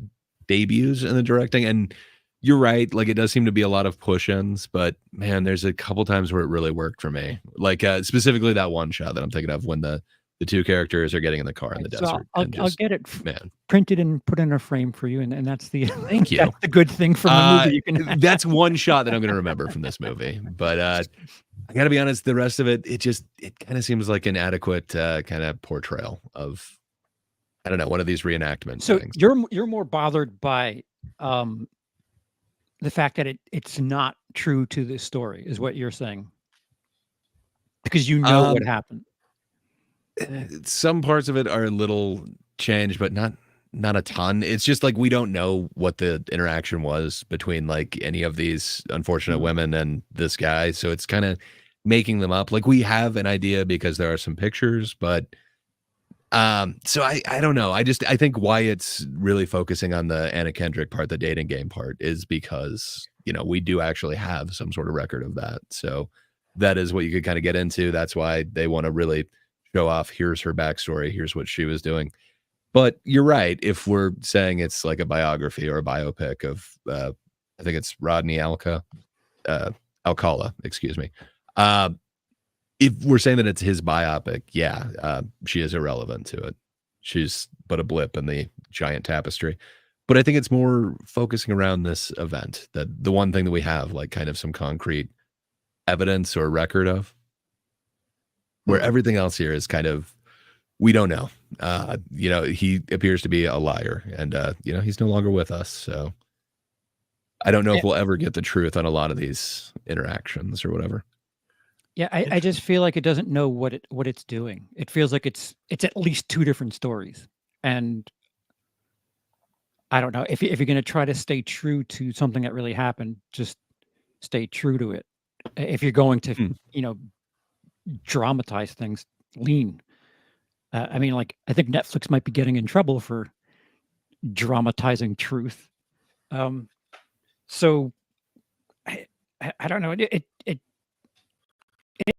Speaker 3: debuts in the directing. And you're right. Like it does seem to be a lot of push-ins, but man, there's a couple times where it really worked for me. Like specifically that one shot that I'm thinking of when the two characters are getting in the car in the desert.
Speaker 4: I'll get it printed and put in a frame for you, and that's the
Speaker 3: thank you.
Speaker 4: That's the good thing from the movie. You can
Speaker 3: that's one shot that I'm going to remember from this movie. But I got to be honest, the rest of it kind of seems like an adequate kind of portrayal of, I don't know, one of these reenactment things.
Speaker 4: You're more bothered by the fact that it's not true to this story, is what you're saying, because you know what happened.
Speaker 3: Some parts of it are a little changed, but not not a ton. It's just like we don't know what the interaction was between like any of these unfortunate women and this guy. So it's kind of making them up. Like we have an idea because there are some pictures, but so I don't know. I think why it's really focusing on the Anna Kendrick part, the dating game part, is because, you know, we do actually have some sort of record of that. So that is what you could kind of get into. That's why they want to really show off, here's her backstory, here's what she was doing. But you're right. If we're saying it's like a biography or a biopic of, I think it's Rodney Alcala, excuse me. If we're saying that it's his biopic, yeah, she is irrelevant to it. She's but a blip in the giant tapestry. But I think it's more focusing around this event, that the one thing that we have, like kind of some concrete evidence or record of, where everything else here is kind of, we don't know. You know, he appears to be a liar, and you know, he's no longer with us. So I don't know if we'll ever get the truth on a lot of these interactions or whatever.
Speaker 4: Yeah, I just feel like it doesn't know what it's doing. It feels like it's at least two different stories, and I don't know if you're going to try to stay true to something that really happened, just stay true to it. If you're going to, you know, dramatize things, lean. I mean, like, I think Netflix might be getting in trouble for dramatizing truth. So I don't know.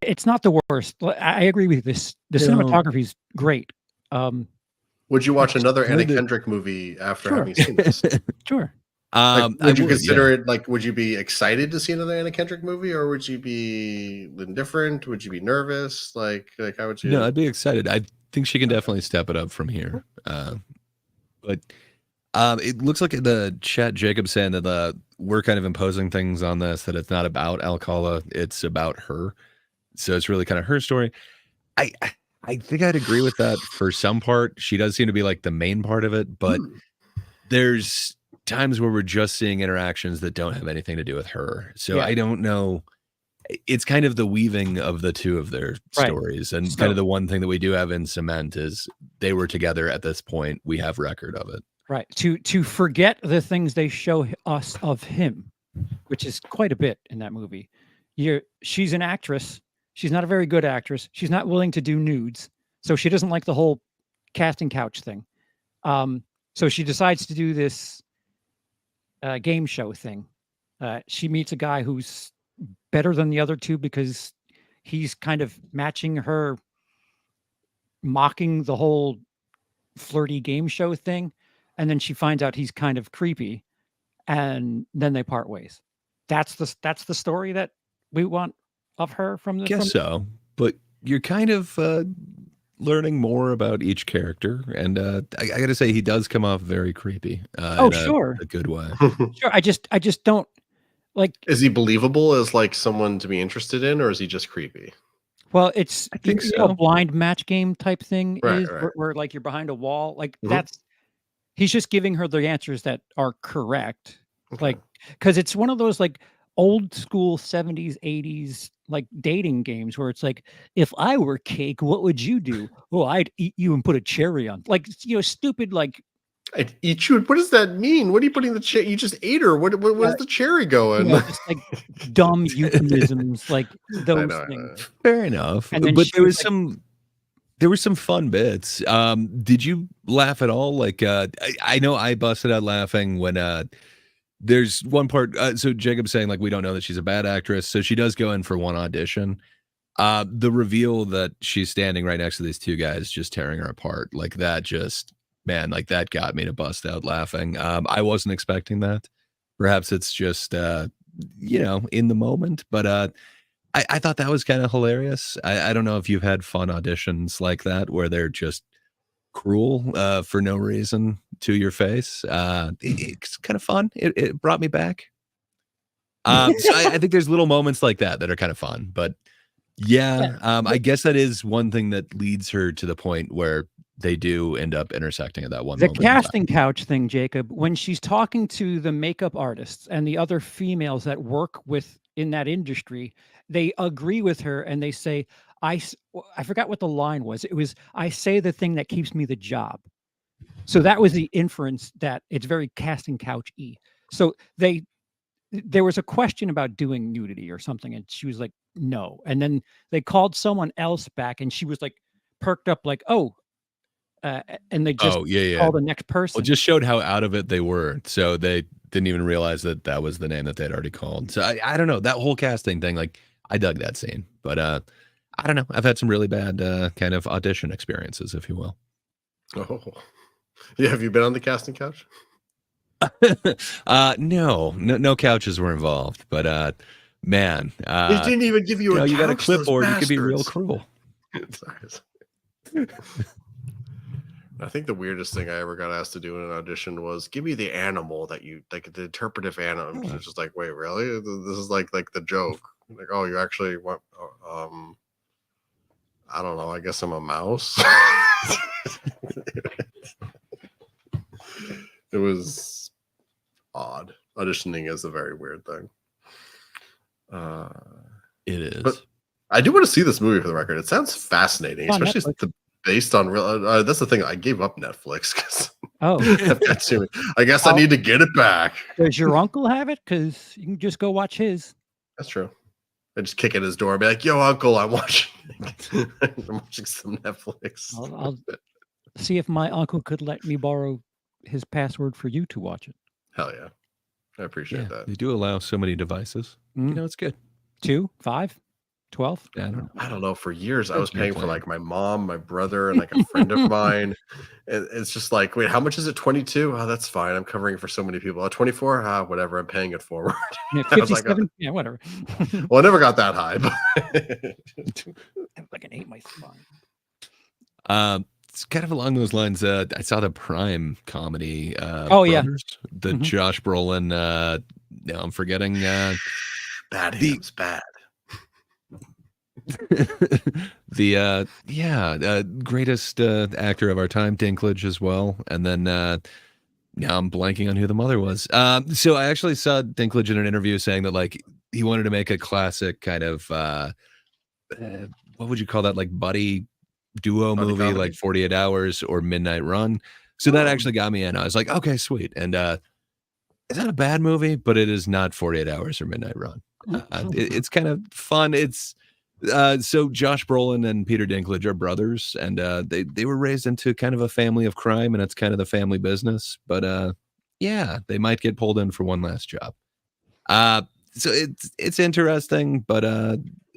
Speaker 4: It's not the worst. I agree with this. The cinematography is great.
Speaker 2: Would you watch another Anna Kendrick movie after having seen this?
Speaker 4: Sure.
Speaker 2: Like, would you consider it, like, would you be excited to see another Anna Kendrick movie, or would you be indifferent? Would you be nervous? Like how would you?
Speaker 3: No, I'd be excited. I think she can definitely step it up from here. But it looks like the chat, Jacob saying that we're kind of imposing things on this, that it's not about Alcala, it's about her. So it's really kind of her story. I think I'd agree with that for some part. She does seem to be like the main part of it, but there's times where we're just seeing interactions that don't have anything to do with her. So I don't know. It's kind of the weaving of the two of their stories. And kind of the one thing that we do have in cement is they were together at this point. We have record of it.
Speaker 4: Right. To forget the things they show us of him, which is quite a bit in that movie. She's an actress. She's not a very good actress. She's not willing to do nudes. So she doesn't like the whole casting couch thing. So she decides to do this game show thing. She meets a guy who's better than the other two because he's kind of matching her, mocking the whole flirty game show thing. And then she finds out he's kind of creepy, and then they part ways. That's the story that we want of her from the.
Speaker 3: Guess so, but you're kind of learning more about each character, and I got to say he does come off very creepy.
Speaker 4: Sure,
Speaker 3: a good way.
Speaker 4: Sure, I just don't like.
Speaker 2: Is he believable as like someone to be interested in, or is he just creepy?
Speaker 4: Well, it's
Speaker 3: I think so.
Speaker 4: A blind match game type thing,
Speaker 2: right.
Speaker 4: Where like you're behind a wall, like he's just giving her the answers that are correct. Okay. Like, because it's one of those like old school 70s, 80s like dating games where it's like, if I were cake, what would you do? Oh, I'd eat you and put a cherry on. Like, you know, stupid like.
Speaker 2: I'd eat you. What does that mean? What are you putting the cherry? You just ate her. Where's the cherry going?
Speaker 4: You know, just like dumb euphemisms, like those things.
Speaker 3: Fair enough. But there were some fun bits. Did you laugh at all? Like, I know I busted out laughing when there's one part. So Jacob's saying like we don't know that she's a bad actress, so she does go in for one audition. The reveal that she's standing right next to these two guys just tearing her apart, like that just. Man, like that got me to bust out laughing. I wasn't expecting that. Perhaps it's just, you know, in the moment. But I thought that was kind of hilarious. I don't know if you've had fun auditions like that where they're just cruel for no reason to your face. It's kind of fun. It brought me back. So I think there's little moments like that are kind of fun. But yeah, I guess that is one thing that leads her to the point where they do end up intersecting at that one moment.
Speaker 4: The casting couch thing, Jacob, when she's talking to the makeup artists and the other females that work in that industry, they agree with her and they say, I forgot what the line was. It was, I say the thing that keeps me the job. So that was the inference that it's very casting couch-y. So there was a question about doing nudity or something, and she was like, no. And then they called someone else back, and she was like perked up like, oh, and they just called the next person.
Speaker 3: Well, just showed how out of it they were. So they didn't even realize that that was the name that they'd already called. So I don't know, that whole casting thing, like I dug that scene, but I don't know. I've had some really bad kind of audition experiences, if you will.
Speaker 2: Oh, yeah. Have you been on the casting couch?
Speaker 3: No couches were involved, but man,
Speaker 2: they didn't even give you a couch.
Speaker 3: You got a clipboard. You could be real cruel.
Speaker 2: Sorry. I think the weirdest thing I ever got asked to do in an audition was give me the animal that you like, the interpretive animal. It's just like, wait, really? This is like the joke. Like, oh, you actually want? I don't know. I guess I'm a mouse. It was odd. Auditioning is a very weird thing.
Speaker 3: It is.
Speaker 2: But I do want to see this movie for the record. It sounds fascinating, especially based on real. That's the thing. I gave up Netflix because I guess I need to get it back.
Speaker 4: Does your uncle have it? Because you can just go watch his.
Speaker 2: That's true. I just kick at his door and be like, "Yo, uncle, I'm watching. I'm watching some Netflix."
Speaker 4: I'll see if my uncle could let me borrow his password for you to watch it.
Speaker 2: Hell yeah, I appreciate that.
Speaker 3: They do allow so many devices. You know, it's good.
Speaker 4: 2, 5, 12.
Speaker 2: I don't know. For years, I was paying for like my mom, my brother, and like a friend of mine. It's just like, wait, how much is it? 22? Oh, that's fine. I'm covering for so many people. 24? Whatever. I'm paying it forward.
Speaker 4: Yeah, 57? Yeah, whatever.
Speaker 2: Well, I never got that high. But
Speaker 4: I fucking ate my spine.
Speaker 3: It's kind of along those lines. I saw the Prime comedy.
Speaker 4: Brothers,
Speaker 3: the Josh Brolin. Now I'm forgetting.
Speaker 2: Bad Hands, bad.
Speaker 3: The greatest actor of our time, Dinklage as well, and then now I'm blanking on who the mother was. So I actually saw Dinklage in an interview saying that like he wanted to make a classic kind of what would you call that, like buddy duo movie, comedy, like 48 Hours or Midnight Run. So that actually got me in. I was like, okay, sweet. And it's not a bad movie, but it is not 48 Hours or Midnight Run. It's kind of fun. It's so Josh Brolin and Peter Dinklage are brothers, and they were raised into kind of a family of crime, and it's kind of the family business. But yeah, they might get pulled in for one last job. So it's interesting, but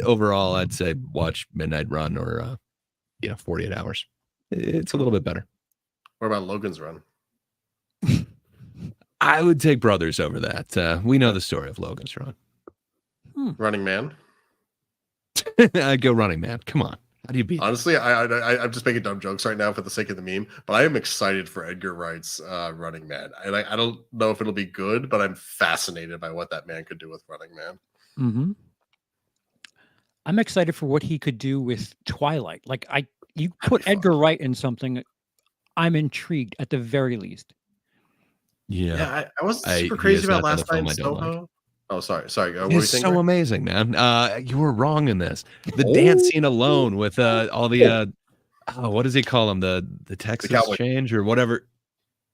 Speaker 3: overall, I'd say watch Midnight Run or 48 Hours. It's a little bit better.
Speaker 2: What about Logan's Run?
Speaker 3: I would take Brothers over that. We know the story of Logan's Run.
Speaker 2: Running Man.
Speaker 3: I'd go Running Man. Come on. How do you beat?
Speaker 2: Honestly, I'm just making dumb jokes right now for the sake of the meme, but I am excited for Edgar Wright's Running Man. And I don't know if it'll be good, but I'm fascinated by what that man could do with Running Man.
Speaker 4: Mm-hmm. I'm excited for what he could do with Twilight. Like you put Edgar Wright in something, I'm intrigued at the very least.
Speaker 2: Yeah, I wasn't super crazy about Last Night in Soho. Oh, sorry.
Speaker 3: It's so amazing, man. You were wrong in this. The dance scene alone with all the what does he call them? The Texas change or whatever.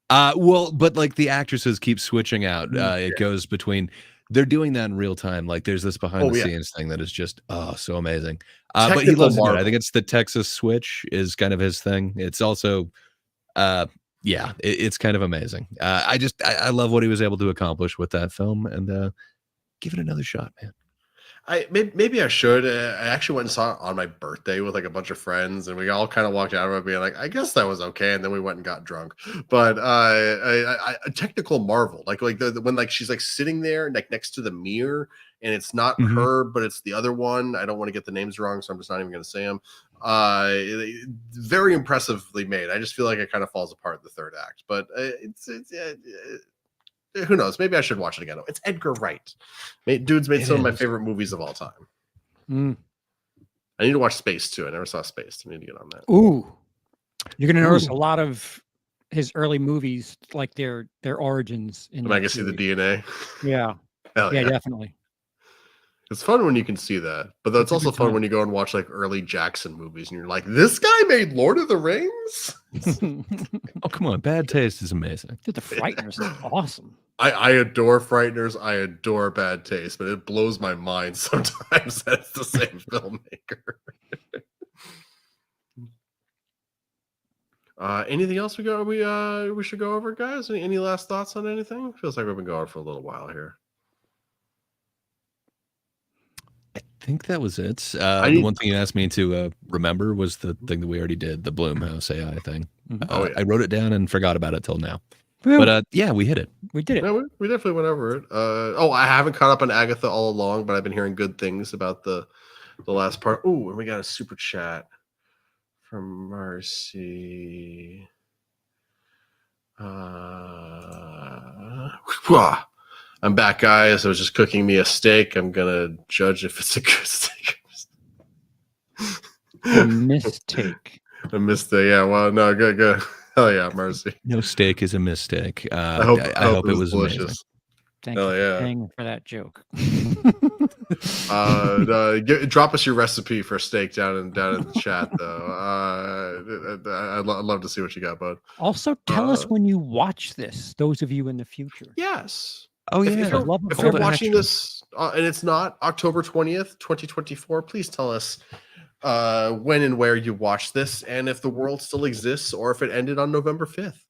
Speaker 3: Well, but like the actresses keep switching out. It goes between. They're doing that in real time. Like there's this behind the scenes thing that is just so amazing. But he loves it. I think it's the Texas switch is kind of his thing. It's also it's kind of amazing. I love what he was able to accomplish with that film, and give it another shot, man.
Speaker 2: Maybe I should. I actually went and saw it on my birthday with like a bunch of friends, and we all kind of walked out of it being like, I guess that was okay. And then we went and got drunk. But a technical marvel, like when like she's like sitting there like next to the mirror, and it's not her, but it's the other one. I don't want to get the names wrong, so I'm just not even going to say them. Very impressively made. I just feel like it kind of falls apart in the third act, but who knows? Maybe I should watch it again. It's Edgar Wright. Dude's made some of my favorite movies of all time. I need to watch Space too. I never saw Space. I need to get on that.
Speaker 4: Ooh, you're going to notice a lot of his early movies, like their origins.
Speaker 2: And I can see the DNA.
Speaker 4: Yeah. Yeah, definitely.
Speaker 2: It's fun when you can see that, but that's also fun when you go and watch like early Jackson movies, and you're like, "This guy made Lord of the Rings."
Speaker 3: Oh, come on. Bad Taste is amazing.
Speaker 4: Dude, the Frighteners is awesome.
Speaker 2: I adore Frighteners. I adore Bad Taste, but it blows my mind sometimes that it's the same filmmaker. Anything else we should go over, guys? Any last thoughts on anything? Feels like we've been going for a little while here.
Speaker 3: I think that was it. The one thing you asked me to remember was the thing that we already did, the Bloomhouse AI thing.
Speaker 2: Yeah.
Speaker 3: I wrote it down and forgot about it till now. But yeah, we hit it.
Speaker 4: We did it.
Speaker 2: Yeah, we definitely went over it. I haven't caught up on Agatha all along, but I've been hearing good things about the last part. Oh, and we got a super chat from Marcy. I'm back, guys. I was just cooking me a steak. I'm gonna judge if it's a good steak.
Speaker 4: A mistake.
Speaker 2: A mistake. Yeah. Well, no. Good. Hell yeah, Mercy.
Speaker 3: No steak is a mistake.
Speaker 2: I hope it was
Speaker 3: delicious.
Speaker 2: Amazing.
Speaker 4: Thank you for paying for that joke.
Speaker 2: Drop us your recipe for steak down in the chat, though. I'd love to see what you got, bud.
Speaker 4: Also, tell us when you watch this. Those of you in the future.
Speaker 2: Yes.
Speaker 3: Oh yeah.
Speaker 2: If you're watching this and it's not October 20th, 2024, please tell us when and where you watch this, and if the world still exists, or if it ended on November 5th.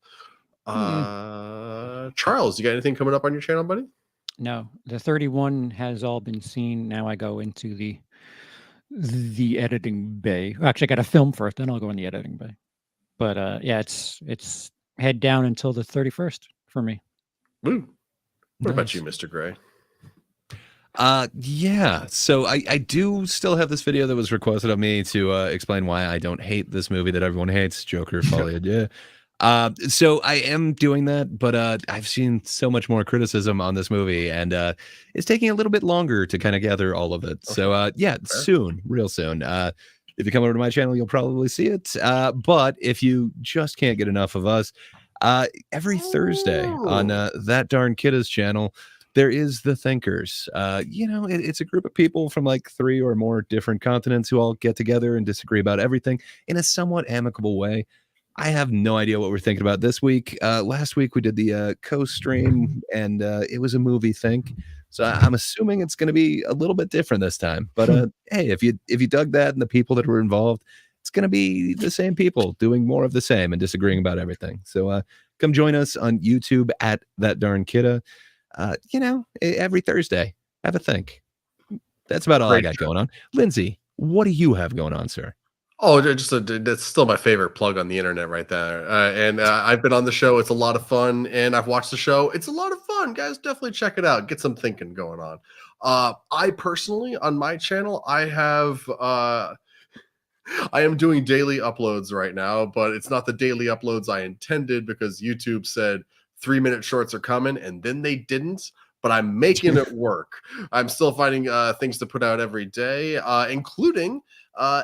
Speaker 2: Charles, you got anything coming up on your channel, buddy?
Speaker 4: No, the 31 has all been seen. Now I go into the editing bay. Actually, I got to film first, then I'll go in the editing bay. But yeah, it's head down until the 31st for me.
Speaker 2: Woo. What about you, Mr. Gray?
Speaker 3: Yeah, so I do still have this video that was requested of me to explain why I don't hate this movie that everyone hates, Joker Folie à Deux. So I am doing that, but I've seen so much more criticism on this movie, and it's taking a little bit longer to kind of gather all of it. Okay. So yeah, soon, real soon. If you come over to my channel, you'll probably see it. But if you just can't get enough of us, every Thursday on That Darn Kidda's channel, there is The Thinkers. It's a group of people from like 3 or more different continents who all get together and disagree about everything in a somewhat amicable way. I have no idea what we're thinking about this week. Last week we did the co-stream, and it was a movie think. So I'm assuming it's going to be a little bit different this time. But hey, if you dug that and the people that were involved, it's going to be the same people doing more of the same and disagreeing about everything. So come join us on YouTube at That Darn Kidda. Every Thursday. Have a think. That's about all I got going on. Lindsay, what do you have going on, sir?
Speaker 2: Oh, that's still my favorite plug on the internet right there. I've been on the show. It's a lot of fun, and I've watched the show. It's a lot of fun, guys. Definitely check it out. Get some thinking going on. I personally, on my channel, I am doing daily uploads right now, but it's not the daily uploads I intended, because YouTube said 3-minute shorts are coming, and then they didn't. But I'm making it work. I'm still finding things to put out every day, including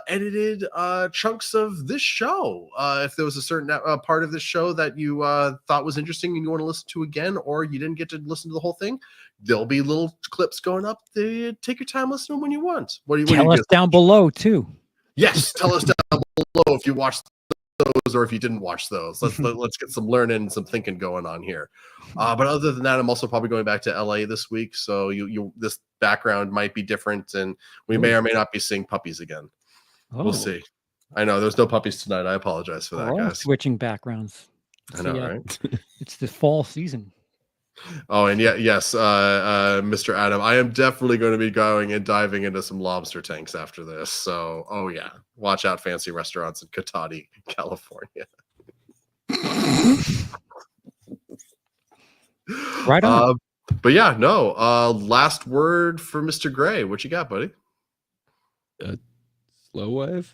Speaker 2: edited chunks of this show. If there was a certain part of this show that you thought was interesting and you want to listen to again, or you didn't get to listen to the whole thing, there'll be little clips going up. Take your time listening when you want.
Speaker 4: Tell us down below too.
Speaker 2: Yes, tell us down below if you watched those or if you didn't watch those. Let's get some learning and some thinking going on here. But other than that, I'm also probably going back to LA this week, so this background might be different, and we may or may not be seeing puppies again. We'll see. I know there's no puppies tonight. I apologize for that, guys.
Speaker 4: Switching backgrounds.
Speaker 2: I know, right?
Speaker 4: It's the fall season.
Speaker 2: Oh, and yes, Mr. Adam, I am definitely going to be going and diving into some lobster tanks after this. So, oh yeah, watch out, fancy restaurants in Cotati, California.
Speaker 4: Right on.
Speaker 2: But yeah, no. Last word for Mr. Gray. What you got, buddy?
Speaker 3: Slow wave.